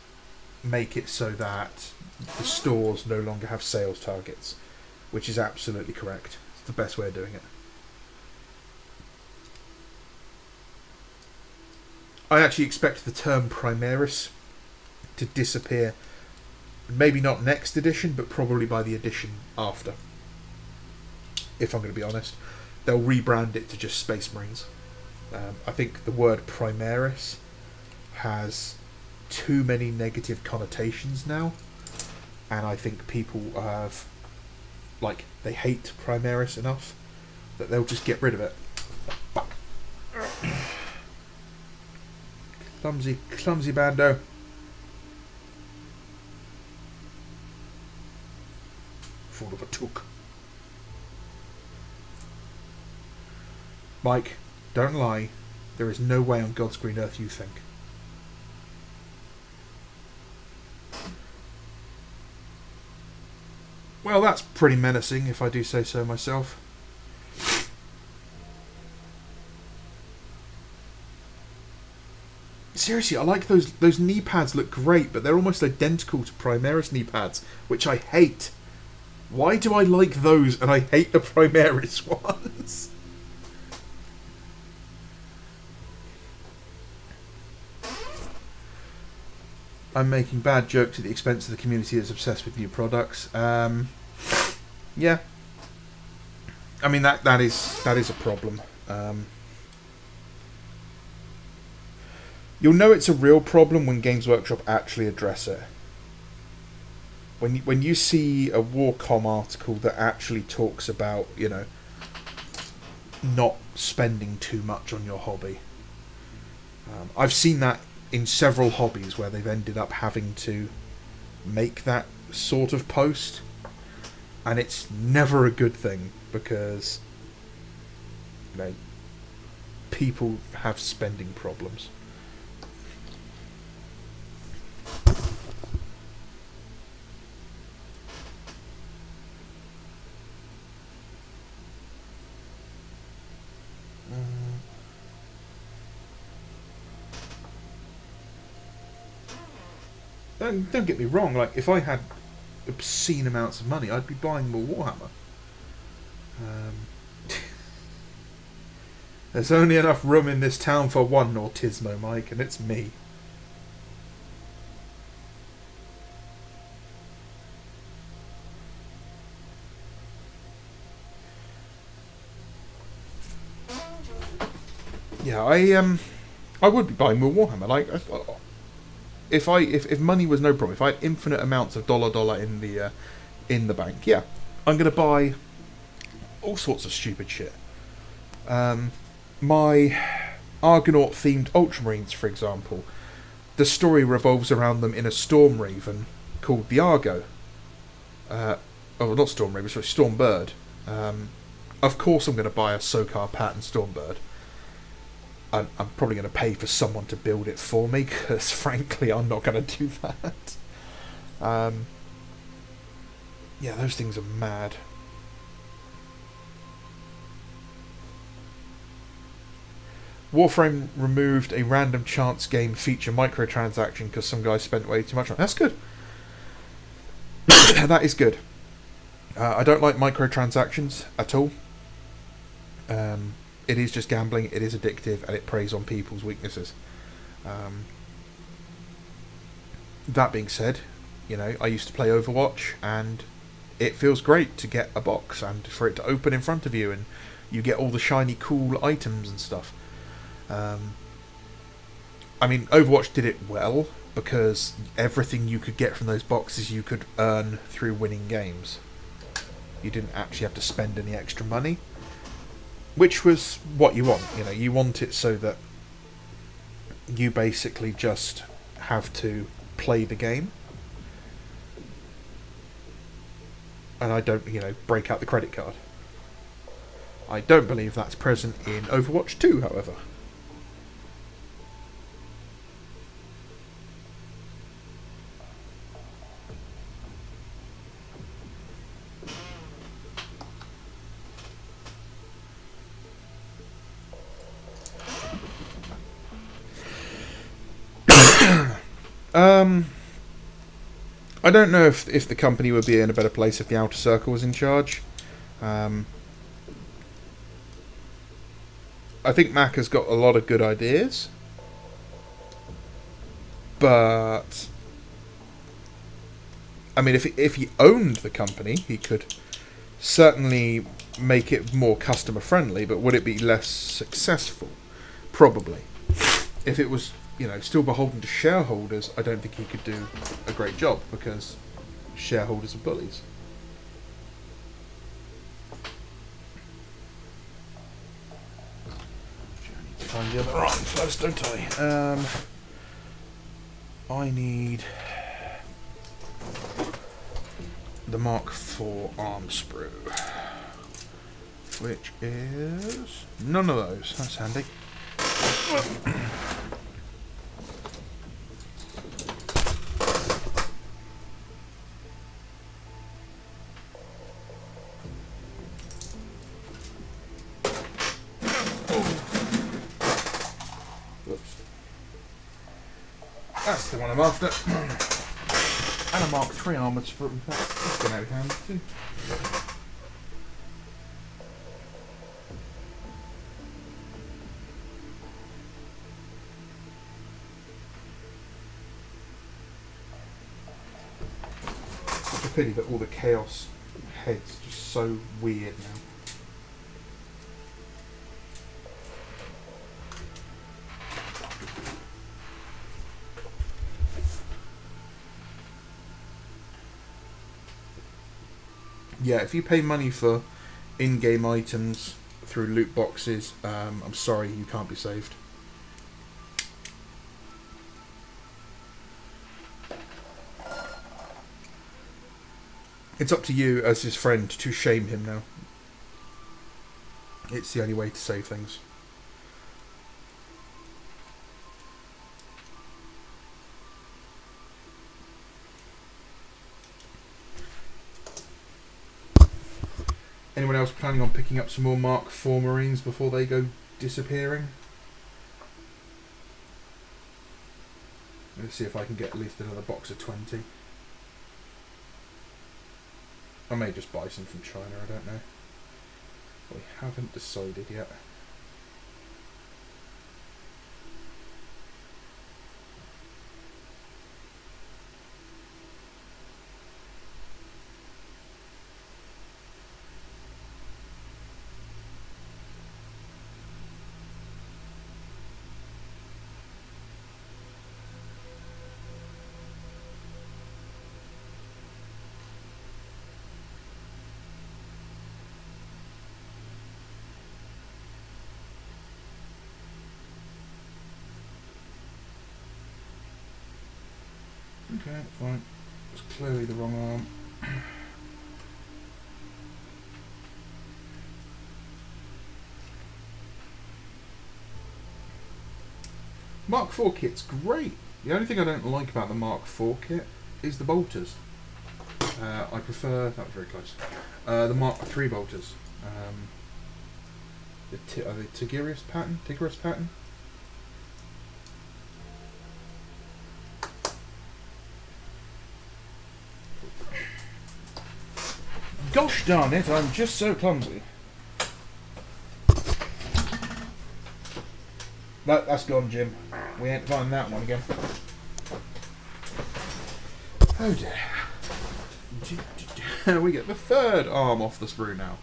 make it so that the stores no longer have sales targets, which is absolutely correct. It's the best way of doing it. I actually expect the term Primaris to disappear, maybe not next edition, but probably by the edition after. If I'm going to be honest, they'll rebrand it to just Space Marines. I think the word Primaris has too many negative connotations now, and I think people have, like, they hate Primaris enough that they'll just get rid of it. Fuck. Clumsy Bando. Fool of a took. Mike, don't lie. There is no way on God's green earth you think. Well, that's pretty menacing, if I do say so myself. Seriously, I like those knee pads look great, but they're almost identical to Primaris knee pads, which I hate. Why do I like those and I hate the Primaris ones? I'm making bad jokes at the expense of the community that's obsessed with new products. Yeah. I mean that is a problem. You'll know it's a real problem when Games Workshop actually address it. When you see a Warcom article that actually talks about, you know, not spending too much on your hobby. I've seen that in several hobbies where they've ended up having to make that sort of post, and it's never a good thing because, you know, people have spending problems. Don't get me wrong, like, if I had obscene amounts of money, I'd be buying more Warhammer. There's only enough room in this town for one Autismo, Mike, and it's me. Yeah, I would be buying more Warhammer. Like, if money was no problem, if I had infinite amounts of dollar in the bank, yeah, I'm gonna buy all sorts of stupid shit. My Argonaut themed Ultramarines, for example, the story revolves around them in a Storm Raven called the Argo. Not Storm Raven, sorry, Stormbird. Of course, I'm gonna buy a Sokar pattern Stormbird. I'm probably going to pay for someone to build it for me, because frankly I'm not going to do that. Yeah, those things are mad. Warframe removed a random chance game feature microtransaction because some guy spent way too much on it. That's good. That is good. I don't like microtransactions at all. It is just gambling, it is addictive, and it preys on people's weaknesses. That being said, you know, I used to play Overwatch, and it feels great to get a box and for it to open in front of you and you get all the shiny, cool items and stuff. I mean, Overwatch did it well because everything you could get from those boxes you could earn through winning games. You didn't actually have to spend any extra money, which was what you want. You know, you want it so that you basically just have to play the game. And I don't, break out the credit card. I don't believe that's present in Overwatch 2, however. I don't know if the company would be in a better place if the Outer Circle was in charge. I think Mac has got a lot of good ideas, but I mean, if he owned the company, he could certainly make it more customer friendly. But would it be less successful? Probably. If it was, still beholden to shareholders, I don't think he could do a great job because shareholders are bullies. I need to find the other arm first, don't I? I need the Mark IV arm sprue, which is none of those. That's handy. That's the one I'm after. And a Mark III armoured sprue. That's going out handy too. It's a pity that all the Chaos heads are just so weird now. Yeah, if you pay money for in-game items through loot boxes, I'm sorry, you can't be saved. It's up to you as his friend to shame him now. It's the only way to save things. Anyone else planning on picking up some more Mark IV Marines before they go disappearing? Let's see if I can get at least another box of 20. I may just buy some from China, I don't know. We haven't decided yet. Okay, fine. It's clearly the wrong arm. Mark IV kit's great. The only thing I don't like about the Mark IV kit is the bolters. I prefer... That was very close. The Mark III bolters. The Tigris pattern? Gosh darn it, I'm just so clumsy. No, that's gone, Jim. We ain't finding that one again. Oh dear. We get the third arm off the sprue now.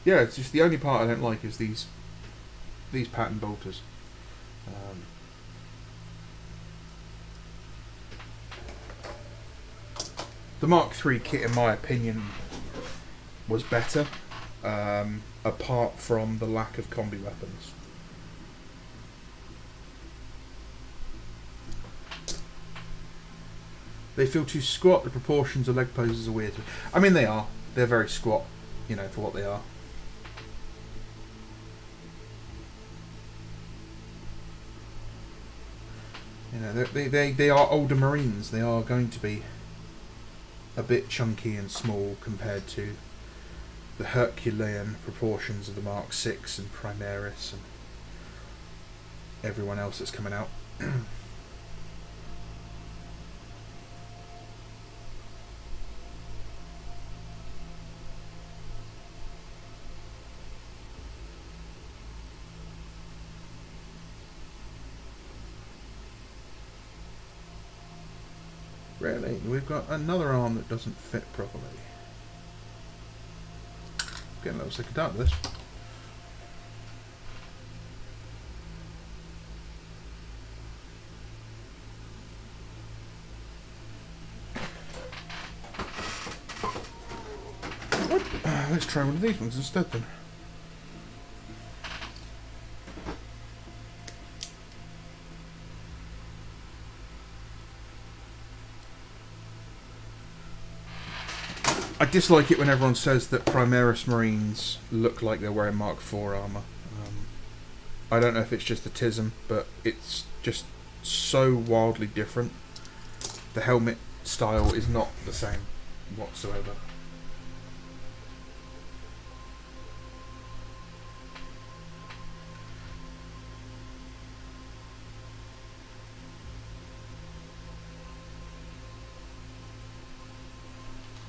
Yeah, it's just the only part I don't like is these pattern bolters. The Mark III kit, in my opinion, was better, apart from the lack of combi weapons. They feel too squat. The proportions of leg poses are weird. I mean, they are. They're very squat, you know, for what they are. You know, they are older Marines. They are going to be a bit chunky and small compared to the Herculean proportions of the Mark VI and Primaris and everyone else that's coming out. Really? We've got another arm that doesn't fit properly. Getting a little sick of that, this. What? Let's try one of these ones instead then. I dislike it when everyone says that Primaris Marines look like they're wearing Mark IV armour. I don't know if it's just the TISM, but it's just so wildly different. The helmet style is not the same whatsoever.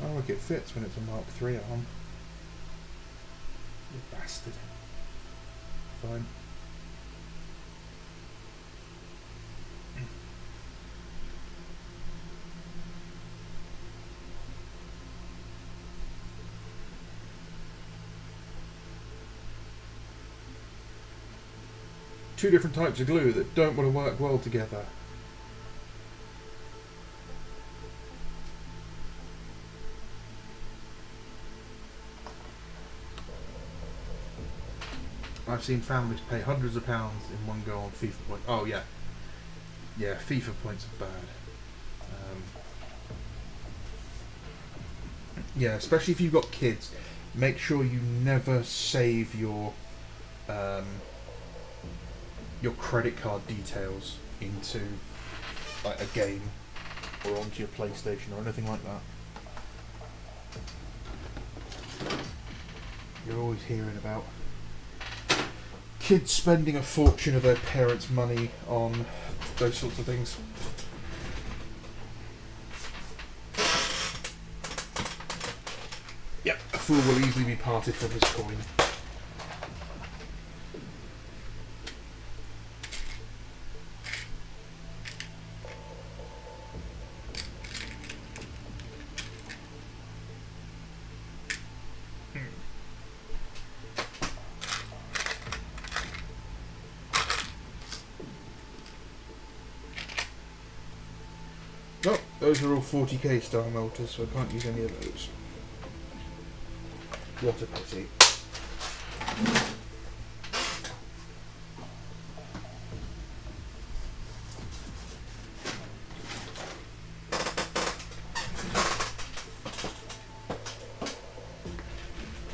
Oh, look, it fits when it's a Mark III arm. You bastard. Fine. Two different types of glue that don't want to work well together. I've seen families pay hundreds of pounds in one go on FIFA points. Oh yeah, yeah, FIFA points are bad. Yeah, especially if you've got kids, make sure you never save your credit card details into like a game or onto your PlayStation or anything like that. You're always hearing about kids spending a fortune of their parents' money on those sorts of things. Yep, a fool will easily be parted from his coin. Oh, those are all 40k style melters, so I can't use any of those. What a pity.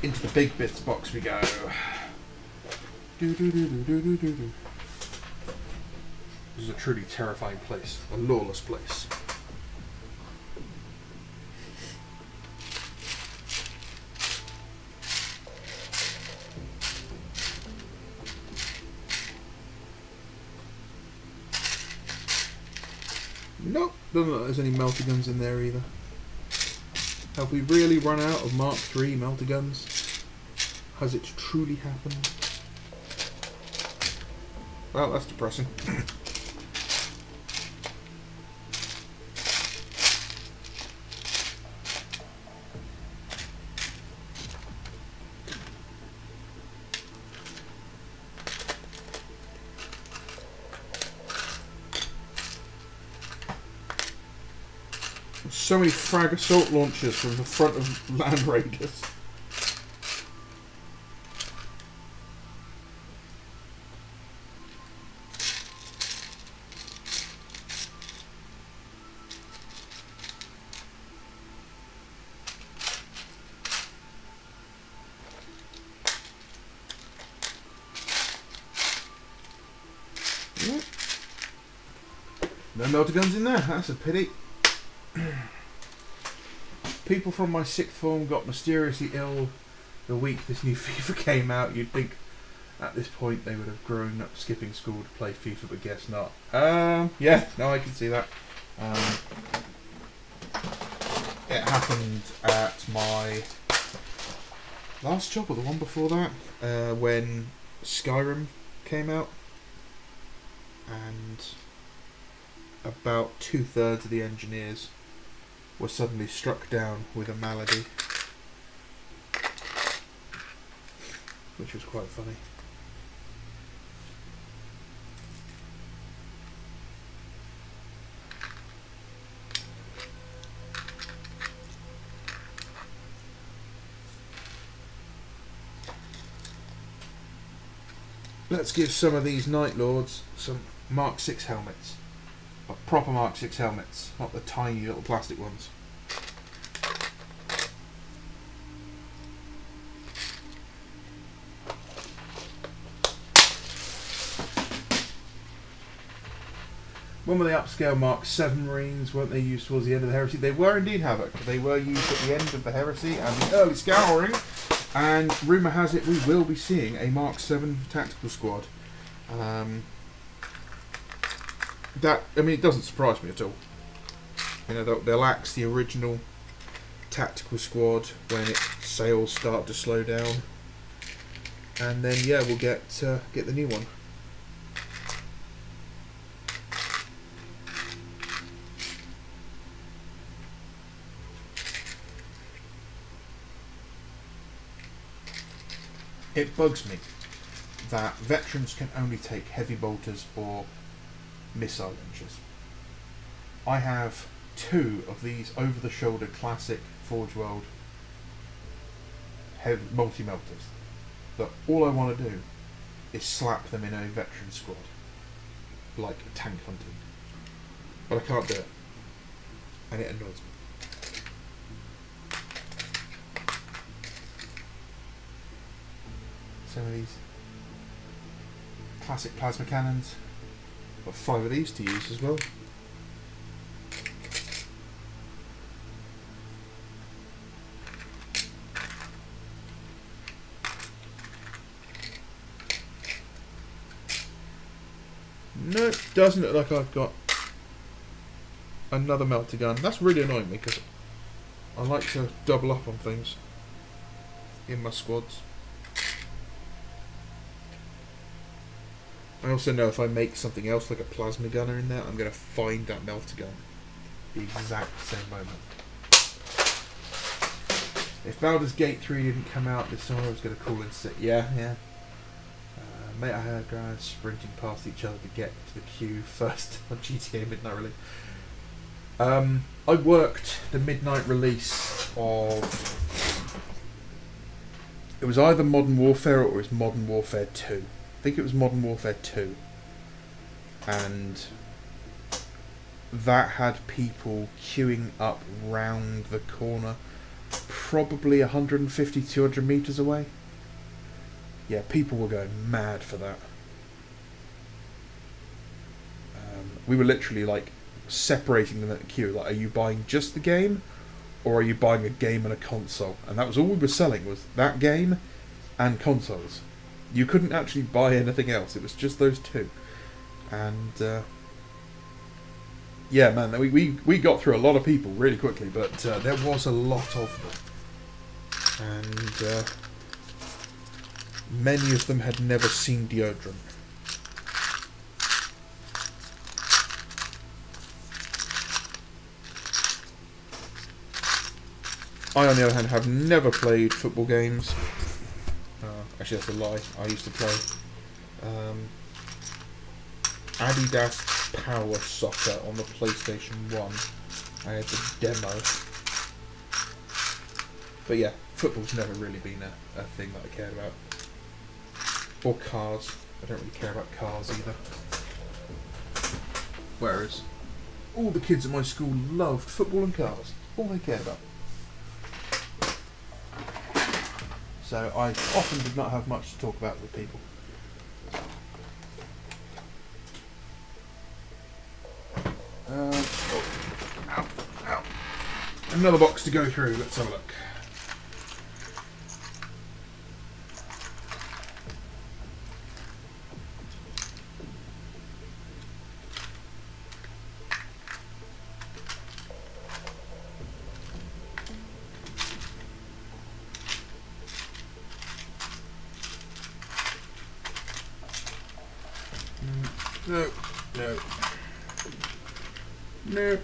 Into the big bits box we go. This is a truly terrifying place, a lawless place. Nope, doesn't look like there's any melter guns in there either. Have we really run out of Mark III melter guns? Has it truly happened? Well, that's depressing. so many frag assault launchers from the front of Land Raiders. No melter guns in there, that's a pity. People from my sixth form got mysteriously ill the week this new FIFA came out. You'd think at this point they would have grown up skipping school to play FIFA, but guess not. Yeah, no, I can see that. It happened at my last job, or the one before that, when Skyrim came out, and about 2/3 of the engineers were suddenly struck down with a malady, which was quite funny. Let's give some of these Night Lords some Mark 6 helmets. Proper Mark 6 helmets, not the tiny little plastic ones. When were the upscale Mark 7 Marines? Weren't they used towards the end of the Heresy? They were indeed, Havoc. They were used at the end of the Heresy and the early Scouring. And rumour has it we will be seeing a Mark 7 tactical squad. It doesn't surprise me at all. You know, they'll axe the original tactical squad when its sales start to slow down, and then yeah, we'll get the new one. It bugs me that veterans can only take heavy bolters or missile launchers. I have 2 of these over-the-shoulder classic Forge World multi-melters that all I want to do is slap them in a veteran squad, like tank hunting. But I can't do it, and it annoys me. Some of these classic plasma cannons. Got 5 of these to use as well. No, it doesn't look like I've got another melter gun. That's really annoying me because I like to double up on things in my squads. I also know if I make something else like a plasma gunner in there, I'm going to find that melter gun the exact same moment. If Baldur's Gate 3 didn't come out this summer, I was going to call in sick. Yeah. Mate, I heard guys sprinting past each other to get to the queue first on GTA Midnight Release. I worked the midnight release of... It was either Modern Warfare or it was Modern Warfare 2. I think it was Modern Warfare 2, and that had people queuing up round the corner, probably 150, 200 metres away. Yeah, people were going mad for that. We were literally like separating them at the queue, like, are you buying just the game, or are you buying a game and a console? And that was all we were selling, was that game and consoles. You couldn't actually buy anything else. It was just those 2. And yeah, man, we got through a lot of people really quickly, but there was a lot of them, and many of them had never seen deodorant. I, on the other hand, have never played football games. Actually, that's a lie. I used to play Adidas Power Soccer on the PlayStation 1 I had the demo. But yeah, football's never really been a thing that I cared about. Or cars. I don't really care about cars either. Whereas all the kids at my school loved football and cars. All they cared about. So I often did not have much to talk about with people. Ow. Another box to go through. Let's have a look. No.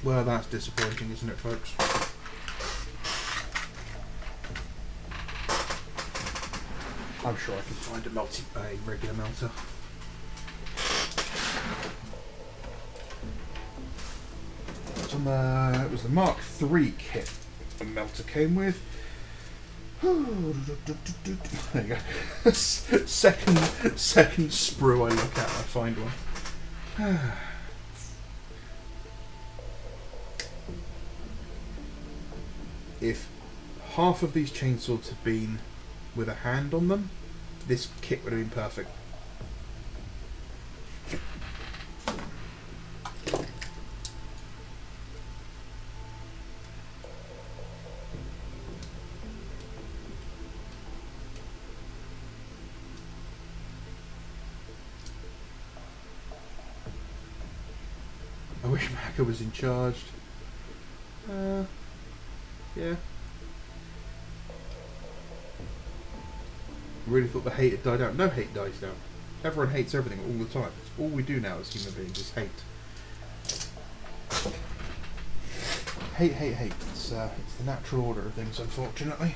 Well, that's disappointing, isn't it, folks? I'm sure I can find a regular melter. It was the Mark III kit the melter came with. There you go. second sprue I look at, I find one. If half of these chainsaws had been with a hand on them, this kit would have been perfect. I wish Macca was in charge. Yeah. Really thought the hate had died out. No hate dies down. Everyone hates everything all the time. It's all we do now as human beings is hate. Hate. It's the natural order of things, unfortunately.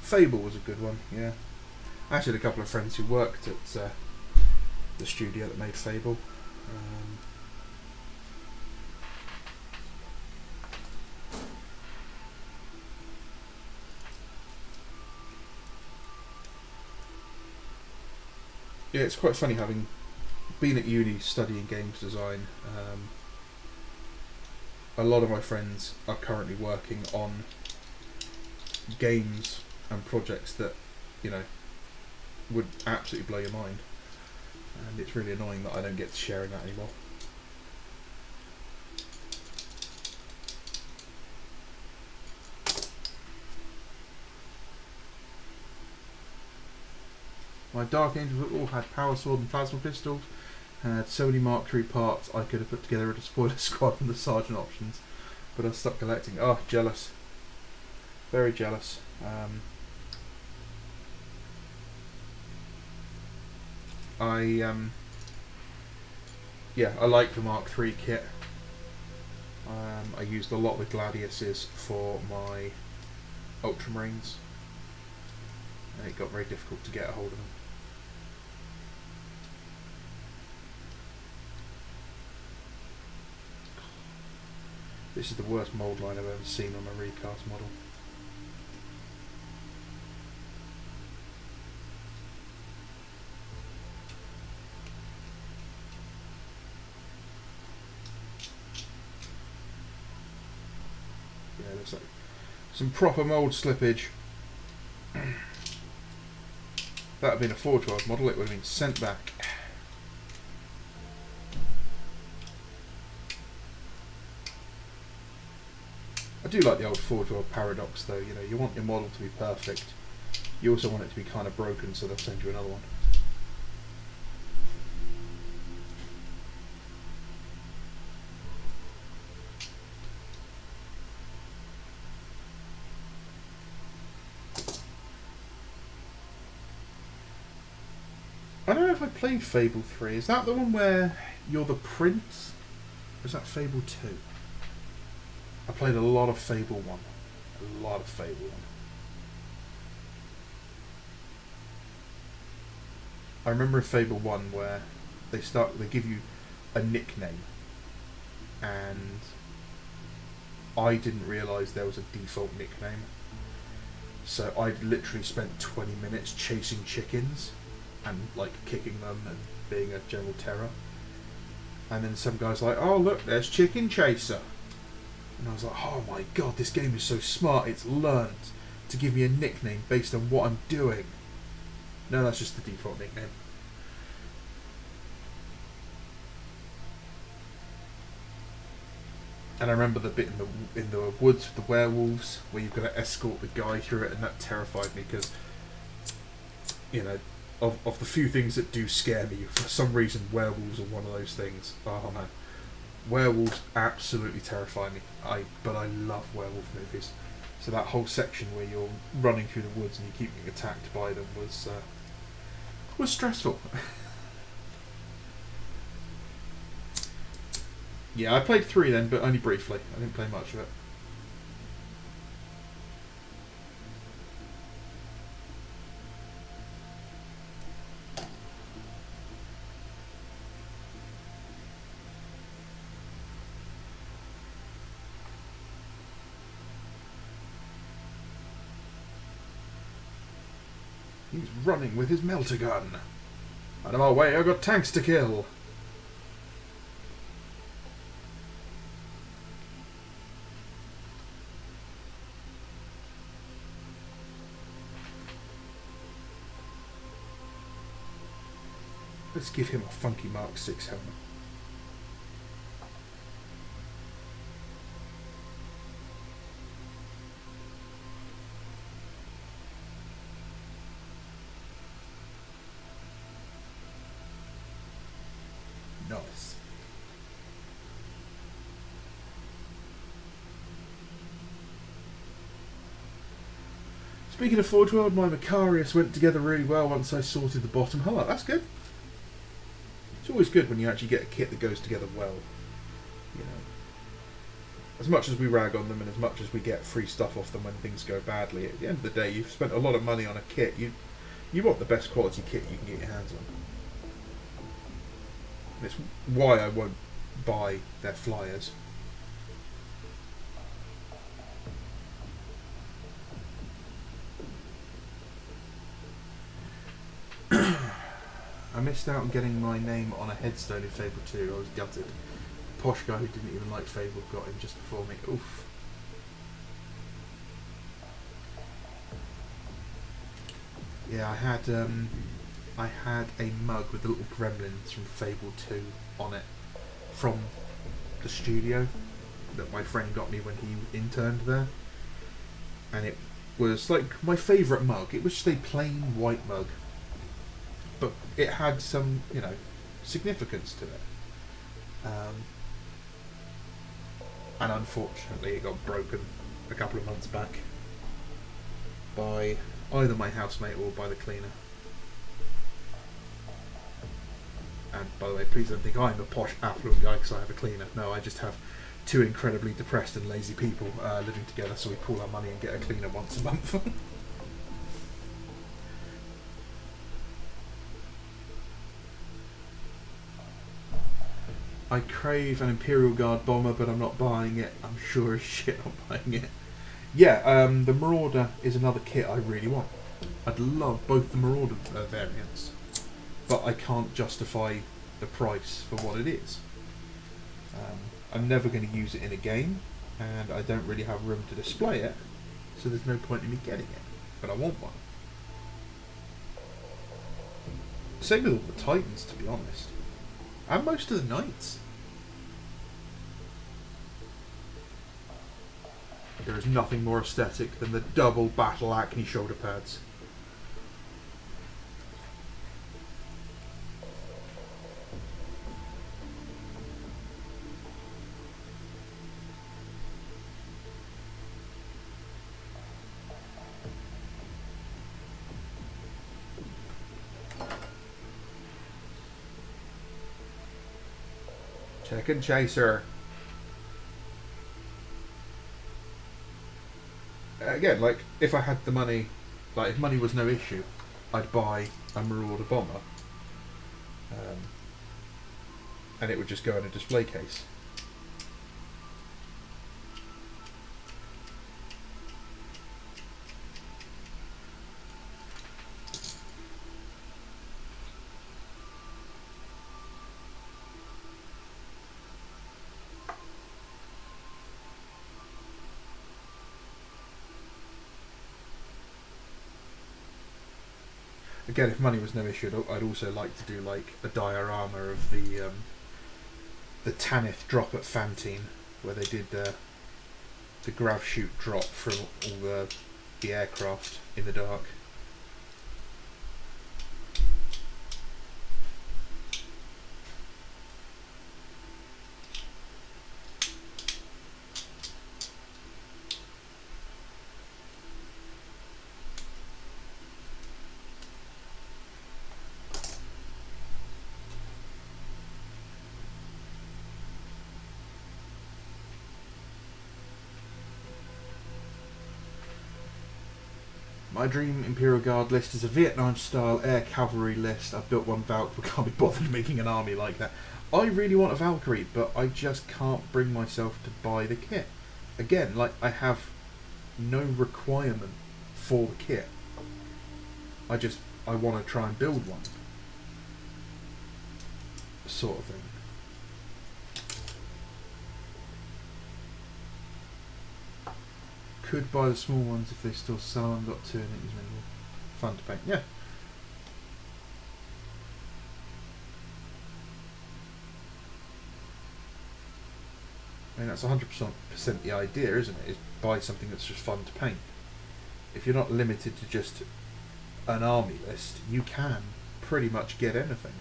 Fable was a good one, yeah. I actually had a couple of friends who worked at the studio that made Fable. Yeah, it's quite funny having been at uni studying games design. A lot of my friends are currently working on games and projects that, you know, would absolutely blow your mind, and it's really annoying that I don't get to share in that anymore. My Dark Angels all had power sword and plasma pistols, and had so many Mark III parts I could have put together a spoiler squad from the Sergeant options, but I stopped collecting. Oh, jealous. Very jealous. I like the Mark III kit. I used a lot of the Gladiuses for my Ultramarines, and it got very difficult to get a hold of them. This is the worst mould line I've ever seen on a recast model. Yeah, there's like some proper mould slippage. That would have been a 412 model, it would have been sent back. I do like the old 412 paradox though, you know, you want your model to be perfect, you also want it to be kind of broken, so they'll send you another one. I don't know if I played Fable 3. Is that the one where you're the prince? Or is that Fable 2? I played a lot of Fable 1. A lot of Fable 1. I remember in Fable 1 where they give you a nickname, and I didn't realise there was a default nickname. So I'd literally spent 20 minutes chasing chickens and like kicking them and being a general terror. And then some guy's like, "Oh look, there's Chicken Chaser." And I was like, "Oh my god, this game is so smart, it's learned to give me a nickname based on what I'm doing." No, that's just the default nickname. And I remember the bit in the woods with the werewolves where you've got to escort the guy through it, and that terrified me because, you know, of the few things that do scare me, for some reason werewolves are one of those things. Oh man, werewolves absolutely terrify me. But I love werewolf movies. So that whole section where you're running through the woods and you keep getting attacked by them was stressful. Yeah, I played 3 then, but only briefly. I didn't play much of it. He's running with his melter gun. Out of our way, I've got tanks to kill. Let's give him a funky Mark 6 helmet. Nice. Speaking of Forge World, my Macarius went together really well once I sorted the bottom. Oh, that's good. It's always good when you actually get a kit that goes together well. You know, as much as we rag on them and as much as we get free stuff off them when things go badly, at the end of the day, you've spent a lot of money on a kit. You want the best quality kit you can get your hands on. And it's why I won't buy their flyers. I missed out on getting my name on a headstone in Fable 2. I was gutted. The posh guy who didn't even like Fable got in just before me. Oof. Yeah, I had a mug with the little gremlins from Fable 2 on it from the studio that my friend got me when he interned there. And it was like my favourite mug. It was just a plain white mug. But it had some, you know, significance to it. And unfortunately it got broken a couple of months back by either my housemate or by the cleaner. And by the way, please don't think I'm a posh affluent guy because I have a cleaner. No, I just have two incredibly depressed and lazy people living together, so we pool our money and get a cleaner once a month. I crave an Imperial Guard bomber, but I'm not buying it. I'm sure as shit I'm buying it. Yeah, the Marauder is another kit I really want. I'd love both the Marauder variants, but I can't justify the price for what it is. I'm never going to use it in a game, and I don't really have room to display it, so there's no point in me getting it. But I want one. Same with all the Titans, to be honest. And most of the Knights. There is nothing more aesthetic than the double battle acne shoulder pads. Tekken Chaser. Again, like, if I had the money, like, if money was no issue, I'd buy a Marauder Bomber. And it would just go in a display case. Again, if money was no issue, I'd also like to do like a diorama of the Tanith drop at Fantine, where they did the grav chute drop from all the aircraft in the dark. My dream Imperial Guard list is a Vietnam-style air cavalry list. I've built one Valk, but can't be bothered making an army like that. I really want a Valkyrie, but I just can't bring myself to buy the kit. Again, like, I have no requirement for the kit. I want to try and build one. Sort of thing. Could buy the small ones if they still sell them. Got two and it is minimal. Fun to paint. Yeah. I mean, that's 100% the idea, isn't it? Is buy something that's just fun to paint. If you're not limited to just an army list, you can pretty much get anything.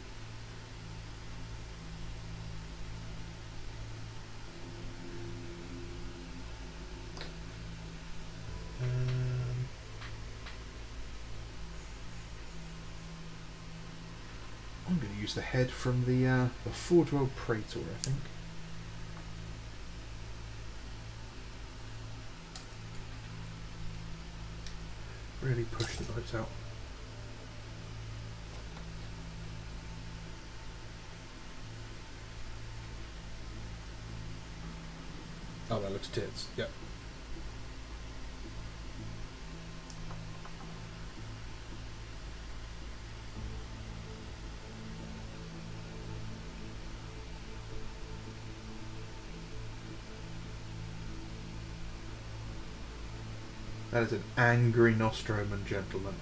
I'm going to use the head from the Forge World Praetor, I think. Really push the boats out. Oh, that looks tits. Yep. That is an angry Nostroman gentleman.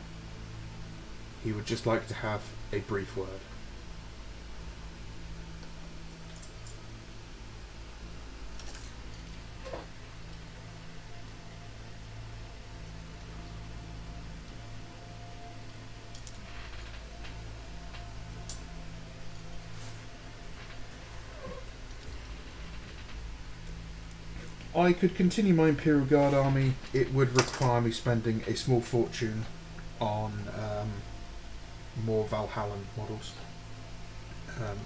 He would just like to have a brief word. I could continue my Imperial Guard army. It would require me spending a small fortune on more Valhallan models.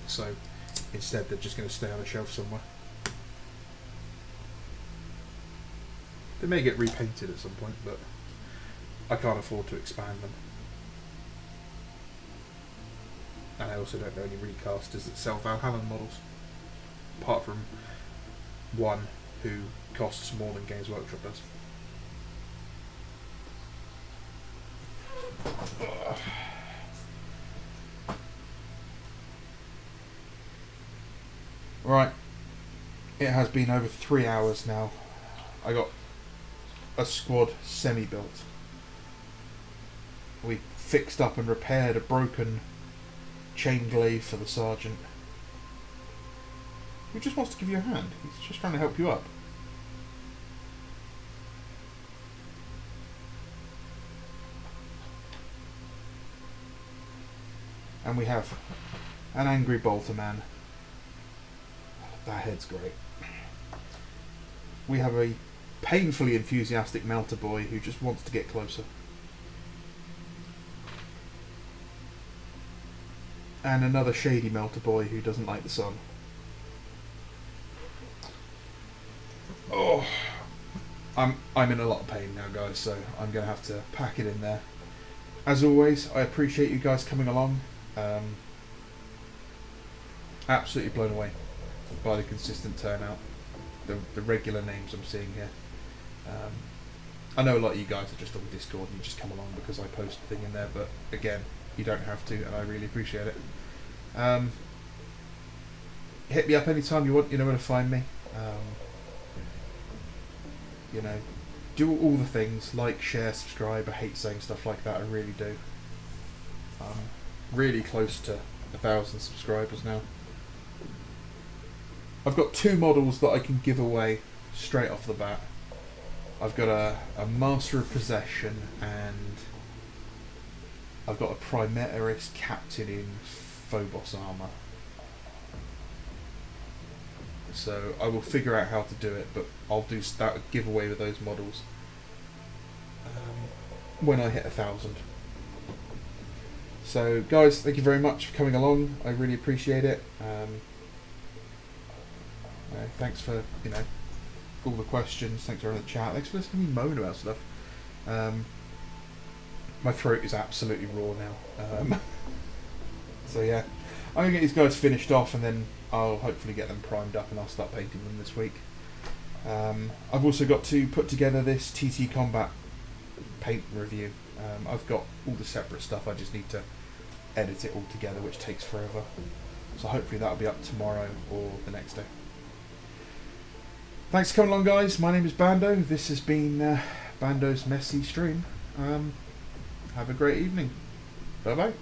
So instead they're just going to stay on a shelf somewhere. They may get repainted at some point, but I can't afford to expand them. And I also don't know any recasters that sell Valhallan models. Apart from one who costs more than Games Workshop does. Right, it has been over 3 hours now. I got a squad semi-built. We fixed up and repaired a broken chain glaive for the sergeant, who just wants to give you a hand. He's just trying to help you up. And we have an angry bolter man. That head's great. We have a painfully enthusiastic melter boy who just wants to get closer. And another shady melter boy who doesn't like the sun. Oh, I'm in a lot of pain now, guys, so I'm going to have to pack it in there. As always, I appreciate you guys coming along. Absolutely blown away by the consistent turnout, the regular names I'm seeing here. I know a lot of you guys are just on Discord and you just come along because I post a thing in there, but again, you don't have to, and I really appreciate it. Hit me up anytime you want, you know where to find me. You know, do all the things, like, share, subscribe. I hate saying stuff like that, I really do. I'm really close to 1,000 subscribers now. I've got 2 models that I can give away straight off the bat. I've got a Master of Possession, and I've got a Primaris Captain in Phobos armour. So I will figure out how to do it, but I'll do that giveaway with those models when I hit 1,000. So guys, thank you very much for coming along. I really appreciate it. Thanks for all the questions. Thanks for the chat. Thanks for listening to me moan about stuff. My throat is absolutely raw now. So yeah, I'm gonna get these guys finished off, and then I'll hopefully get them primed up, and I'll start painting them this week. I've also got to put together this TT Combat paint review. I've got all the separate stuff. I just need to edit it all together, which takes forever. So hopefully that'll be up tomorrow or the next day. Thanks for coming along, guys. My name is Bando. This has been Bando's Messy Stream. Have a great evening. Bye bye.